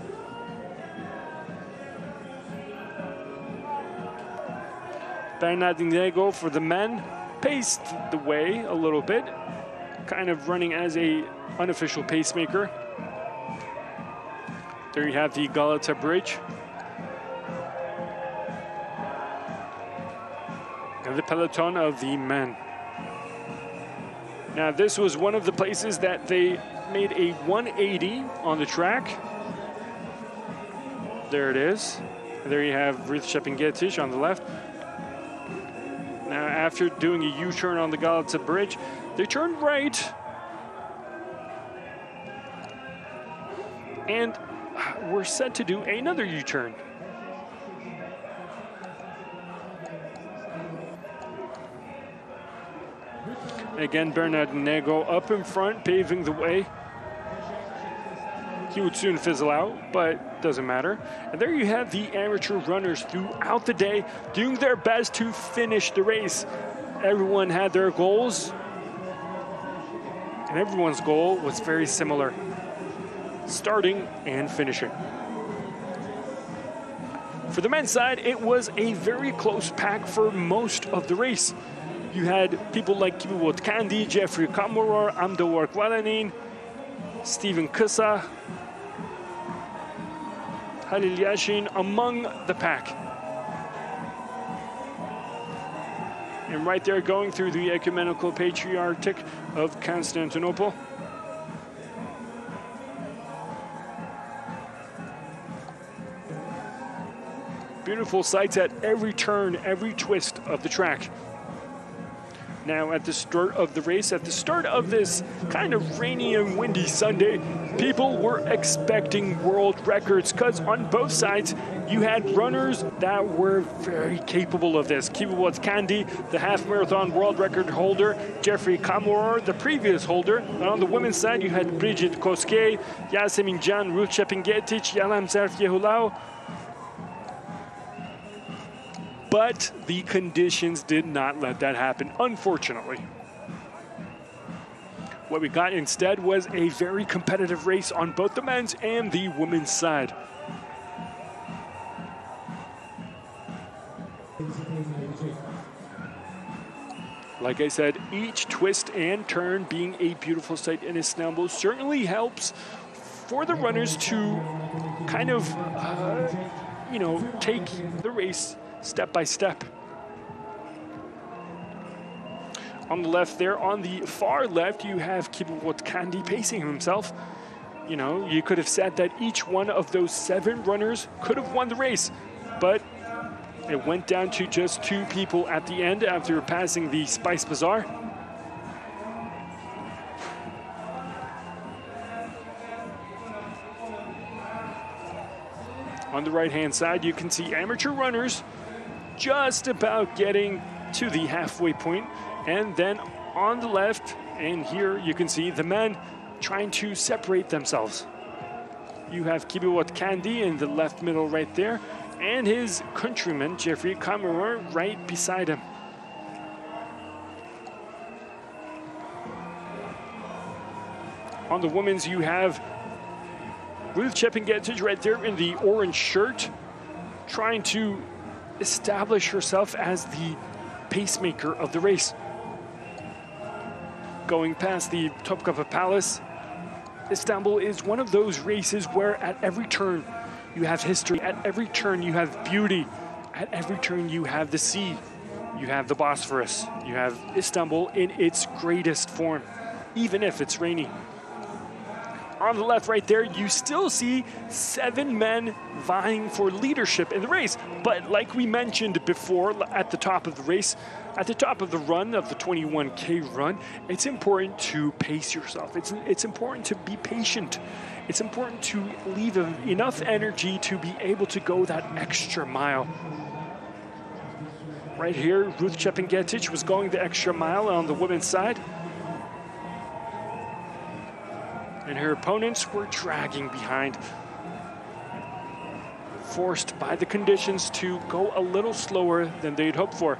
Bernardinegro for the men paced the way a little bit, kind of running as a unofficial pacemaker. There you have the Galata Bridge. And the peloton of the men. Now this was one of the places that they made a 180 on the track There it is. There you have Ruth Shepingetich on the left. Now, after doing a U-turn on the Galata Bridge, they turn right. And we're set to do another U-turn. Again, Bernardinegro up in front, paving the way. He would soon fizzle out, but doesn't matter. And there you have the amateur runners throughout the day doing their best to finish the race. Everyone had their goals, and everyone's goal was very similar: starting and finishing. For the men's side, it was a very close pack for most of the race. You had people like Kibiwot Kandi, Jeffrey Kamoror, Amdawar Kwalanin, Stephen Kusa, Halil Yashin among the pack. And right there, going through the Ecumenical Patriarchate of Constantinople. Beautiful sights at every turn, every twist of the track. Now, at the start of the race, at the start of this kind of rainy and windy Sunday, people were expecting world records because on both sides, you had runners that were very capable of this. Kibiwot Kandi, the half marathon world record holder, Jeffrey Kamoror, the previous holder. And on the women's side, you had Bridget Koske, Yasemin Can, Ruth Shepingetich, Yalam Zarf Yehulau. But the conditions did not let that happen, unfortunately. What we got instead was a very competitive race on both the men's and the women's side. Like I said, each twist and turn being a beautiful sight in Istanbul certainly helps for the runners to kind of, take the race step by step. On the left there, on the far left, you have Kibiwot Kandi pacing himself. You know, you could have said that each one of those 7 runners could have won the race, but it went down to just 2 people at the end after passing the Spice Bazaar. On the right-hand side, you can see amateur runners just about getting to the halfway point. And then on the left, and here you can see the men trying to separate themselves. You have Kibiwot Kandi in the left middle right there, and his countryman, Jeffrey Kamoror, right beside him. On the women's, you have Ruth Shepingetich right there in the orange shirt, trying to establish herself as the pacemaker of the race. Going past the Topkapı Palace, Istanbul is one of those races where at every turn you have history, at every turn you have beauty, at every turn you have the sea, you have the Bosphorus, you have Istanbul in its greatest form, even if it's rainy. On the left right there, you still see 7 men vying for leadership in the race. But like we mentioned before, at the top of the race, at the top of the run, of the 21K run, it's important to pace yourself. It's important to be patient. It's important to leave enough energy to be able to go that extra mile. Right here, Ruth Shepingetich was going the extra mile on the women's side. And her opponents were dragging behind, forced by the conditions to go a little slower than they'd hoped for.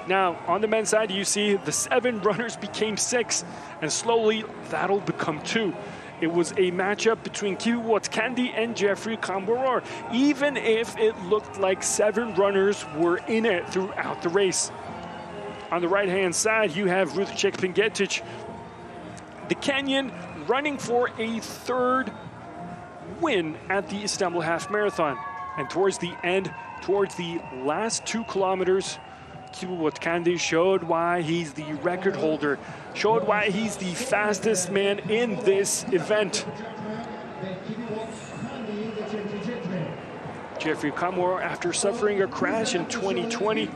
Now, on the men's side, you see the 7 runners became 6, and slowly that'll become 2. It was a matchup between Kibiwot Kandi and Jeffrey Kamoror, even if it looked like 7 runners were in it throughout the race. On the right-hand side, you have Ruth Shepingetich, the Kenyan, running for a 3rd win at the Istanbul Half Marathon. And towards the end, towards the last 2 kilometers, Kibiwot Kandi showed why he's the record holder, showed why he's the fastest man in this event. Jeffrey Kamor, after suffering a crash in 2020,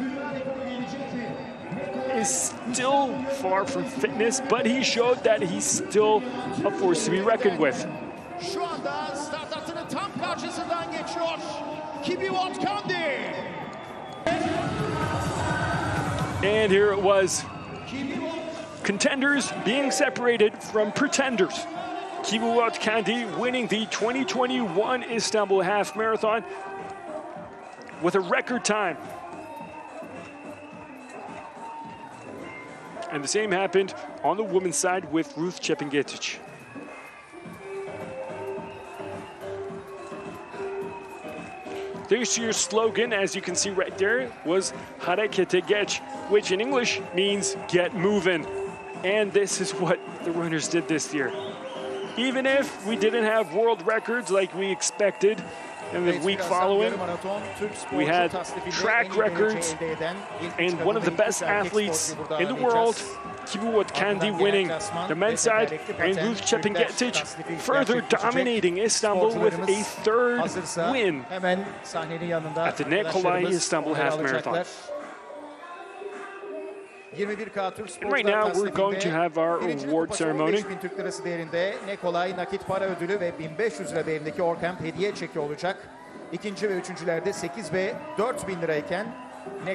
is still far from fitness, but he showed that he's still a force to be reckoned with. Şu anda start hattının tam karşısından geçiyor. Kibiwot Kandi. And here it was. Contenders being separated from pretenders. Kibiwot Kandi winning the 2021 Istanbul Half Marathon with a record time. And the same happened on the women's side with Ruth Çepingetic. This year's slogan, as you can see right there, was Harekete geç, which in English means get moving. And this is what the runners did this year. Even if we didn't have world records like we expected in the week following, we had track records and one of the best athletes in the world, Kibiwot Kandi, winning the men's side, and Ruth Çepingetic further dominating Istanbul with a third win at the Kolay Istanbul Half Marathon. And right now we're going to have our award ceremony. Kolay nakit para ödülü ve 1500 lira değerindeki Orkamp hediye çeki olacak. İkinci ve üçüncülerde 8 ve 4000 lirayken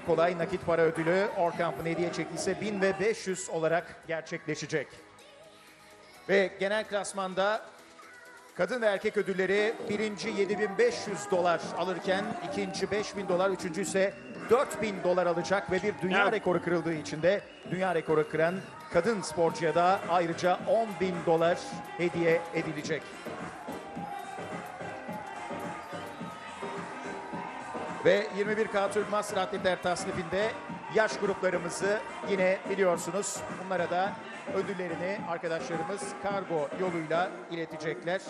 Kolay nakit para ödülü, Orkamp'ın hediye çeki ise 1000 ve 500 olarak gerçekleşecek. Ve genel klasmanda kadın ve erkek ödülleri birinci $7.500 alırken ikinci $5.000, üçüncü ise $4.000 alacak ve bir dünya rekoru kırıldığı için de dünya rekoru kıran kadın sporcuya da ayrıca $10.000 hediye edilecek. Ve 21K Türk Master Atletler tasnifinde yaş gruplarımızı yine biliyorsunuz. Bunlara da ödüllerini arkadaşlarımız kargo yoluyla iletecekler.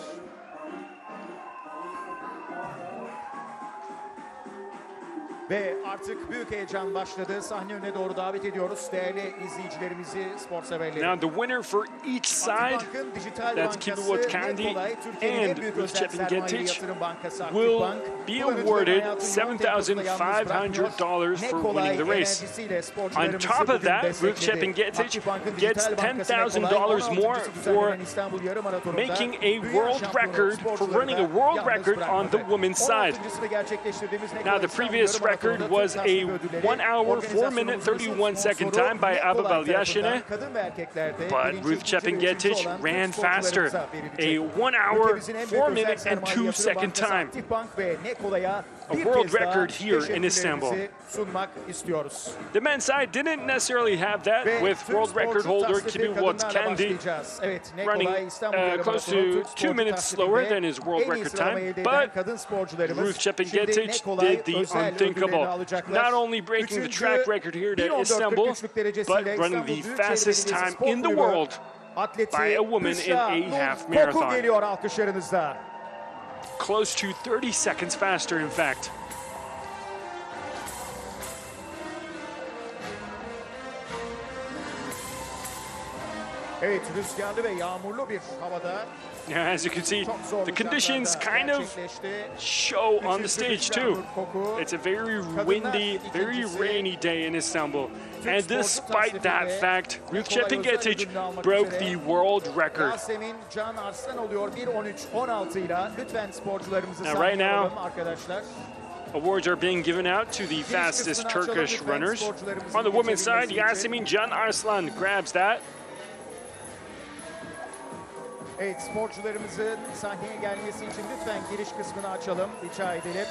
Ve artık büyük heyecan başladı. Sahne önüne doğru davet ediyoruz değerli izleyicilerimizi, spor severleri. Now the winner for each side, that's Kibiwot Kandi and Ruth Çepingetic, will be awarded $7,500 for winning the race. On top of that, Ruth Çepingetic gets $10,000 more for making a world record, for running a world record on the women's side. Now the previous record was a 1 hour, 4 minute, 31 second time by Ababal Yashine, but Ruth Çepingetic ran faster, a 1 hour, 4 minute and 2 second time. A world record here in Istanbul. The men's side didn't necessarily have that, with world record holder Kibiwot Kandi running close to 2 minutes slower than his world record time, but Ruth Çepingetic did the unthinkable, not only breaking the track record here at Istanbul, but running the fastest time in the world by a woman in a half marathon. Close to 30 seconds faster, in fact. Evet, rüzgarlı ve yağmurlu bir havada. As you can see, the conditions kind of show on the stage too. It's a very windy, very rainy day in Istanbul. And despite that fact, Ruth Çepingetic broke the world record. Now right now, awards are being given out to the fastest Turkish runners. On the women's side, Yasemin Can Arslan grabs that. Evet, sporcularımızın sahneye gelmesi için lütfen giriş kısmını açalım, rica edelim.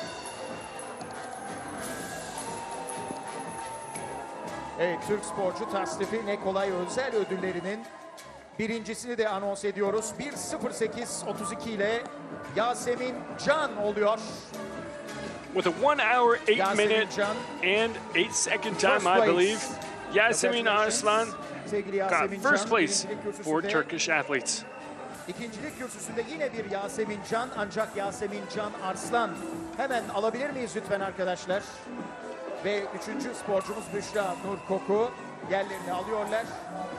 Evet, Türk sporcu tasnifi Kolay özel ödüllerinin birincisini de anons ediyoruz. 1:08:32 ile Yasemin Can oluyor. With a 1 hour, 8 minute and 8 second time, I believe, Yasemin Arslan got first place for Turkish athletes. İkincilik kürsüsünde yine bir Yasemin Can, ancak Yasemin Can Arslan. Hemen alabilir miyiz lütfen arkadaşlar? Ve üçüncü sporcumuz Büşra Nur Koku. yerlerini alıyorlar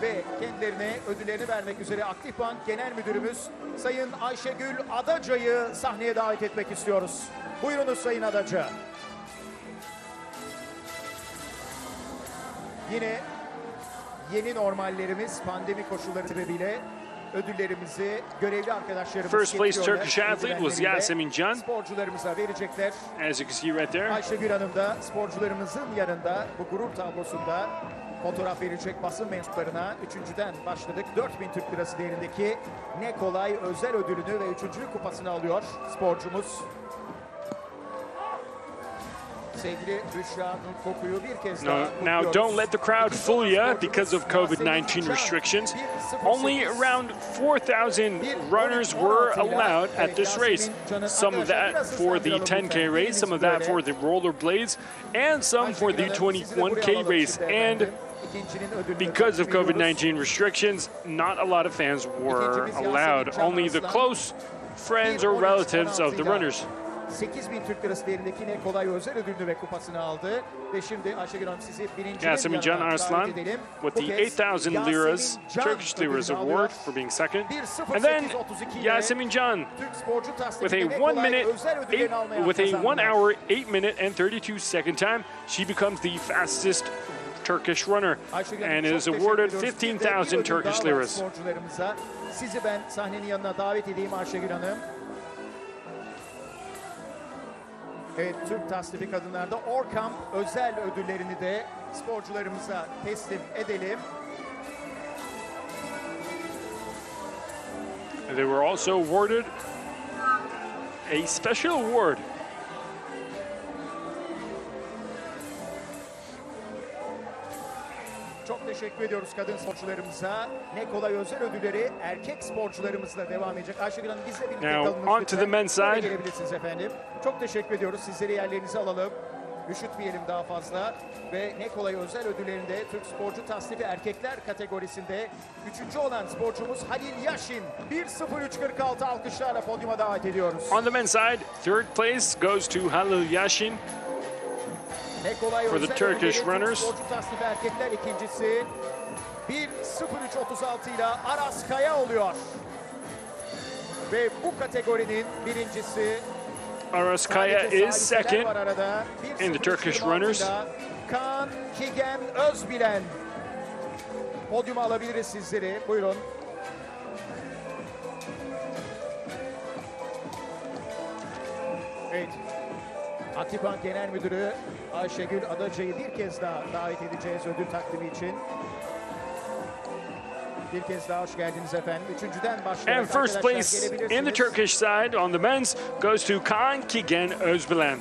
ve kendilerine ödüllerini vermek üzere Aktifbank Genel Müdürümüz Sayın Ayşegül Adaca'yı sahneye davet etmek istiyoruz. Buyurunuz Sayın Adaca. Yine yeni normallerimiz pandemi koşulları sebebiyle ödüllerimizi görevli arkadaşlarımız First place getiriyorlar. Turkish athlete was Yasemin Can. Sporcularımıza verecekler. As you can see right there. Ayşegül Hanım da sporcularımızın yanında bu gurur tablosunda fotoğraf verecek basın mensuplarına. Üçüncüden başladık. 4000 Türk Lirası değerindeki Ne Kolay özel ödülünü ve üçüncülük kupasını alıyor sporcumuz. Sevgili Büşra Nurkoku'yu bir kez daha kutluyoruz. Now don't let the crowd fool you because of COVID-19 restrictions. Only around 4,000 runners were allowed at this race. Some of that for the 10K race, some of that for the rollerblades, and some for the 21K race. And because of COVID-19 restrictions, not a lot of fans were allowed. Only the close friends or relatives of the runners. 8.000 Türk Lirası değerindeki Ne Kolay özel ödülünü ve kupasını aldı. Ve şimdi Ayşegül Hanım sizi birinci Yasemin Can Arslan with the 8,000 liras, Turkish liras award for being second. And then Yasemin Can with a 1 hour, 8 minute and 32 second time. She becomes the fastest Turkish runner and is awarded 15,000 Turkish liras. Sizi ben sahnenin yanına davet edeyim Ayşegül Hanım. Evet, Türk tasnifi kadınlarda Orkamp özel ödüllerini de sporcularımıza teslim edelim. They were also awarded a special award. Çok teşekkür ediyoruz kadın sporcularımıza. Ne Kolay özel ödülleri erkek sporcularımızla devam edecek. Ayşegül Hanım bizle birlikte kalınız lütfen. On to the men's side. Gelebilirsiniz efendim. Çok teşekkür ediyoruz. Sizleri yerlerinize alalım. Üşütmeyelim daha fazla. Ve Ne Kolay özel ödüllerinde Türk sporcu tasnifi erkekler kategorisinde 3. olan sporcumuz Halil Yaşin 1.03.46 alkışlarla podyuma davet ediyoruz. On the men's side, third place goes to Halil Yaşin. For the Turkish runners. Sporcu tasnifi erkekler ikincisi 1.03.36 ile Aras Kaya oluyor. Ve bu kategorinin birincisi Aras Kaya is second in the Turkish runners. Kaan Kigen Özbilen. Podyuma alabiliriz sizleri. Buyurun. Evet. Aktifbank Genel Müdürü Ayşegül Adaca'yı bir kez daha davet edeceğiz ödül takdimi için. Bir kez daha hoş geldiniz efendim. Üçüncüden başlayarak And first place in the Turkish side on the men's goes to Kaan Kigen Özbilen.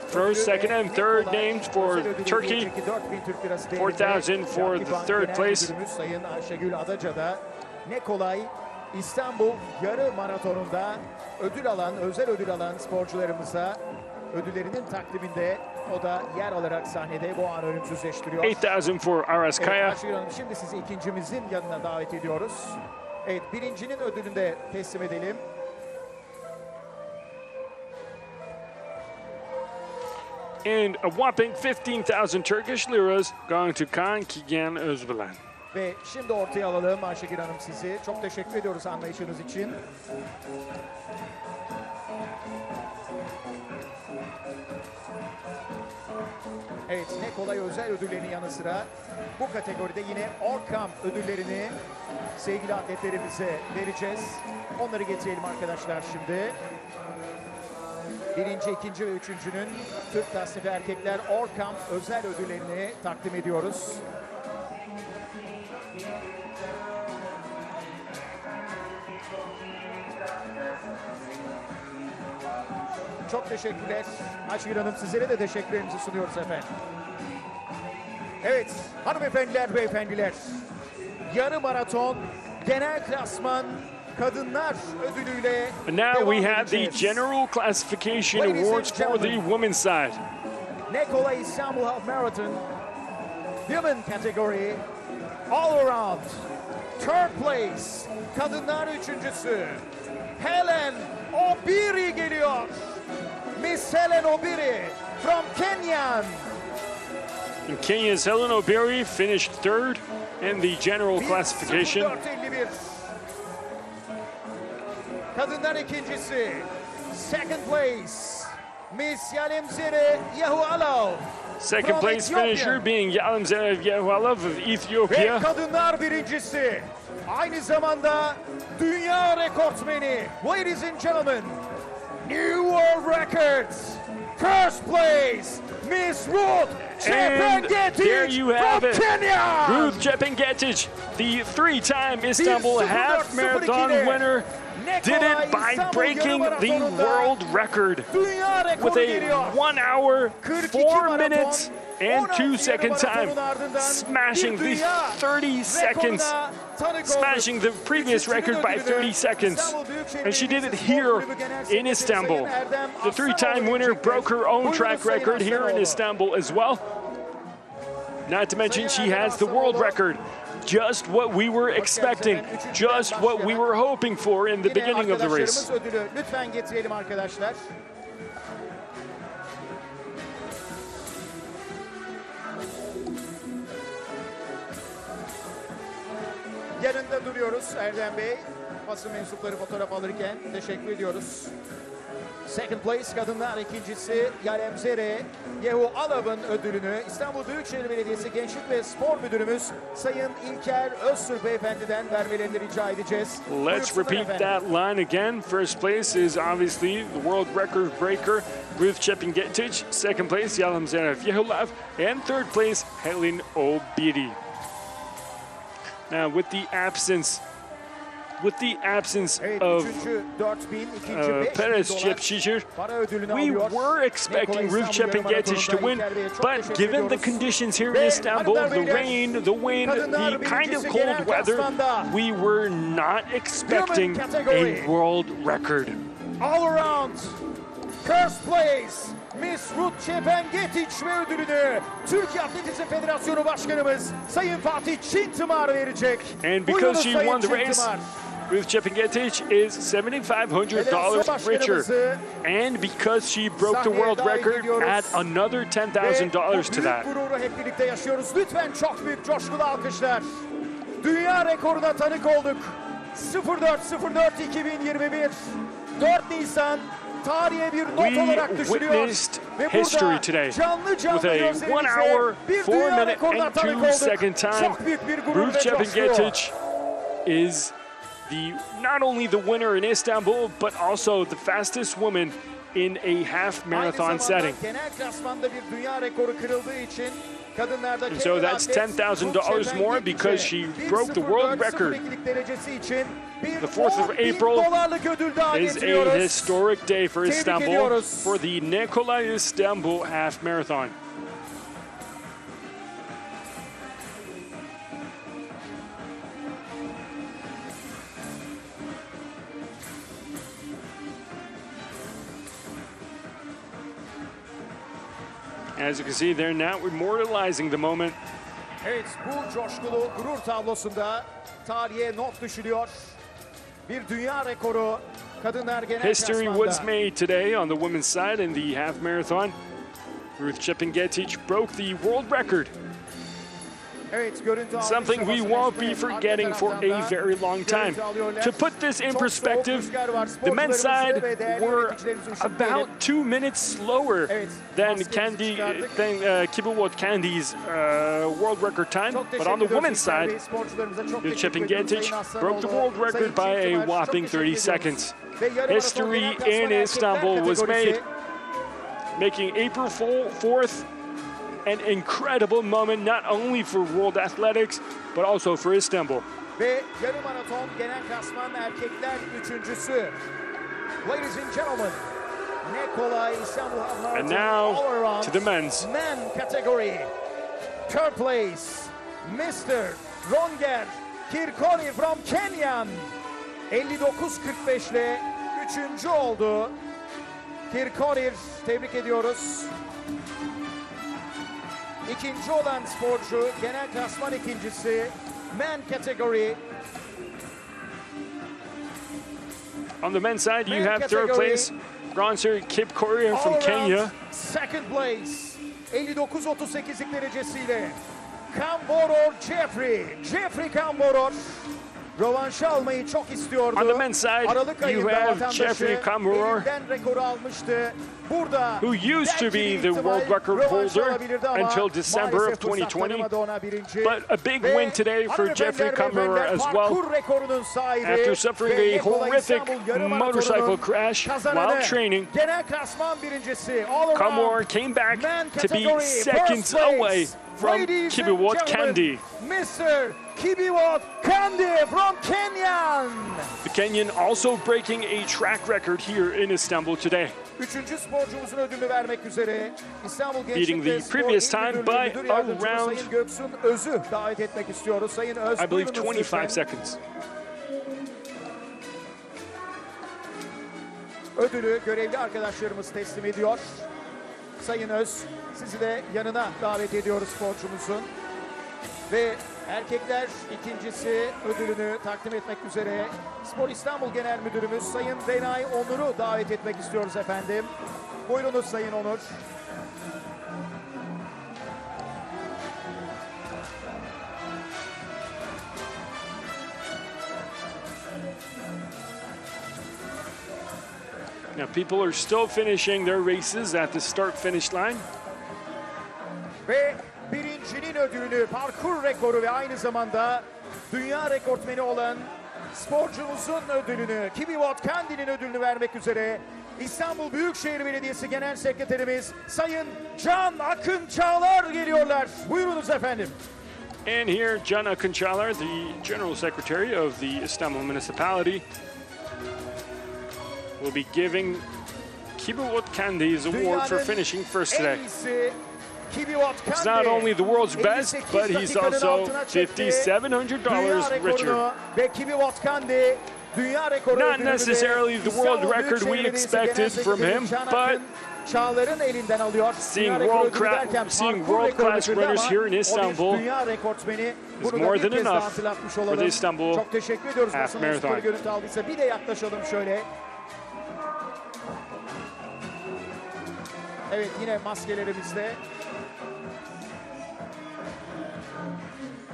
First, second, and third names for Turkey. 4,000 for the third place. Sayın Ayşegül Adaca da Ne Kolay İstanbul Yarı Maratonu'nda özel ödül alan sporcularımıza ödüllerinin takdiminde o da yer alarak sahnede bu an ölümsüzleştiriyor. 8,000 for Aras Kaya. Ayşegül Hanım, şimdi sizi ikincimizin yanına davet ediyoruz. Evet, birincinin ödülünü de teslim edelim. And a whopping 15,000 Turkish liras going to Kaan Kigen Özbilen. Ve şimdi ortaya alalım Ayşegül Hanım sizi. Çok teşekkür ediyoruz anlayışınız için. Evet, Ne Kolay özel ödüllerinin yanı sıra bu kategoride yine Orkamp ödüllerini sevgili atletlerimize vereceğiz. Onları getirelim arkadaşlar şimdi. Birinci, ikinci ve üçüncünün Türk tasnifi erkekler Orkamp özel ödüllerini takdim ediyoruz. Çok teşekkürler. Ayşegül Hanım, sizlere de teşekkürlerimizi sunuyoruz efendim. Evet, hanımefendiler, beyefendiler. Yarı maraton genel klasman kadınlar ödülüyle Now we have the edeceğiz. general classification awards for the women's side. Ne Kolay İstanbul Half Marathon Women category all around. Third place kadınlar üçüncüsü Helen Obiri geliyor. Miss Helen Obiri from Kenya. And Kenya's Helen Obiri finished third in the general classification. 1.04.51. Kadınlar ikincisi. Second place. Miss Yalemzere Yehualov. Second place finisher being Yalemzere Yehualov of Ve Ethiopia. kadınlar birincisi. Aynı zamanda dünya rekortmeni. Ladies and gentlemen, new world records. First place, Miss Ruth And there you have from it. Kenya. Ruth Chepngetich, the three-time Istanbul Half Marathon winner, did it by breaking the world record Dünya rekoru with a geliyor. 1 hour, 4 maraton, minutes, and 2 second 16 time, maratonun ardından smashing bir the dünya 30 seconds, rekoruna tanık olduk. smashing the previous record by 30 seconds. And she did it here in Istanbul. The three-time winner broke her own track record here in Istanbul as well. Not to mention she has the world record. Just what we were expecting, just what we were hoping for in the beginning of the race. Arkadaşlarımız ödülü lütfen getirelim arkadaşlar. Yanında duruyoruz Erdem Bey. Basın mensupları fotoğraf alırken teşekkür ediyoruz. Second place kadınlar ikincisi Yalemzere Yehualov'un ödülünü İstanbul Büyükşehir Belediyesi Gençlik ve Spor Müdürümüz Sayın İlker Öztürk Beyefendi'den vermelerini rica edeceğiz. Let's Buyursunlar repeat efendim. that line again. First place is obviously the world record breaker, Ruth Chepngetich. Second place, Yalemzere Yehualov. And third place, Helen Obiri. Now, with the absence Evet, of üçüncü 4.000, ikinci 5.000 Perez dolar Chepchicher, para ödülünü we alıyor. were expecting Kolay Ruth İstanbul Yarı Chepngetich to win, Maratonu'nda İlker Bey'e çok but teşekkür given the ediyoruz. conditions here in Ve Istanbul, hanımlar, the beyler, rain, the wind, kadınlar the kind of birincisi cold genel weather, klasmanda we were not expecting category. a world record. All around first place Miss Ruth Chepngetich ve ödülünü Türkiye Atletizm Federasyonu Başkanımız Sayın Fatih Çintımar verecek. And Buyurunuz because she Sayın won the race, Çintımar. Ruth Chepngetich is $7,500 richer. And because she broke the world record, add another $10,000 to that. Büyük gururu hep birlikte yaşıyoruz. Lütfen çok büyük coşkulu alkışlar. Dünya rekoruna tanık olduk. 04.04.2021 4 Nisan tarihe bir not We olarak düşürüyor. witnessed Ve history burada today canlı with a 1 gözlerimizle hour, bir 4 dünya minute, rekoruna and tanık 2 olduk. second time. Çok büyük bir gurur Ruth ve coşku. Chepngetich is not only the winner in Istanbul, but also the fastest woman in a half marathon setting. Genel klasmanda bir dünya rekoru kırıldığı için kadınlarda And so that's $10,000 more because she broke the world record. The 4th of April is a historic day for Istanbul for the Kolay Istanbul Half Marathon. As you can see, they're now immortalizing the moment. Evet, bu coşkulu gurur tablosunda tarihe not düşülüyor. Bir dünya rekoru kadınlar genel History was klasmanda. made today on the women's side in the half marathon. Ruth Chepngetich broke the world record. Evet, görüntü aldık. Something we won't be forgetting for a very long time. To put this in perspective, the men's side were about 2 minutes slower than Kibiwot Candy's world record time. But on the women's side, Ruth Chepngetich broke the world record by a whopping 30 seconds. History in Istanbul was made, making April 4th an incredible moment not only for world athletics but also for Istanbul. Ve yarı maraton genel klasman erkekler üçüncüsü. Ladies and gentlemen, Kolay İstanbul Half Marathon. And now all around to the men's. Men category. Third place, Mr. Ronger Kirkori from Kenya. 59.45 ile üçüncü oldu. Kirkori, tebrik ediyoruz. İkinci olan sporcu, genel klasman ikincisi, men category. On the men's side, you have third place, bronzer Kip Courier from Kenya. Second place, 59-38'lik derecesiyle Kamboror Jeffrey Kamboror rövanşı almayı çok istiyordu. On the men's side, Aralık you ayında have vatandaşı Jeffrey Kamboror, elinden rekoru almıştı. Burada who used to be the world record holder until December of 2020. But a big win today for Jeffrey Kamboror as well. After suffering a horrific motorcycle crash while training, Kamboror came back to be seconds away from Kibiwot Kandi. Mr. Kibiwot Kandi from Kenyan. The Kenyan also breaking a track record here in Istanbul today. Üçüncü sporcumuzun ödülünü vermek üzere İstanbul Beating the Gençlik ve previous Spor İl time Müdürlüğü by Müdür Yardımcısı around, Sayın Göksun Öz'ü davet etmek istiyoruz. Sayın Öz, I believe, buyurunuz 25 lütfen. seconds. Ödülü görevli arkadaşlarımız teslim ediyor. Sayın Öz, sizi de yanına davet ediyoruz sporcumuzun. Ve erkekler ikincisi ödülünü takdim etmek üzere Spor İstanbul Genel Müdürümüz Sayın Denay Onur'u davet etmek istiyoruz efendim. Buyurunuz Sayın Onur. Now people are still finishing their races at the start-finish line. Ve birincinin ödülünü, parkur rekoru ve aynı zamanda dünya rekortmeni olan sporcumuzun ödülünü, Kibiwot Kandi'nin ödülünü vermek üzere İstanbul Büyükşehir Belediyesi Genel Sekreterimiz Sayın Can Akın Çağlar geliyorlar. Buyurunuz efendim. And here, Can Akın Çağlar, the General Secretary of the Istanbul Municipality, will be giving Kibiwot Kandi his award for finishing first today. It's not only the world's best, but he's also $5,700 richer. Not necessarily the world record we expected from him, but seeing world-class runners here in Istanbul is more than enough for the Istanbul Half Marathon. Bir de yaklaşalım şöyle. Evet, yine maskelerimizde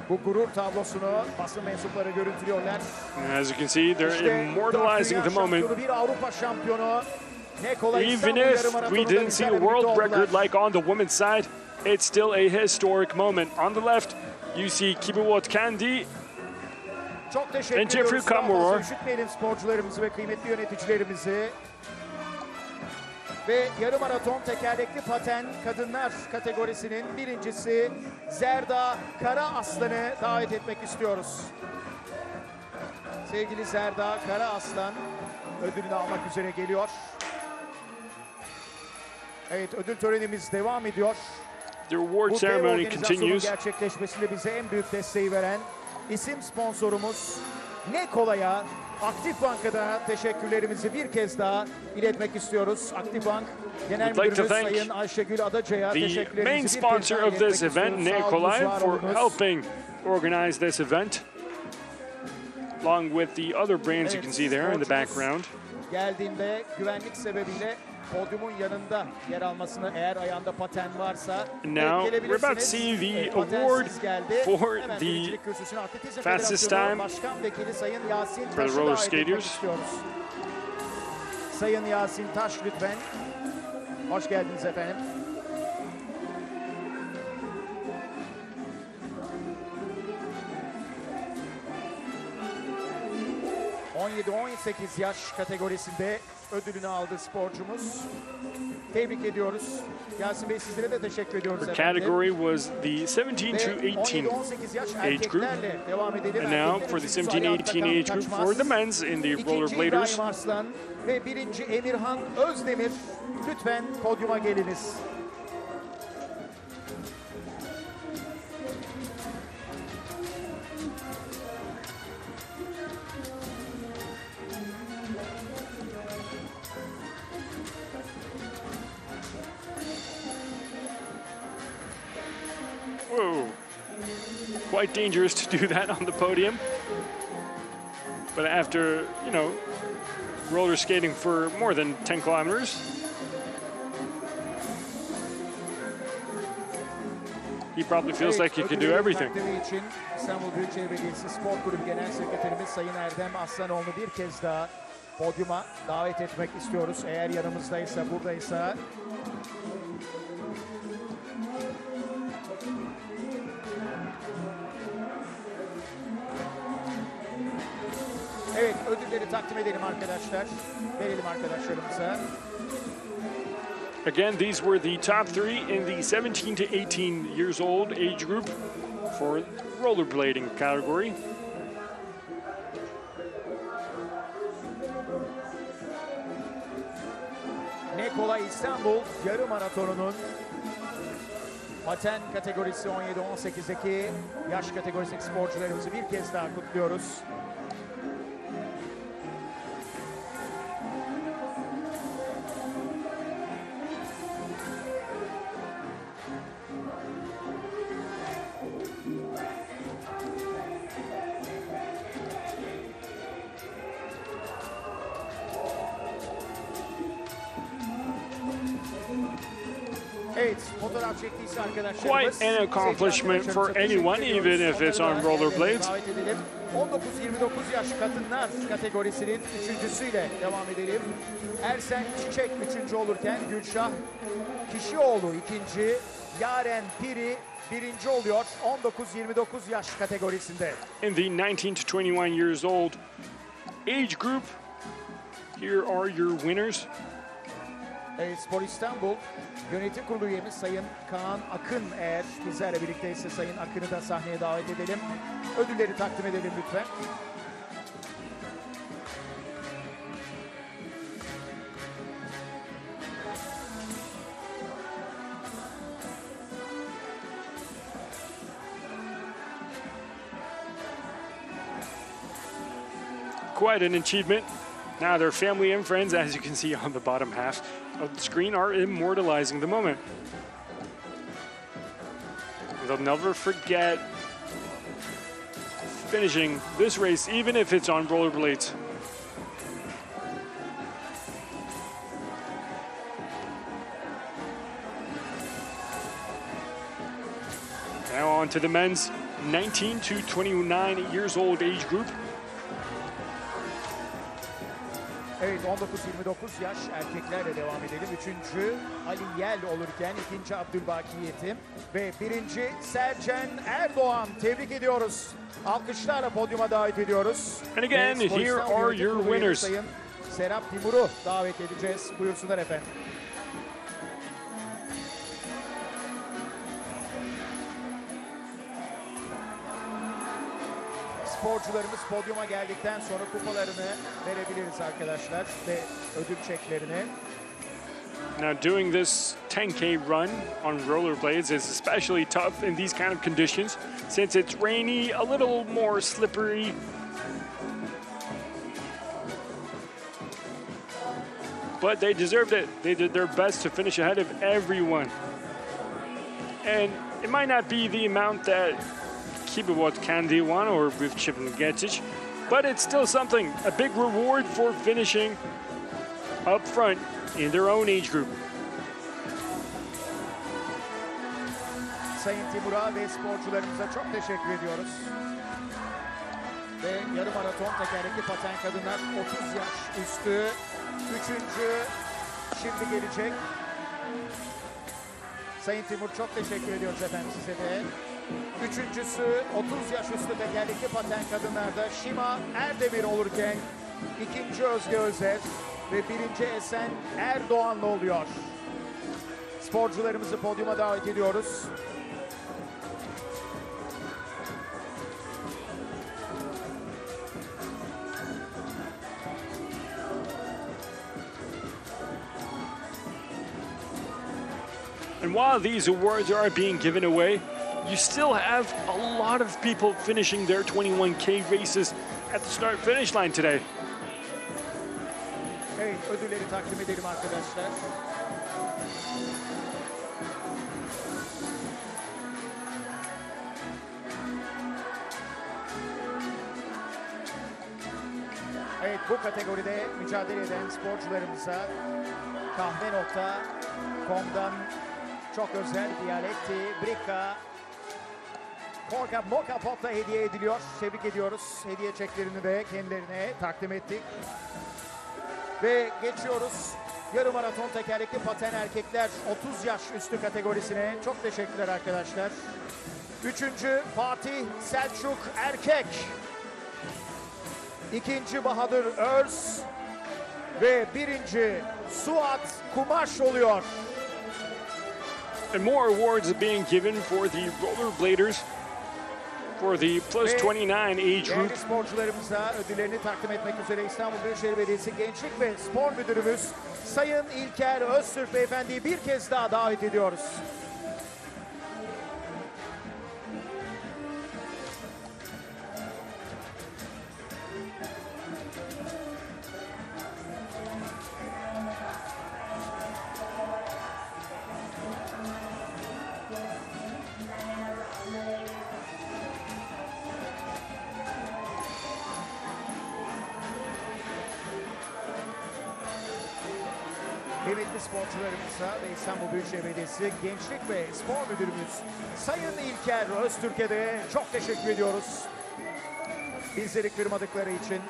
bu gurur tablosunu basın mensupları görüntülüyorlar. As you can see, they're immortalizing the moment. Bir Avrupa şampiyonu. Even if we didn't see a world record like on the women's side, it's still a historic moment. On the left, you see Kibiwot Kandi and Jeffrey Kamboror. Üşütmeyelim sporcularımızı ve kıymetli yöneticilerimizi. Ve yarı maraton tekerlekli paten kadınlar kategorisinin birincisi Zerda Karaaslan'ı davet etmek istiyoruz. Sevgili Zerda Karaaslan ödülünü almak üzere geliyor. Evet, ödül törenimiz devam ediyor. The award Bu ceremony dev organizasyonun continues. gerçekleşmesinde bize en büyük desteği veren isim sponsorumuz Kolay'a, Aktif Bank'a teşekkürlerimizi bir kez daha iletmek istiyoruz. Aktif Bank Genel Müdürümüz Sayın Ayşegül Adaca'ya The teşekkürlerimizi main bir kez sponsor daha of iletmek this event, istiyoruz. Kolay, Var for olunuz. helping organize this event, along with the other brands you can see there in the background. Geldiğinde güvenlik sebebiyle podyumun yanında yer almasını, eğer ayağında paten varsa Now we're about to see the award for the fastest time for the roller skaters. Sayın Yasin Taş lütfen. Hoş geldiniz efendim. ...17-18 yaş kategorisinde ödülünü aldı sporcumuz. Tebrik ediyoruz. Yasin Bey, sizlere de teşekkür ediyoruz efendim. Category was the 17 to 18 age group. And now for the 17-18 age group for the men's in the rollerbladers. İbrahim Arslan ve birinci Emirhan Özdemir, lütfen podyuma geliniz. Whoa. Quite dangerous to do that on the podium. But after, roller skating for more than 10 kilometers, he probably feels like he can do everything. Takdimi için İstanbul Büyükşehir Belediyesi Spor Kulübü Genel Sekreterimiz Sayın Erdem Aslanoğlu bir kez daha podyuma davet etmek istiyoruz. Eğer yanımızdaysa, buradaysa. Evet, ödülleri takdim edelim arkadaşlar. Verelim arkadaşlarımıza. Again, these were the top three in the 17 to 18 years old age group for rollerblading category. Kolay İstanbul Yarı Maratonu'nun paten kategorisi 17-18'deki yaş kategorisindeki sporcularımızı bir kez daha kutluyoruz. Quite an accomplishment for anyone, even if it's on rollerblades. 19-29 yaş kadınlar kategorisinin üçüncüsüyle devam edelim. Ersen Çiçek üçüncü olurken Gülşah Kişioğlu ikinci, Yaren Piri birinci oluyor 19-29 yaş kategorisinde. In the 19 to 21 years old age group, here are your winners. Spor İstanbul Yönetim Kurulu üyemiz Sayın Kaan Akın, eğer bizlerle birlikteyse Sayın Akın'ı da sahneye davet edelim. Ödülleri takdim edelim lütfen. Quite an achievement. Now their family and friends, as you can see on the bottom half of the screen, are immortalizing the moment. They'll never forget finishing this race, even if it's on rollerblades. Now on to the men's 19 to 29 years old age group. Evet, 19-29 yaş erkeklerle devam edelim. Üçüncü Ali Yel olurken ikinci Abdülbaki Yetim ve birinci Sercan Erdoğan. Tebrik ediyoruz. Alkışlarla podyuma davet ediyoruz. And again, here are your winners. Sayın Serap Timur'u davet edeceğiz. Buyursunlar efendim. Sporcularımız podyuma geldikten sonra kupalarını verebiliriz arkadaşlar ve ödül çeklerini. Now doing this 10K run on rollerblades is especially tough in these kind of conditions since it's rainy, a little more slippery. But they deserved it. They did their best to finish ahead of everyone. And it might not be the amount that Kibibot Kandi won or with Chipngetic, but it's still something, a big reward for finishing up front in their own age group. Sayın Timur'a ve sporcularımıza çok teşekkür ediyoruz. Ve yarım maraton tekerlekli paten kadınlar 30 yaş üstü. Üçüncü şimdi gelecek. Sayın Timur, çok teşekkür ediyoruz efendim size de. Üçüncüsü 30 yaş üstü tekerlekli paten kadınlarda Şima Erdemir olurken ikinci Özge Özer ve birinci Esen Erdoğanlı oluyor. Sporcularımızı podyuma davet ediyoruz. And while these awards are being given away, you still have a lot of people finishing their 21K races at the start-finish line today. Evet, ödülleri takdim edelim arkadaşlar. Evet, bu kategoride mücadele eden sporcularımıza kahve.com'dan çok özel Dialetti, Bricca Moka Pop'la hediye ediliyor. Tebrik ediyoruz. Hediye çeklerini de kendilerine takdim ettik. Ve geçiyoruz yarım maraton tekerlekli paten erkekler 30 yaş üstü kategorisine. Çok teşekkürler arkadaşlar. Üçüncü Fatih Selçuk erkek. İkinci Bahadır Örs. Ve birinci Suat Kumaş oluyor. And more awards are being given for the rollerbladers for the plus 29 age group. Değerli sporcularımıza ödüllerini takdim etmek üzere İstanbul Büyükşehir Belediyesi Gençlik ve Spor Müdürümüz Sayın İlker Öztürk Beyefendi'yi bir kez daha davet ediyoruz. Kıymetli sporcularımıza ve İstanbul Büyükşehir Belediyesi Gençlik ve Spor Müdürümüz Sayın İlker Öztürk'e de çok teşekkür ediyoruz. Bizleri kırmadıkları için.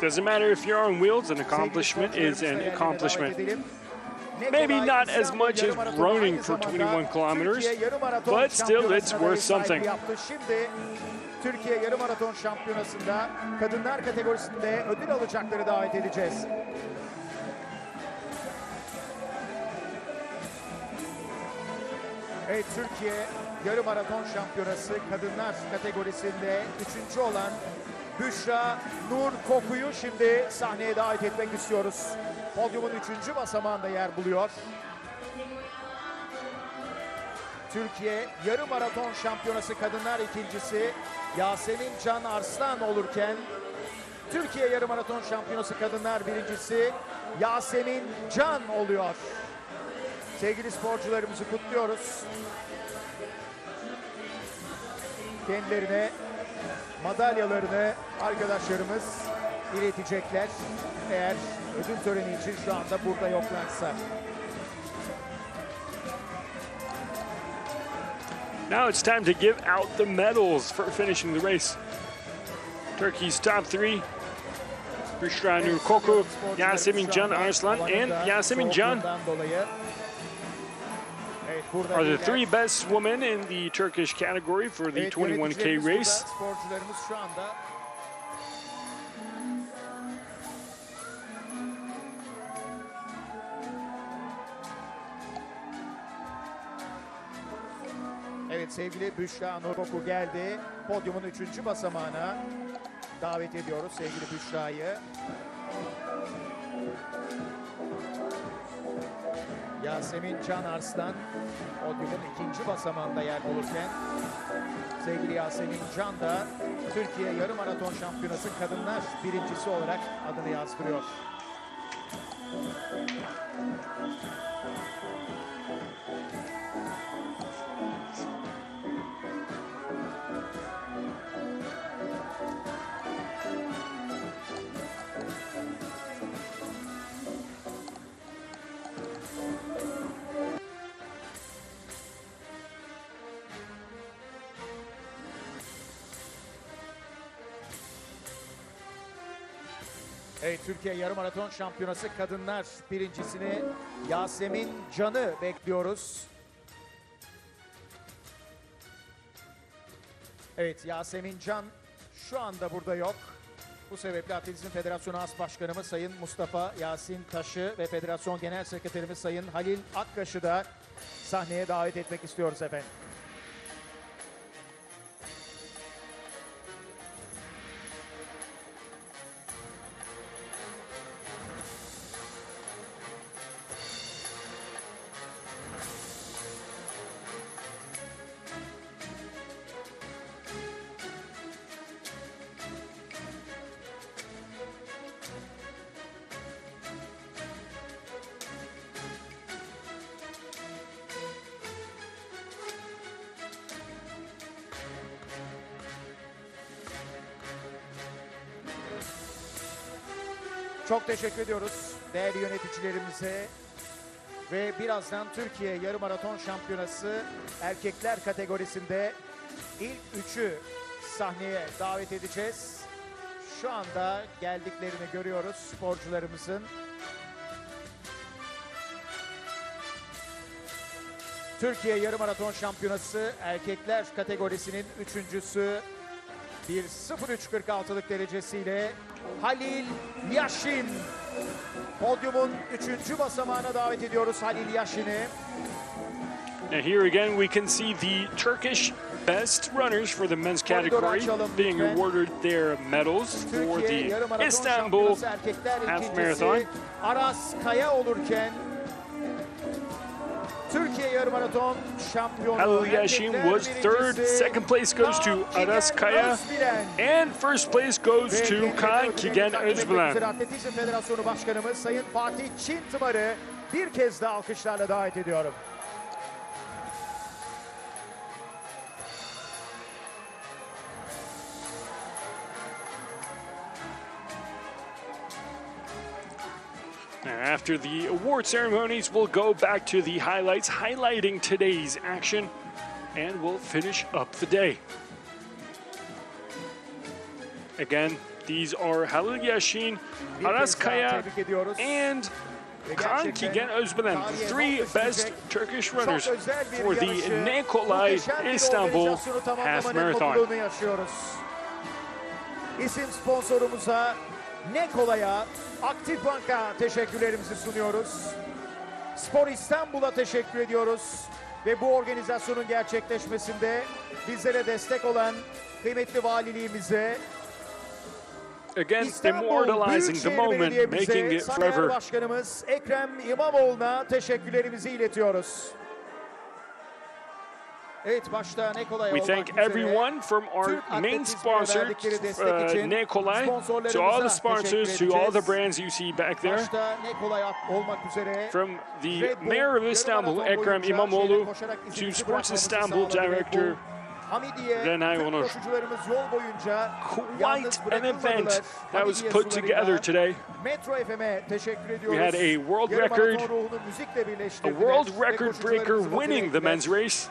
Doesn't matter if you're on wheels, an accomplishment is an accomplishment. Maybe not as much as running for 21 kilometers, but still it's worth something. Şimdi Türkiye Yarı Maraton Şampiyonası'nda kadınlar kategorisinde ödül alacakları davet edeceğiz. Evet, Türkiye Yarı Maraton Şampiyonası kadınlar kategorisinde 3. olan Büşra Nur Koku'yu şimdi sahneye davet etmek istiyoruz. Podyumun 3. basamağında yer buluyor. Türkiye Yarı Maraton Şampiyonası kadınlar ikincisi Yasemin Can Arslan olurken Türkiye Yarı Maraton Şampiyonası kadınlar birincisi Yasemin Can oluyor. Sevgili sporcularımızı kutluyoruz. Kendilerine madalyalarını arkadaşlarımız iletecekler eğer ödül töreni için şu anda burada yoklarsa. Now it's time to give out the medals for finishing the race. Turkey's top three, Büşra Nur Koku, Yasemin Can Arslan, and Yasemin Can are the three best women in the Turkish category for the 21K race. Sporcularımız şu anda evet, sevgili Büşra Nur Koku geldi. Podyumun 3. basamağına davet ediyoruz sevgili Büşra'yı. Yasemin Can Arslan podyumun 2. basamağında yer bulurken sevgili Yasemin Can da Türkiye Yarı Maraton Şampiyonası kadınlar birincisi olarak adını yazdırıyor. Evet, Türkiye Yarı Maraton Şampiyonası kadınlar birincisini Yasemin Can'ı bekliyoruz. Evet, Yasemin Can şu anda burada yok. Bu sebeple Atletizm Federasyonu As Başkanımız Sayın Mustafa Yasin Taş'ı ve Federasyon Genel Sekreterimiz Sayın Halil Akkaş'ı da sahneye davet etmek istiyoruz efendim. Çok teşekkür ediyoruz değerli yöneticilerimize, Ve birazdan Türkiye Yarı Maraton Şampiyonası erkekler kategorisinde ilk üçü sahneye davet edeceğiz. Şu anda geldiklerini görüyoruz sporcularımızın. Türkiye Yarı Maraton Şampiyonası erkekler kategorisinin üçüncüsü 1.03.46'lık derecesiyle Halil Yaşin. Podyumun üçüncü basamağına davet ediyoruz Halil Yaşin'i. Now here again we can see the Turkish best runners for the men's category being awarded their medals for the İstanbul Half Marathon. Aras Kaya olurken Türkiye Yarı Maraton şampiyonu Halil Yaşin was third. Second place goes to Aras Kaya. And first place goes to Canlı Yayın. Atletizm Federasyonu Başkanımız Sayın Fatih Çintımar'ı bir kez daha alkışlarla davet ediyorum. After the award ceremonies, we'll go back to the highlights, highlighting today's action, and we'll finish up the day. Again, these are Halil Yaşin, Aras Kaya, and Canlı Yayın, the three best Turkish runners for the Kolay İstanbul Half Marathon. İsim sponsorumuza Kolay'a, Aktif Bank'a teşekkürlerimizi sunuyoruz. Spor İstanbul'a teşekkür ediyoruz. Ve bu organizasyonun gerçekleşmesinde bizlere destek olan kıymetli valiliğimize, Again, immortalizing the moment, making it forever. Başkanımız Ekrem İmamoğlu'na teşekkürlerimizi iletiyoruz. Evet, başta Kolay we thank everyone from our main sponsor, Kolay, to all the sponsors, to all the brands you see back there. From the Mayor of Istanbul, Ekrem İmamoğlu, to Sports Istanbul Director, Renay Onur. Quite an event that was put together today. We had a world record breaker winning the men's race.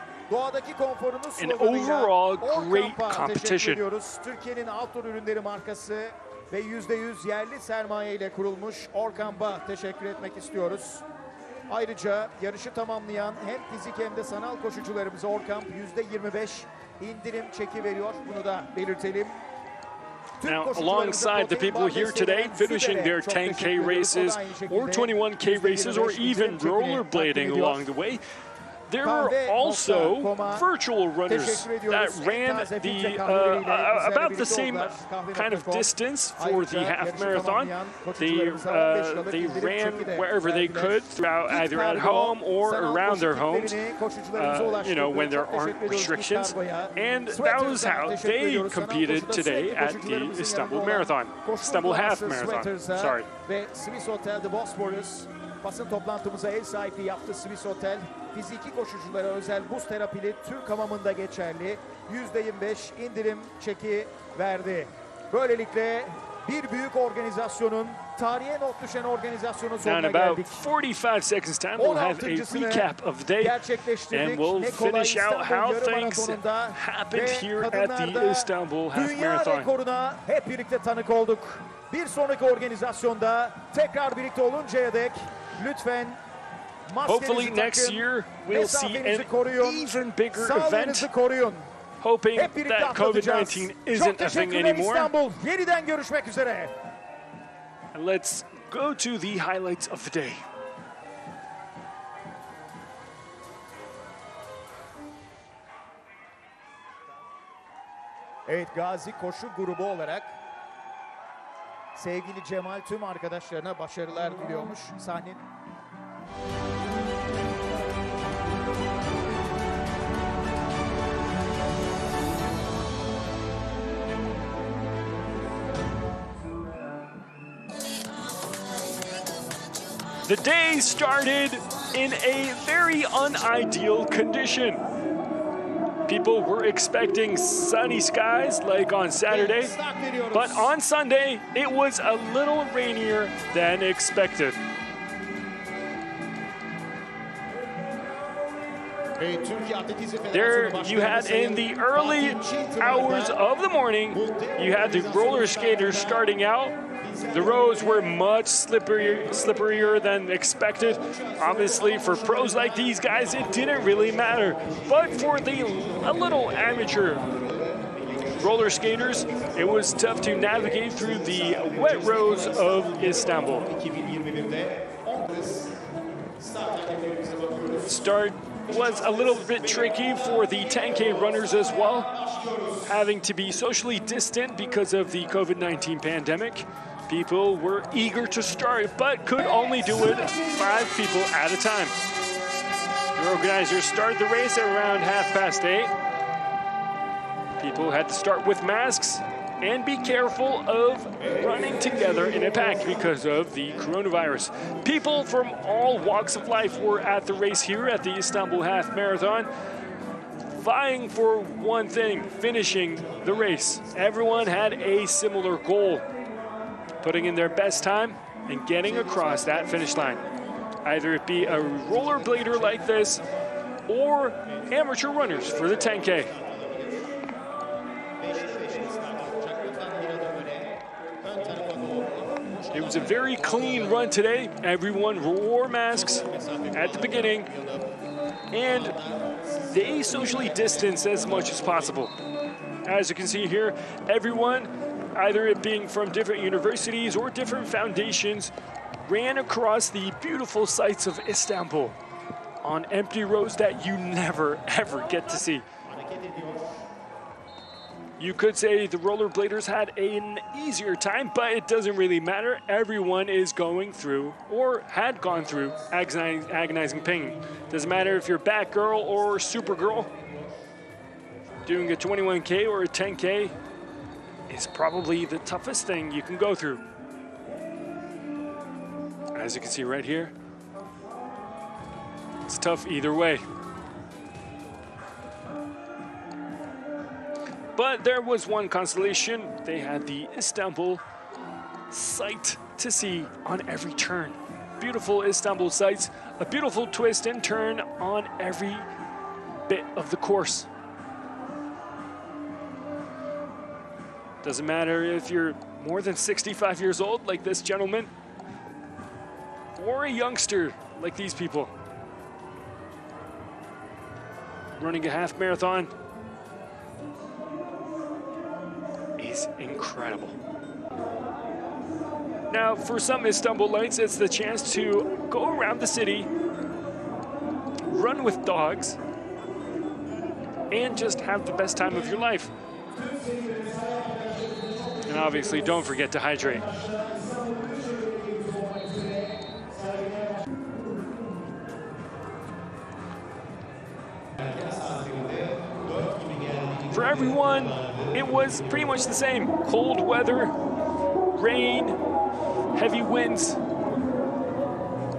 An overall great competition. Türkiye'nin outdoor ürünleri markası ve %100 yerli sermaye ile kurulmuş Orkamp'a teşekkür etmek istiyoruz. Ayrıca yarışı tamamlayan hem fizik hem de sanal koşucularımıza Orkamp %25 indirim çeki veriyor. Bunu da belirtelim. Now, alongside the people here today finishing their 10K races or 21K races or even rollerblading along the way, there were also virtual runners that ran about the same kind of distance for the half marathon. They ran wherever they could throughout, either at home or around their homes, when there aren't restrictions. And that was how they competed today at the Istanbul Marathon, Istanbul Half Marathon, sorry. Ve Swiss Hotel The Bosporus basın toplantımıza ev sahipliği yaptı. Swiss Hotel fiziki koşuculara özel buz terapili Türk hamamında geçerli %25 indirim çeki verdi. Böylelikle bir büyük organizasyonun, tarihe not düşen organizasyonun sonuna geldik. 45 seconds time we'll have a recap of the day and we'll finish out how things happened here at the Istanbul Half Marathon. Dünya rekoruna hep birlikte tanık olduk. Bir sonraki organizasyonda tekrar birlikte oluncaya dek lütfen hopefully next year we'll see an even bigger event. Hoping that COVID-19 isn't a thing anymore. İstanbul, yeniden görüşmek üzere. And let's go to the highlights of the day. Evet, Gazi Koşu grubu olarak sevgili Cemal tüm arkadaşlarına başarılar diliyormuş. Sahne. The day started in a very unideal condition. People were expecting sunny skies like on Saturday, but on Sunday it was a little rainier than expected. There you had in the early hours of the morning, you had the roller skaters starting out. The roads were much slipperier than expected. Obviously, for pros like these guys, it didn't really matter. But for a little amateur roller skaters, it was tough to navigate through the wet roads of Istanbul. Start was a little bit tricky for the 10K runners as well, having to be socially distant because of the COVID-19 pandemic. People were eager to start, but could only do it 5 people at a time. The organizers started the race at around 8:30. People had to start with masks and be careful of running together in a pack because of the coronavirus. People from all walks of life were at the race here at the Istanbul Half Marathon, vying for one thing: finishing the race. Everyone had a similar goal: putting in their best time and getting across that finish line. Either it be a rollerblader like this or amateur runners for the 10K. It was a very clean run today. Everyone wore masks at the beginning, and they socially distanced as much as possible. As you can see here, everyone, either it being from different universities or different foundations, ran across the beautiful sights of Istanbul on empty roads that you never, ever get to see. You could say the rollerbladers had an easier time, but it doesn't really matter. Everyone is going through, or had gone through, agonizing pain. Doesn't matter if you're Batgirl or Supergirl. Doing a 21K or a 10K is probably the toughest thing you can go through. As you can see right here, it's tough either way. But there was one consolation. They had the Istanbul sight to see on every turn. Beautiful Istanbul sights, a beautiful twist and turn on every bit of the course. Doesn't matter if you're more than 65 years old, like this gentleman, or a youngster, like these people. Running a half marathon is incredible. Now, for some Istanbulites, it's the chance to go around the city, run with dogs, and just have the best time of your life. And obviously, don't forget to hydrate. For everyone, it was pretty much the same. Cold weather, rain, heavy winds.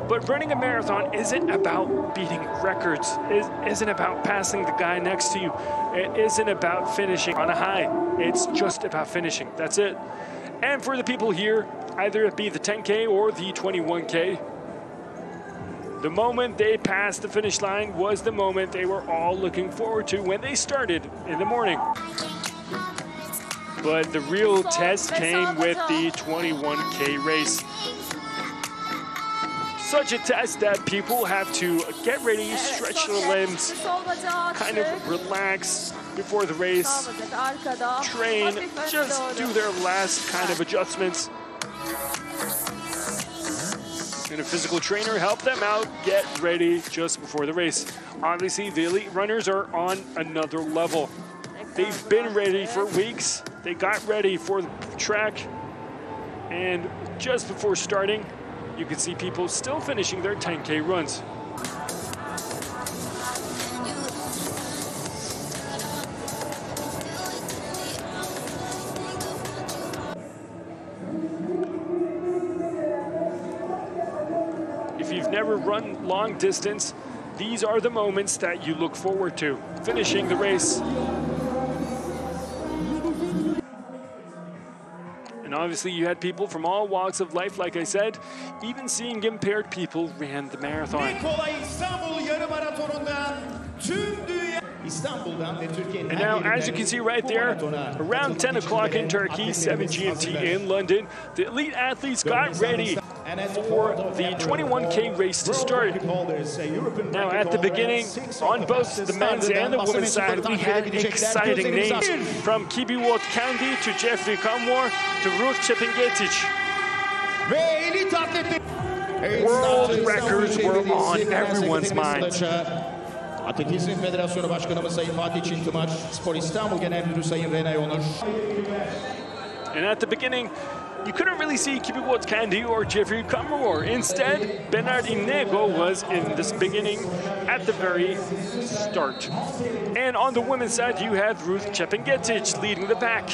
But running a marathon isn't about beating records. It isn't about passing the guy next to you. It isn't about finishing on a high. It's just about finishing. That's it. And for the people here, either it be the 10K or the 21K, the moment they passed the finish line was the moment they were all looking forward to when they started in the morning. But the real test came with the 21K race. Such a test that people have to get ready, stretch their limbs, kind of relax before the race, train, just do their last kind of adjustments. And a physical trainer help them out, get ready just before the race. Obviously, the elite runners are on another level. They've been ready for weeks. They got ready for the track. And just before starting, you can see people still finishing their 10K runs. If you've never run long distance, these are the moments that you look forward to, finishing the race. And obviously you had people from all walks of life, like I said, even seeing impaired people ran the marathon. Kolay İstanbul Yarı Maratonu'ndan tüm İstanbul'dan ve Türkiye'nin And her now, yerinden as you can see right bu there, maratona around 10 o'clock in Turkey, 7 GMT in London, the elite athletes got ready for the 21K race to start. Now, at the beginning, on both the men's and the women's side, we had exciting names from Kibiwot Kandi to Jeffrey Kamwar to Ruth Chepingetic. Ve elit atletler. World records were on everyone's mind. Atletizm Federasyonu Başkanımız Sayın Fatih Çintımaç, Spor İstanbul Genel Müdürü Sayın Renay Onur. And at the beginning, you couldn't really see Kibiwot Kandi or Jeffrey Kamwar. Instead, Bernard Inego was in this beginning at the very start. And on the women's side, you had Ruth Chepingetic leading the pack.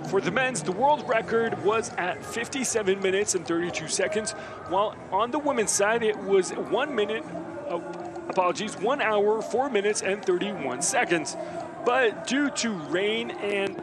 For the men's, the world record was at 57 minutes and 32 seconds, while on the women's side, it was 1 hour, 4 minutes, and 31 seconds. But due to rain and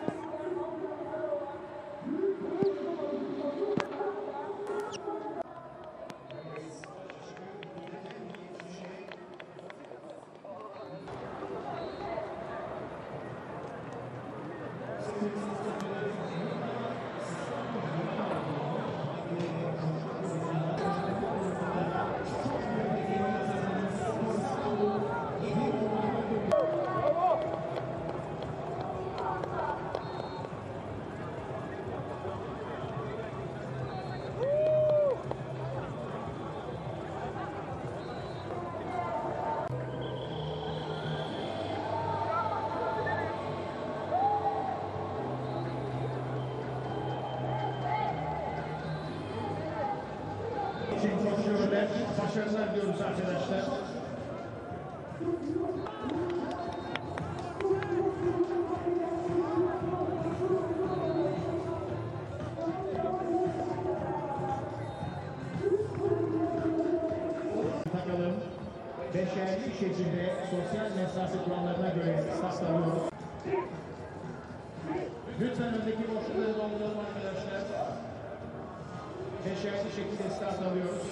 Koşuyorlar. Başarılar diyoruz arkadaşlar. Takalım. Beşerli şekilde sosyal mesafe kurallarına göre startlanıyoruz. Lütfen öndeki boşlukları dolduralım arkadaşlar. Beşerli şekilde start alıyoruz.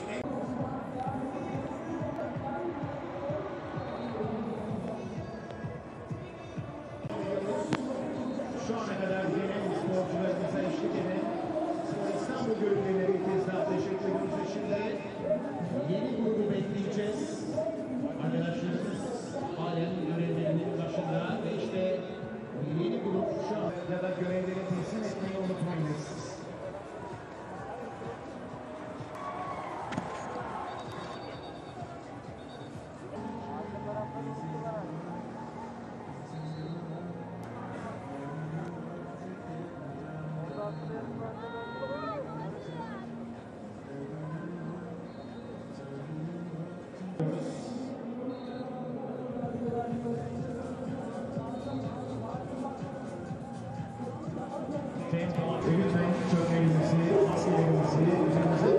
Şu ana kadar gelen sporcularımıza eşlik eden Spor İstanbul görevlileri kez daha teşekkür ediyoruz. Şimdi yeni grubu bekleyeceğiz. Arkadaşlarımız halen görevlerinin başında ve işte yeni grup şu an ya da görevleri teslim etmeyi unutmayınız.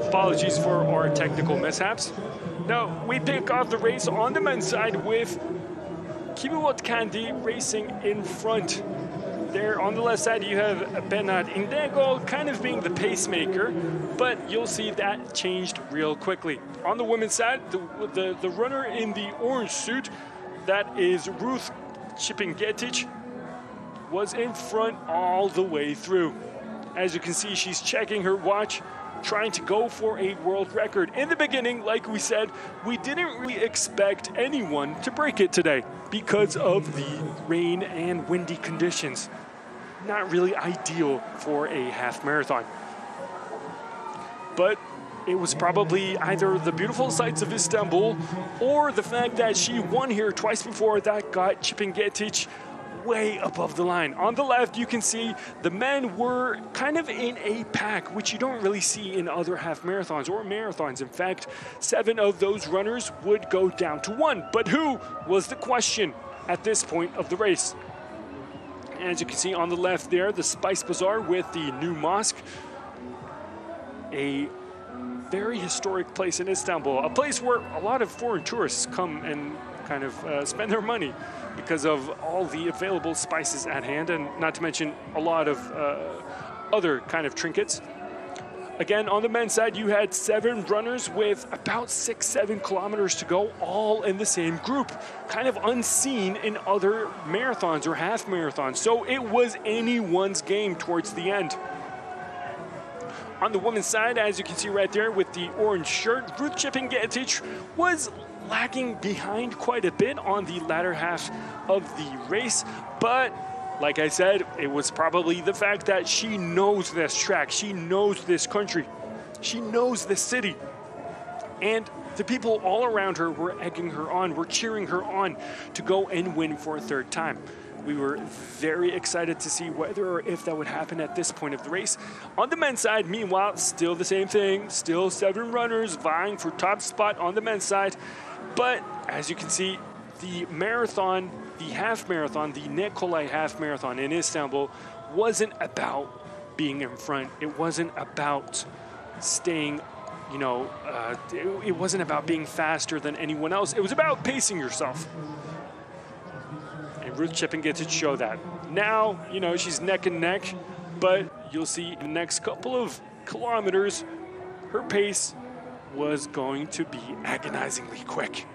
Apologies for our technical mishaps. Now, we pick off the race on the men's side with Kibiwot Kandi racing in front. There on the left side, you have Bernard Indego kind of being the pacemaker, but you'll see that changed real quickly. On the women's side, the runner in the orange suit, that is Ruth Chepingetic, was in front all the way through. As you can see, she's checking her watch, trying to go for a world record. In the beginning, like we said, we didn't really expect anyone to break it today because of the rain and windy conditions. Not really ideal for a half marathon. But it was probably either the beautiful sights of Istanbul or the fact that she won here twice before that got Chepingetic way above the line. On the left, you can see the men were kind of in a pack, which you don't really see in other half marathons or marathons. In fact, 7 of those runners would go down to 1. But who was the question at this point of the race? As you can see on the left there, the Spice Bazaar with the new mosque. A very historic place in Istanbul, a place where a lot of foreign tourists come and kind of spend their money because of all the available spices at hand, and not to mention a lot of other kind of trinkets. Again, on the men's side, you had 7 runners with about 6-7 kilometers to go, all in the same group, kind of unseen in other marathons or half marathons. So it was anyone's game towards the end. On the women's side, as you can see right there with the orange shirt, Ruth Chepingetich was lagging behind quite a bit on the latter half of the race, but like I said, it was probably the fact that she knows this track, she knows this country, she knows this city. And the people all around her were egging her on, were cheering her on to go and win for a 3rd time. We were very excited to see whether or if that would happen at this point of the race. On the men's side, meanwhile, still the same thing, still 7 runners vying for top spot on the men's side. But as you can see, the marathon, the half marathon, the Kolay half marathon in Istanbul wasn't about being in front. It wasn't about staying, you know, it wasn't about being faster than anyone else. It was about pacing yourself. And Ruth Chepingetich showed that. Now, you know, she's neck and neck, but you'll see in the next couple of kilometers, her pace was going to be agonizingly quick.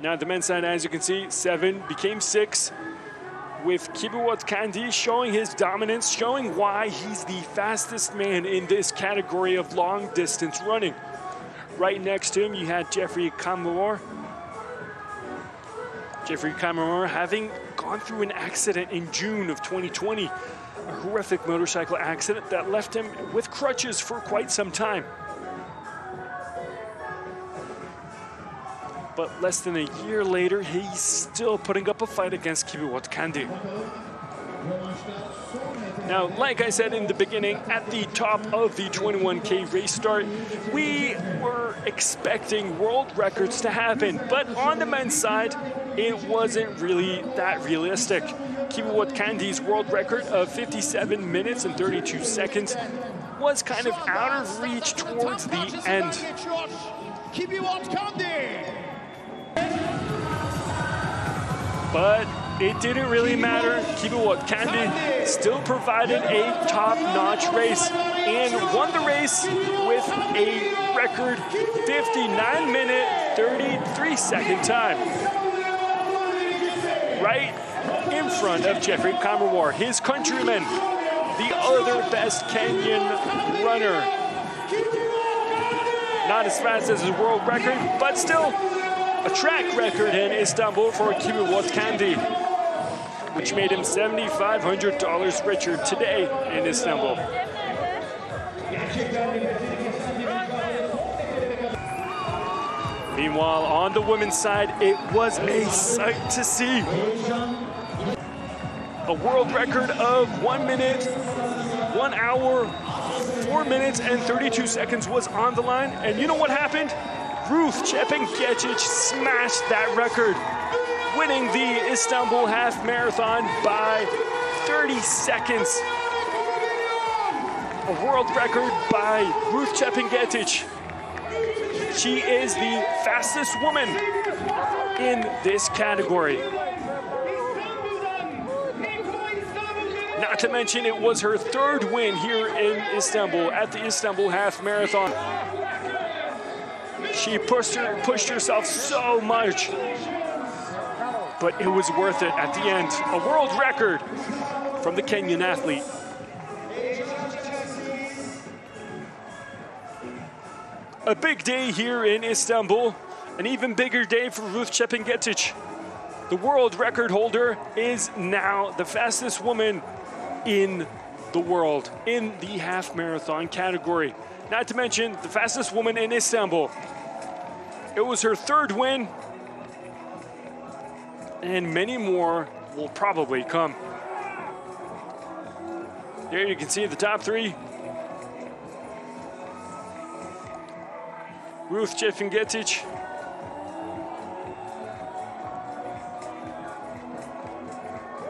Now, the men's side, as you can see, 7 became 6, with Kibiwot Kandi showing his dominance, showing why he's the fastest man in this category of long-distance running. Right next to him, you had Jeffrey Kamor. Jeffrey Kamor having gone through an accident in June of 2020, a horrific motorcycle accident that left him with crutches for quite some time. But less than a year later, he's still putting up a fight against Kibiwot Kandi. Now, like I said in the beginning, at the top of the 21K race start, we were expecting world records to happen. But on the men's side, it wasn't really that realistic. Kibiwot Kandi's world record of 57 minutes and 32 seconds was kind of out of reach towards the end. But it didn't really matter. Kibiwot Kandi still provided a top-notch race and won the race with a record 59-minute, 33-second time. Right in front of Jeffrey Kamor, his countryman, the other best Kenyan runner. Not as fast as his world record, but still a track record in Istanbul for Kibiwot Kandi, which made him $7,500 richer today in Istanbul. Meanwhile, on the women's side, it was a sight to see. A world record of 1 minute, 1 hour, 4 minutes and 32 seconds was on the line. And you know what happened? Ruth Chepingetich smashed that record, winning the Istanbul half marathon by 30 seconds. A world record by Ruth Chepingetich. She is the fastest woman in this category. Not to mention, it was her 3rd win here in Istanbul at the Istanbul half marathon. She pushed herself so much, but it was worth it at the end. A world record from the Kenyan athlete. A big day here in Istanbul, an even bigger day for Ruth Chepingetich. The world record holder is now the fastest woman in the world in the half marathon category. Not to mention the fastest woman in Istanbul. It was her 3rd win, and many more will probably come. There you can see the top 3. Ruth Chepingetich,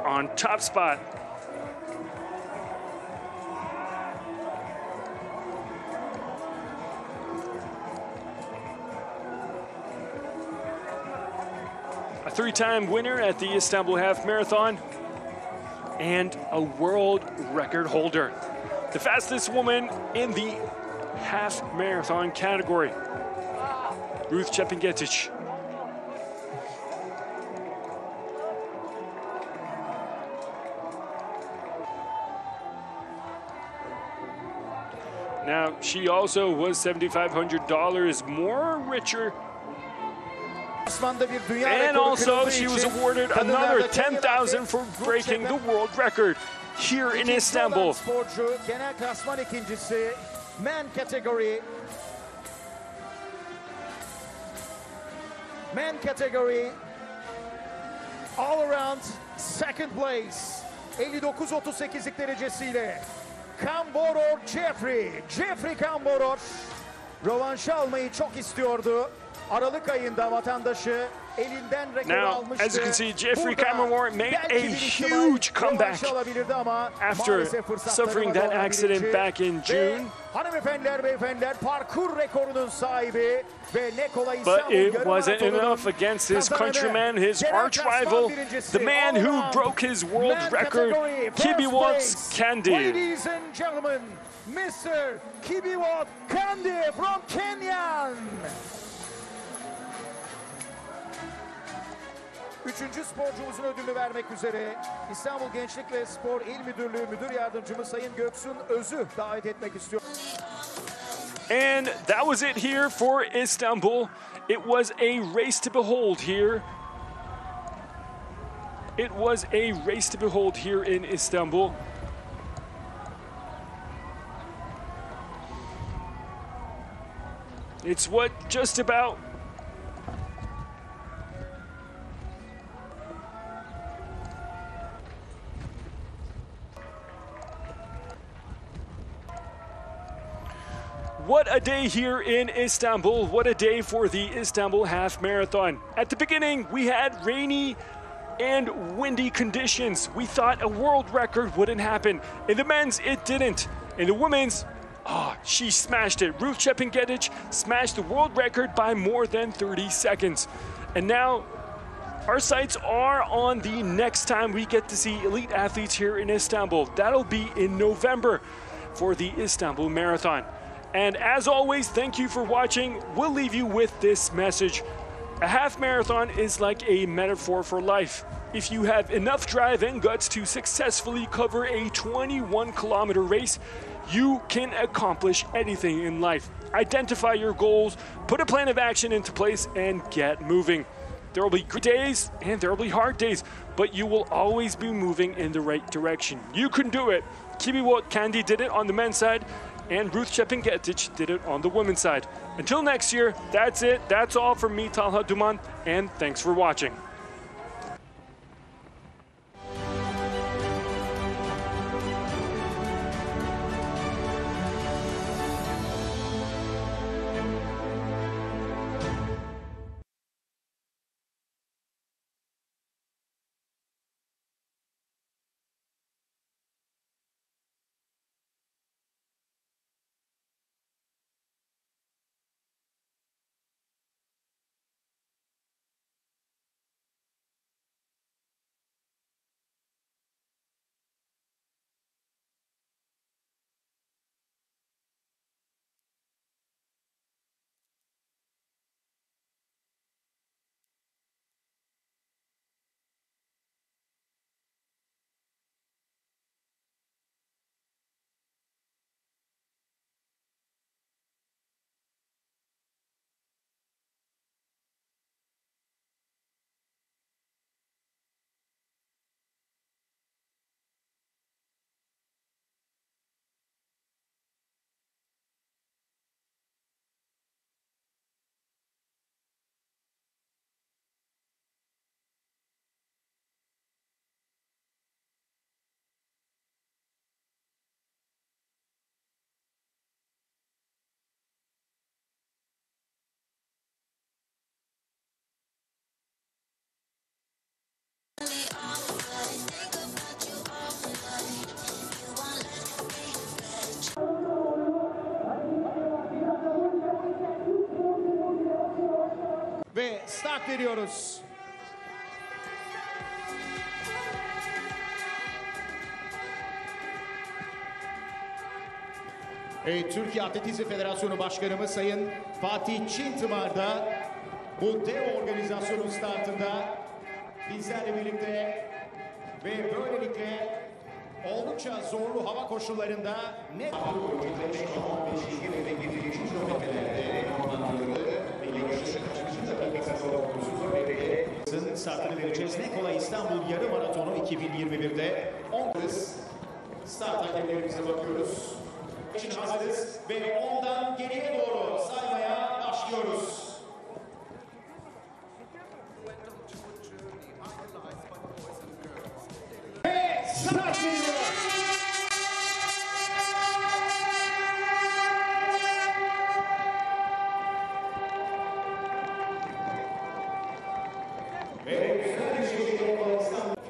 on top spot. A 3-time winner at the Istanbul Half Marathon, and a world record holder. The fastest woman in the half marathon category, Ruth Chepngetich. Now, she also was $7,500 more richer. And also, she was awarded another $10,000 for breaking the world record here in Istanbul. Genel klasman ikincisi, men category. Men category, all around second place. 59-38'lik derecesiyle. Kamboror Jeffrey Kamboror rövanşı almayı çok istiyordu. Aralık ayında vatandaşı elinden rekoru almıştı. Now, as you can see, Jeffrey Kamboror made a huge comeback after suffering that accident back in June. Hanımefendiler, beyefendiler, parkur rekorunun sahibi ve ne kolay But it wasn't enough against his countryman, his arch rival, the man who broke his world record, Kibiwot Kandi. Ladies and gentlemen, Mr. Kibiwot Kandi from Kenya. Üçüncü sporcumuzun ödülünü vermek üzere İstanbul Gençlik ve Spor İl Müdürlüğü Müdür Yardımcımız Sayın Göksun Öz'ü davet etmek istiyor. And that was it here for Istanbul. It was a race to behold here. It was a race to behold here in Istanbul. It's what just about What a day here in Istanbul. What a day for the Istanbul Half Marathon. At the beginning, we had rainy and windy conditions. We thought a world record wouldn't happen. In the men's, it didn't. In the women's, she smashed it. Ruth Chepngetich smashed the world record by more than 30 seconds. And now, our sights are on the next time we get to see elite athletes here in Istanbul. That'll be in November for the Istanbul Marathon. And as always, thank you for watching. We'll leave you with this message. A half marathon is like a metaphor for life. If you have enough drive and guts to successfully cover a 21-kilometer race, you can accomplish anything in life. Identify your goals, put a plan of action into place, and get moving. There will be good days and there will be hard days, but you will always be moving in the right direction. You can do it. Kibiwot Kandi did it on the men's side, and Ruth Chepngetich did it on the women's side. Until next year, that's it. That's all from me, Talha Duman, and thanks for watching. Ve start veriyoruz. Türkiye Atletizm Federasyonu Başkanımız Sayın Fatih Çintımar da bu dev organizasyonun startında bizlerle birlikte ve böylelikle oldukça zorlu hava koşullarında net startını vereceğiz. Ne Kolay İstanbul Yarı Maratonu 2021'de 10 hız start hakemlerimize bakıyoruz. İçin hazırız ve ondan geriye doğru saymaya başlıyoruz. Ve start veriyoruz. Ve güzel bir şekilde İstanbul